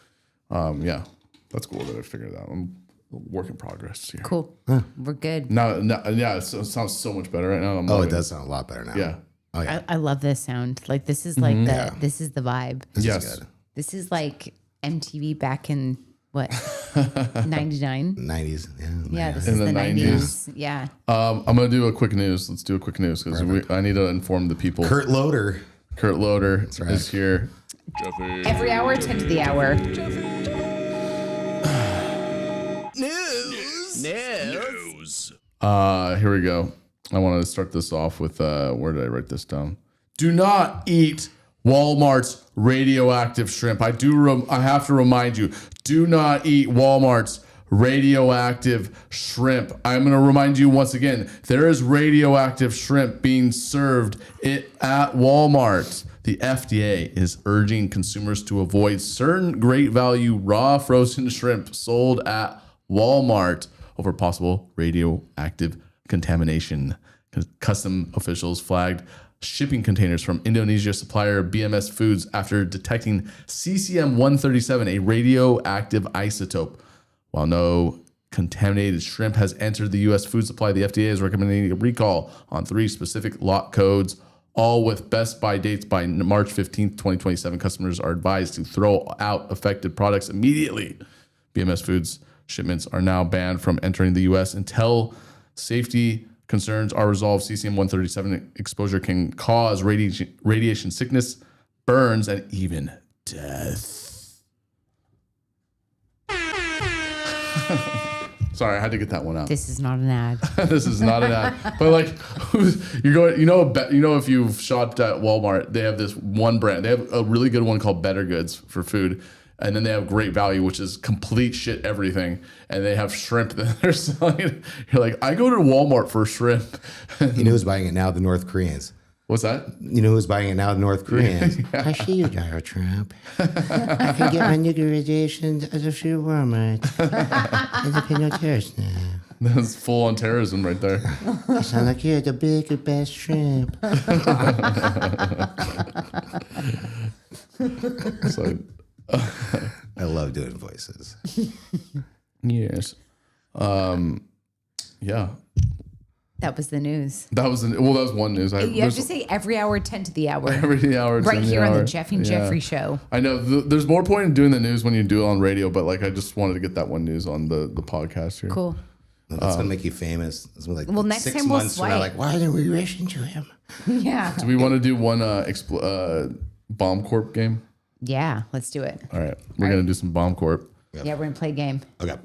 yeah, that's cool that I figured it out. I'm a work in progress here. Cool. We're good. Now yeah, it sounds so much better right now. I'm Oh, loving it does sound a lot better now. Yeah. Oh, yeah. I love this sound. Like this is like this is the vibe. This Yes. is good. This is like MTV back in what 99. 90s. Yeah, this In is the the 90s. 90s. Yeah. I'm gonna do a quick news. Let's do a quick news because I need to inform the people. Kurt Loder. Kurt Loder right. is here. Every hour, 10 to the hour. News. Here we go. I want to start this off with where did I write this down? Do not eat Walmart's radioactive shrimp. I have to remind you, do not eat Walmart's radioactive shrimp. I'm going to remind you once again, there is radioactive shrimp being served at Walmart. The FDA is urging consumers to avoid certain great value raw frozen shrimp sold at Walmart over possible radioactive contamination. Custom officials flagged shipping containers from Indonesia supplier BMS Foods after detecting cesium-137, a radioactive isotope. While no contaminated shrimp has entered the U.S. food supply, the FDA is recommending a recall on 3 specific lot codes, all with best by dates by March 15th, 2027. Customers are advised to throw out affected products immediately. BMS Foods shipments are now banned from entering the U.S. until safety concerns are resolved. Cesium-137 exposure can cause radiation sickness, burns, and even death. Sorry, I had to get that one out. This is not an ad. This is not an ad. But like, you're going, if you've shopped at Walmart, they have this one brand. They have a really good one called Better Goods for food. And then they have Great Value, which is complete shit everything. And they have shrimp that they're selling. You're like, I go to Walmart for shrimp. You know who's buying it now? The North Koreans. What's that? You know who's buying it now? The North Koreans. Yeah. I see you, Donald Trump. I can get my niggerization at the free Walmart. I don't pay no tariffs now. That's full on terrorism right there. You sound like you're the bigger, best shrimp. So, I love doing voices. yes. Yeah. That was the news. That was one news. You have to say every hour, 10 to the hour. Every hour, Right 10 here on hour. the Jeff and Jeffrey show. I know there's more point in doing the news when you do it on radio, but like I just wanted to get that one news on the podcast here. Cool. That's gonna make you famous. It's gonna be like Next 6 time we'll months from now, swipe. like, why didn't we listen to him? Yeah. Do we want to do one Bomb Corp game? Yeah, let's do it. All right, we're gonna do some Bomb Corp. Yeah, we're going to play a game. Okay.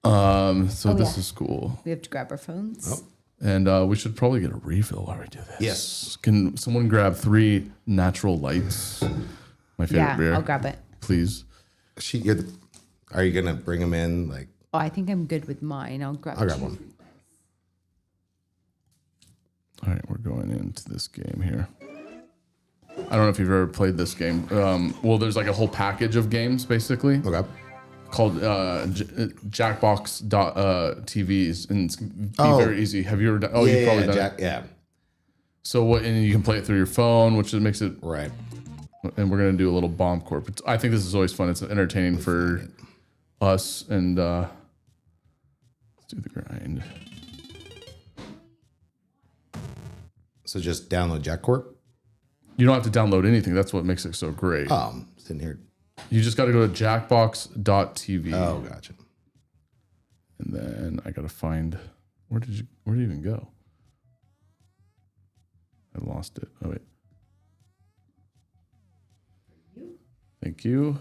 So this is cool, We have to grab our phones. and we should probably get a refill while we do this. Yes. Can someone grab 3 natural lights? My favorite Yeah, beer. I'll grab it. Please. Are you gonna bring him in? Like, Oh, I think I'm good with mine. I'll grab I'll grab two. one. All right, we're going into this game here. I don't know if you've ever played this game. Well, there's like a whole package of games basically Okay. called Jackbox.tvs, and it's very easy. Have you ever done? Oh, you've probably done it. Yeah. So what? And you can play it through your phone, which makes it. Right. And we're gonna do a little Bomb Corp. I think this is always fun. It's entertaining for us, and let's do the grind. So just download Jack Corp. You don't have to download anything. That's what makes it so great. Sitting here. You just got to go to jackbox.tv. Oh, gotcha. And then I got to find, where did you even go? I lost it. Oh, wait. Thank you.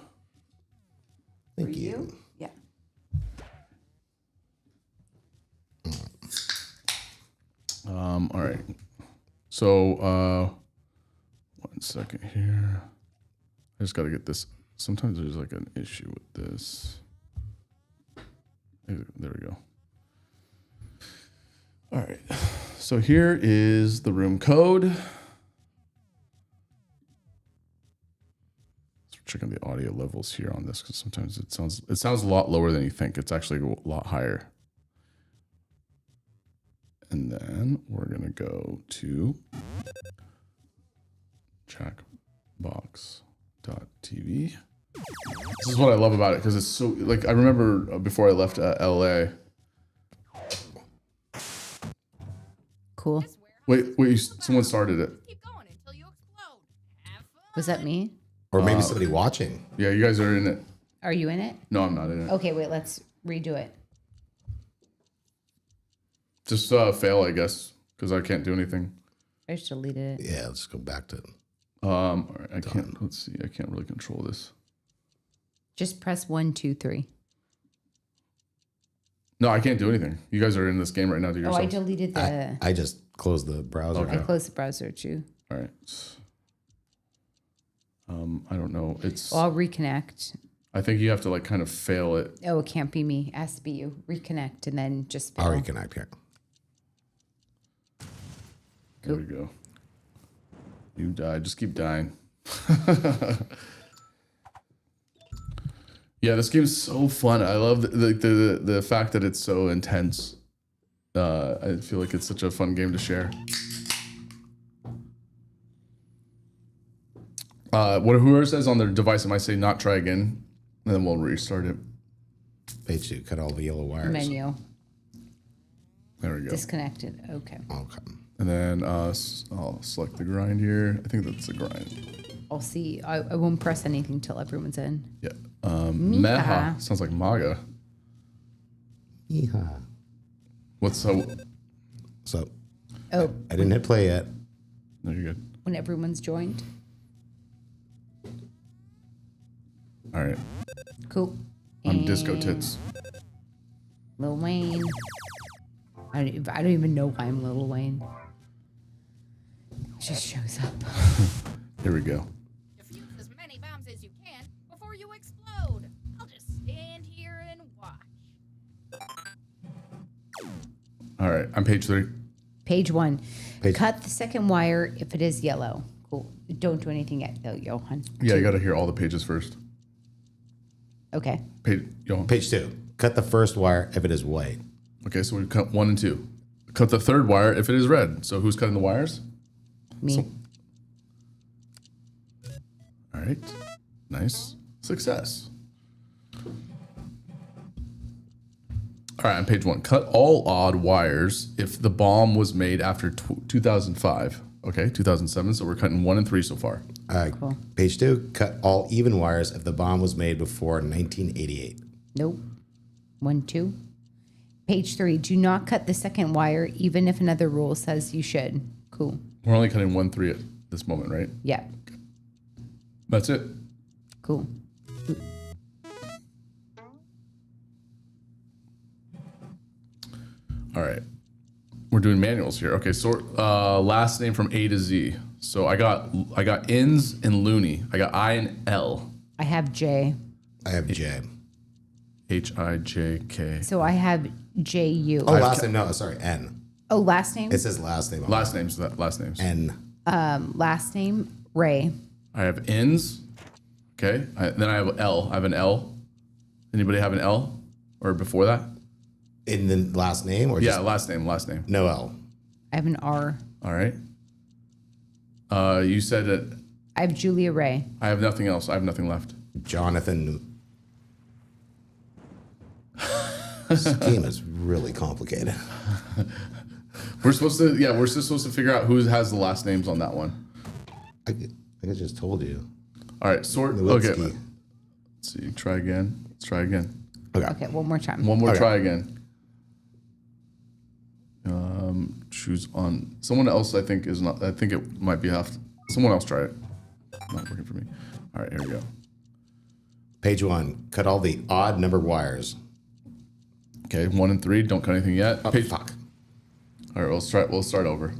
Thank you. Yeah. All right. So, 1 second here. I just got to get this. Sometimes there's like an issue with this. There we go. All right. So here is the room code. Let's check on the audio levels here on this, because sometimes it sounds a lot lower than you think. It's actually a lot higher. And then we're gonna go to jackbox.tv. This is what I love about it, because it's so, like, I remember before I left LA. Cool. Wait, someone started it. Was that me? Or maybe somebody watching. Yeah, you guys are in it. Are you in it? No, I'm not in it. Okay, wait, let's redo it. Just fail, I guess, because I can't do anything. I just deleted it. Yeah, let's go back to. All right, I can't. Let's see. I can't really control this. Just press 1, 2, 3. No, I can't do anything. You guys are in this game right now. Do Oh, yourself. I deleted the. I just closed the browser. Okay. I closed the browser too. All right. I don't know. It's. Well, I'll reconnect. I think you have to like kind of fail it. Oh, it can't be me. It has to be you. Reconnect and then just fail. I'll reconnect here. There we go. You died. Just keep dying. Yeah, this game's so fun. I love the fact that it's so intense. I feel like it's such a fun game to share. Whoever says on their device, it might say not try again, and then we'll restart it. Page 2, cut all the yellow wires. Menu. There we go. Disconnected. Okay. Okay. And then I'll select the grind here. I think that's the grind. I'll see. I won't press anything till everyone's in. Yeah. Meha. Sounds like MAGA. Yeehaw. What's so? So. Oh. I didn't hit play yet. No, you're good. When everyone's joined. All right. Cool. I'm Disco Tits. Lil Wayne. I don't even know why I'm Lil Wayne. It just shows up. Here we go. Defuse as many bombs as you can before you explode. All right, I'm page 3. Page 1. Page- Cut the second wire if it is yellow. Cool. Don't do anything yet, though, Johan. Yeah, you got to hear all the pages first. Okay. Johan. Page 2. Cut the first wire if it is white. Okay, so we cut 1 and 2. Cut the third wire if it is red. So who's cutting the wires? Me. All right, nice. Success. All right, on page 1, cut all odd wires if the bomb was made after 2005. Okay, 2007, so we're cutting 1 and 3 so far. Cool. Page 2. Cut all even wires if the bomb was made before 1988. Nope. 1, 2. Page 3. Do not cut the second wire, even if another rule says you should. Cool. We're only cutting 1, 3 at this moment, right? Yeah. That's it. Cool. All right. We're doing manuals here. Okay, so last name from A to Z. So I got Ins and Looney. I got I and L. I have J. I have J. H-I-J-K. So I have J-U. Oh, last name. No, sorry. N. Oh, last name? It says last name. Last names. N. Last name, Ray. I have Ins. Okay. Then I have L. I have an L. Anybody have an L? Or before that? In the last name? Or Yeah, just last name. no L. I have an R. All right. You said that I have Julia Ray. I have nothing else. I have nothing left. Jonathan. This game is really complicated. We're supposed to figure out who has the last names on that one. I just told you. All right, sort. Nowitzki. Okay. Let's see. Try again. Let's try again. Okay, one more time. One more Okay. try again. Choose on someone else. I think is not. I think it might be half. Someone else try it. Not working for me. All right, here we go. Page 1. Cut all the odd number wires. Okay, 1 and 3. Don't cut anything yet. Oh, fuck. All right, we'll start over.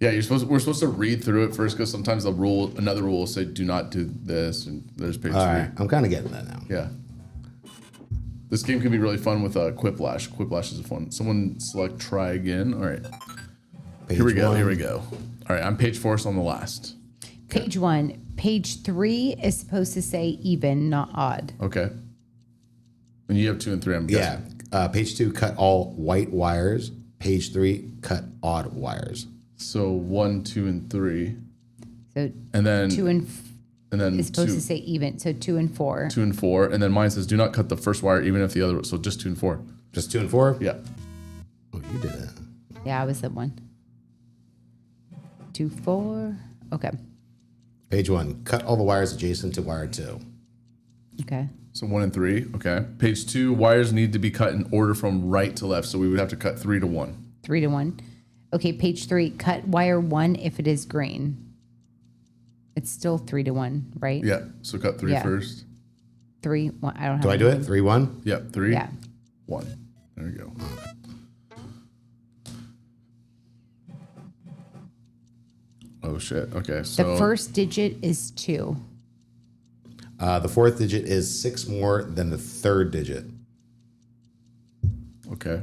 Yeah, we're supposed to read through it first because sometimes another rule will say do not do this, and there's page 3. All right. I'm kind of getting that now. Yeah. This game can be really fun with Quiplash. Quiplash is fun. Someone select try again. All right. Page Here we go. 1. Here we go. All right, I'm page 4, so I'm the last. Page 1. Page 3 is supposed to say even, not odd. Okay. And you have 2 and 3, I'm Yeah. guessing. Page 2. Cut all white wires. Page 3. Cut odd wires. So 1, 2, and 3. So And then 2 and is supposed 2, to say even. So 2 and 4. 2 and 4. And then mine says do not cut the first wire even if the other, so just 2 and 4. Just 2 and 4? Yeah. Oh, you did it. Yeah, I was the one. 2, 4. Okay. Page 1. Cut all the wires adjacent to wire 2. Okay. So 1 and 3. Okay. Page 2, wires need to be cut in order from right to left. So we would have to cut 3 to 1. 3 to 1. Okay, page 3. Cut wire 1 if it is green. It's still 3 to 1, right? Yeah. So cut 3 Yeah. first. 3, 1. I don't have Do I do it? anything. 3, 1? Yep. 3. Yeah. 1. There we go. Oh shit. Okay. So The first digit is 2. The fourth digit is 6 more than the third digit. Okay.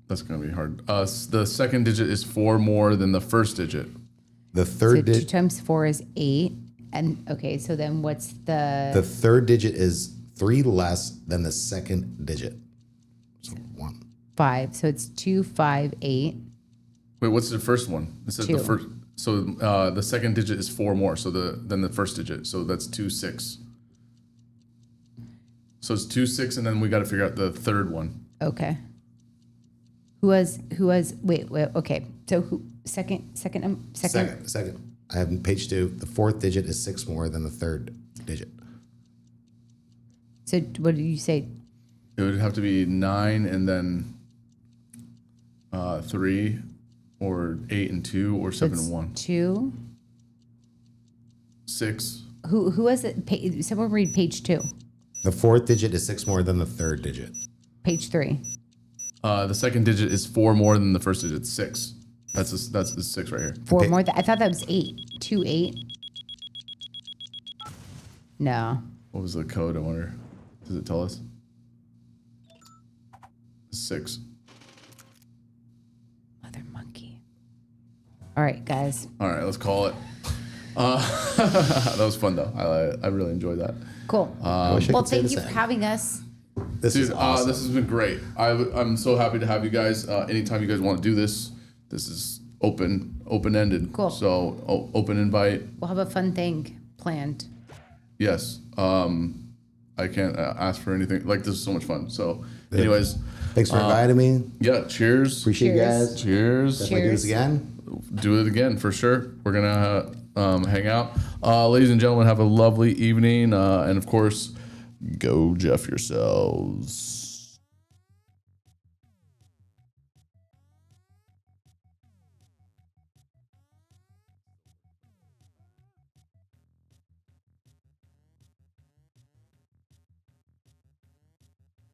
That's gonna be hard. The second digit is 4 more than the first digit. The So third 2 digit. times 4 is 8. And okay, so then what's The third digit is 3 less than the second digit. So 1. 5? So it's 2, 5, 8. Wait, what's the first one? It says the 2. first. So the second digit is 4 more. So than the first digit. So that's 2, 6. So it's 2, 6, and then we got to figure out the third one. Okay. Who has wait, okay. So who second. Second. I have page 2. The fourth digit is 6 more than the third digit. So what did you say? It would have to be 9 and then 3, or 8 and 2, or 7 and 1. 2. 6. Who has it? Someone read page 2. The fourth digit is 6 more than the third digit. Page 3. The second digit is 4 more than the first digit. 6. That's the 6 right here. 4 more. I thought that was 8. 2, 8. No. What was the code? I wonder. Does it tell us? 6. Mother monkey. All right, guys. All right, let's call it. That was fun though. I really enjoyed that. Cool. I wish I Well, could say thank the you for same. having us. This is Dude, awesome. this has been great. I'm so happy to have you guys. Anytime you guys want to do this, this is open-ended. Cool. So open invite. We'll have a fun thing planned. Yes. I can't ask for anything. Like, this is so much fun. So, anyways, Thanks for inviting me. yeah. Cheers. Appreciate you guys. Cheers. Definitely do this Cheers. again. Do it again for sure. We're gonna hang out. Ladies and gentlemen, have a lovely evening. And of course, go Jeff yourselves.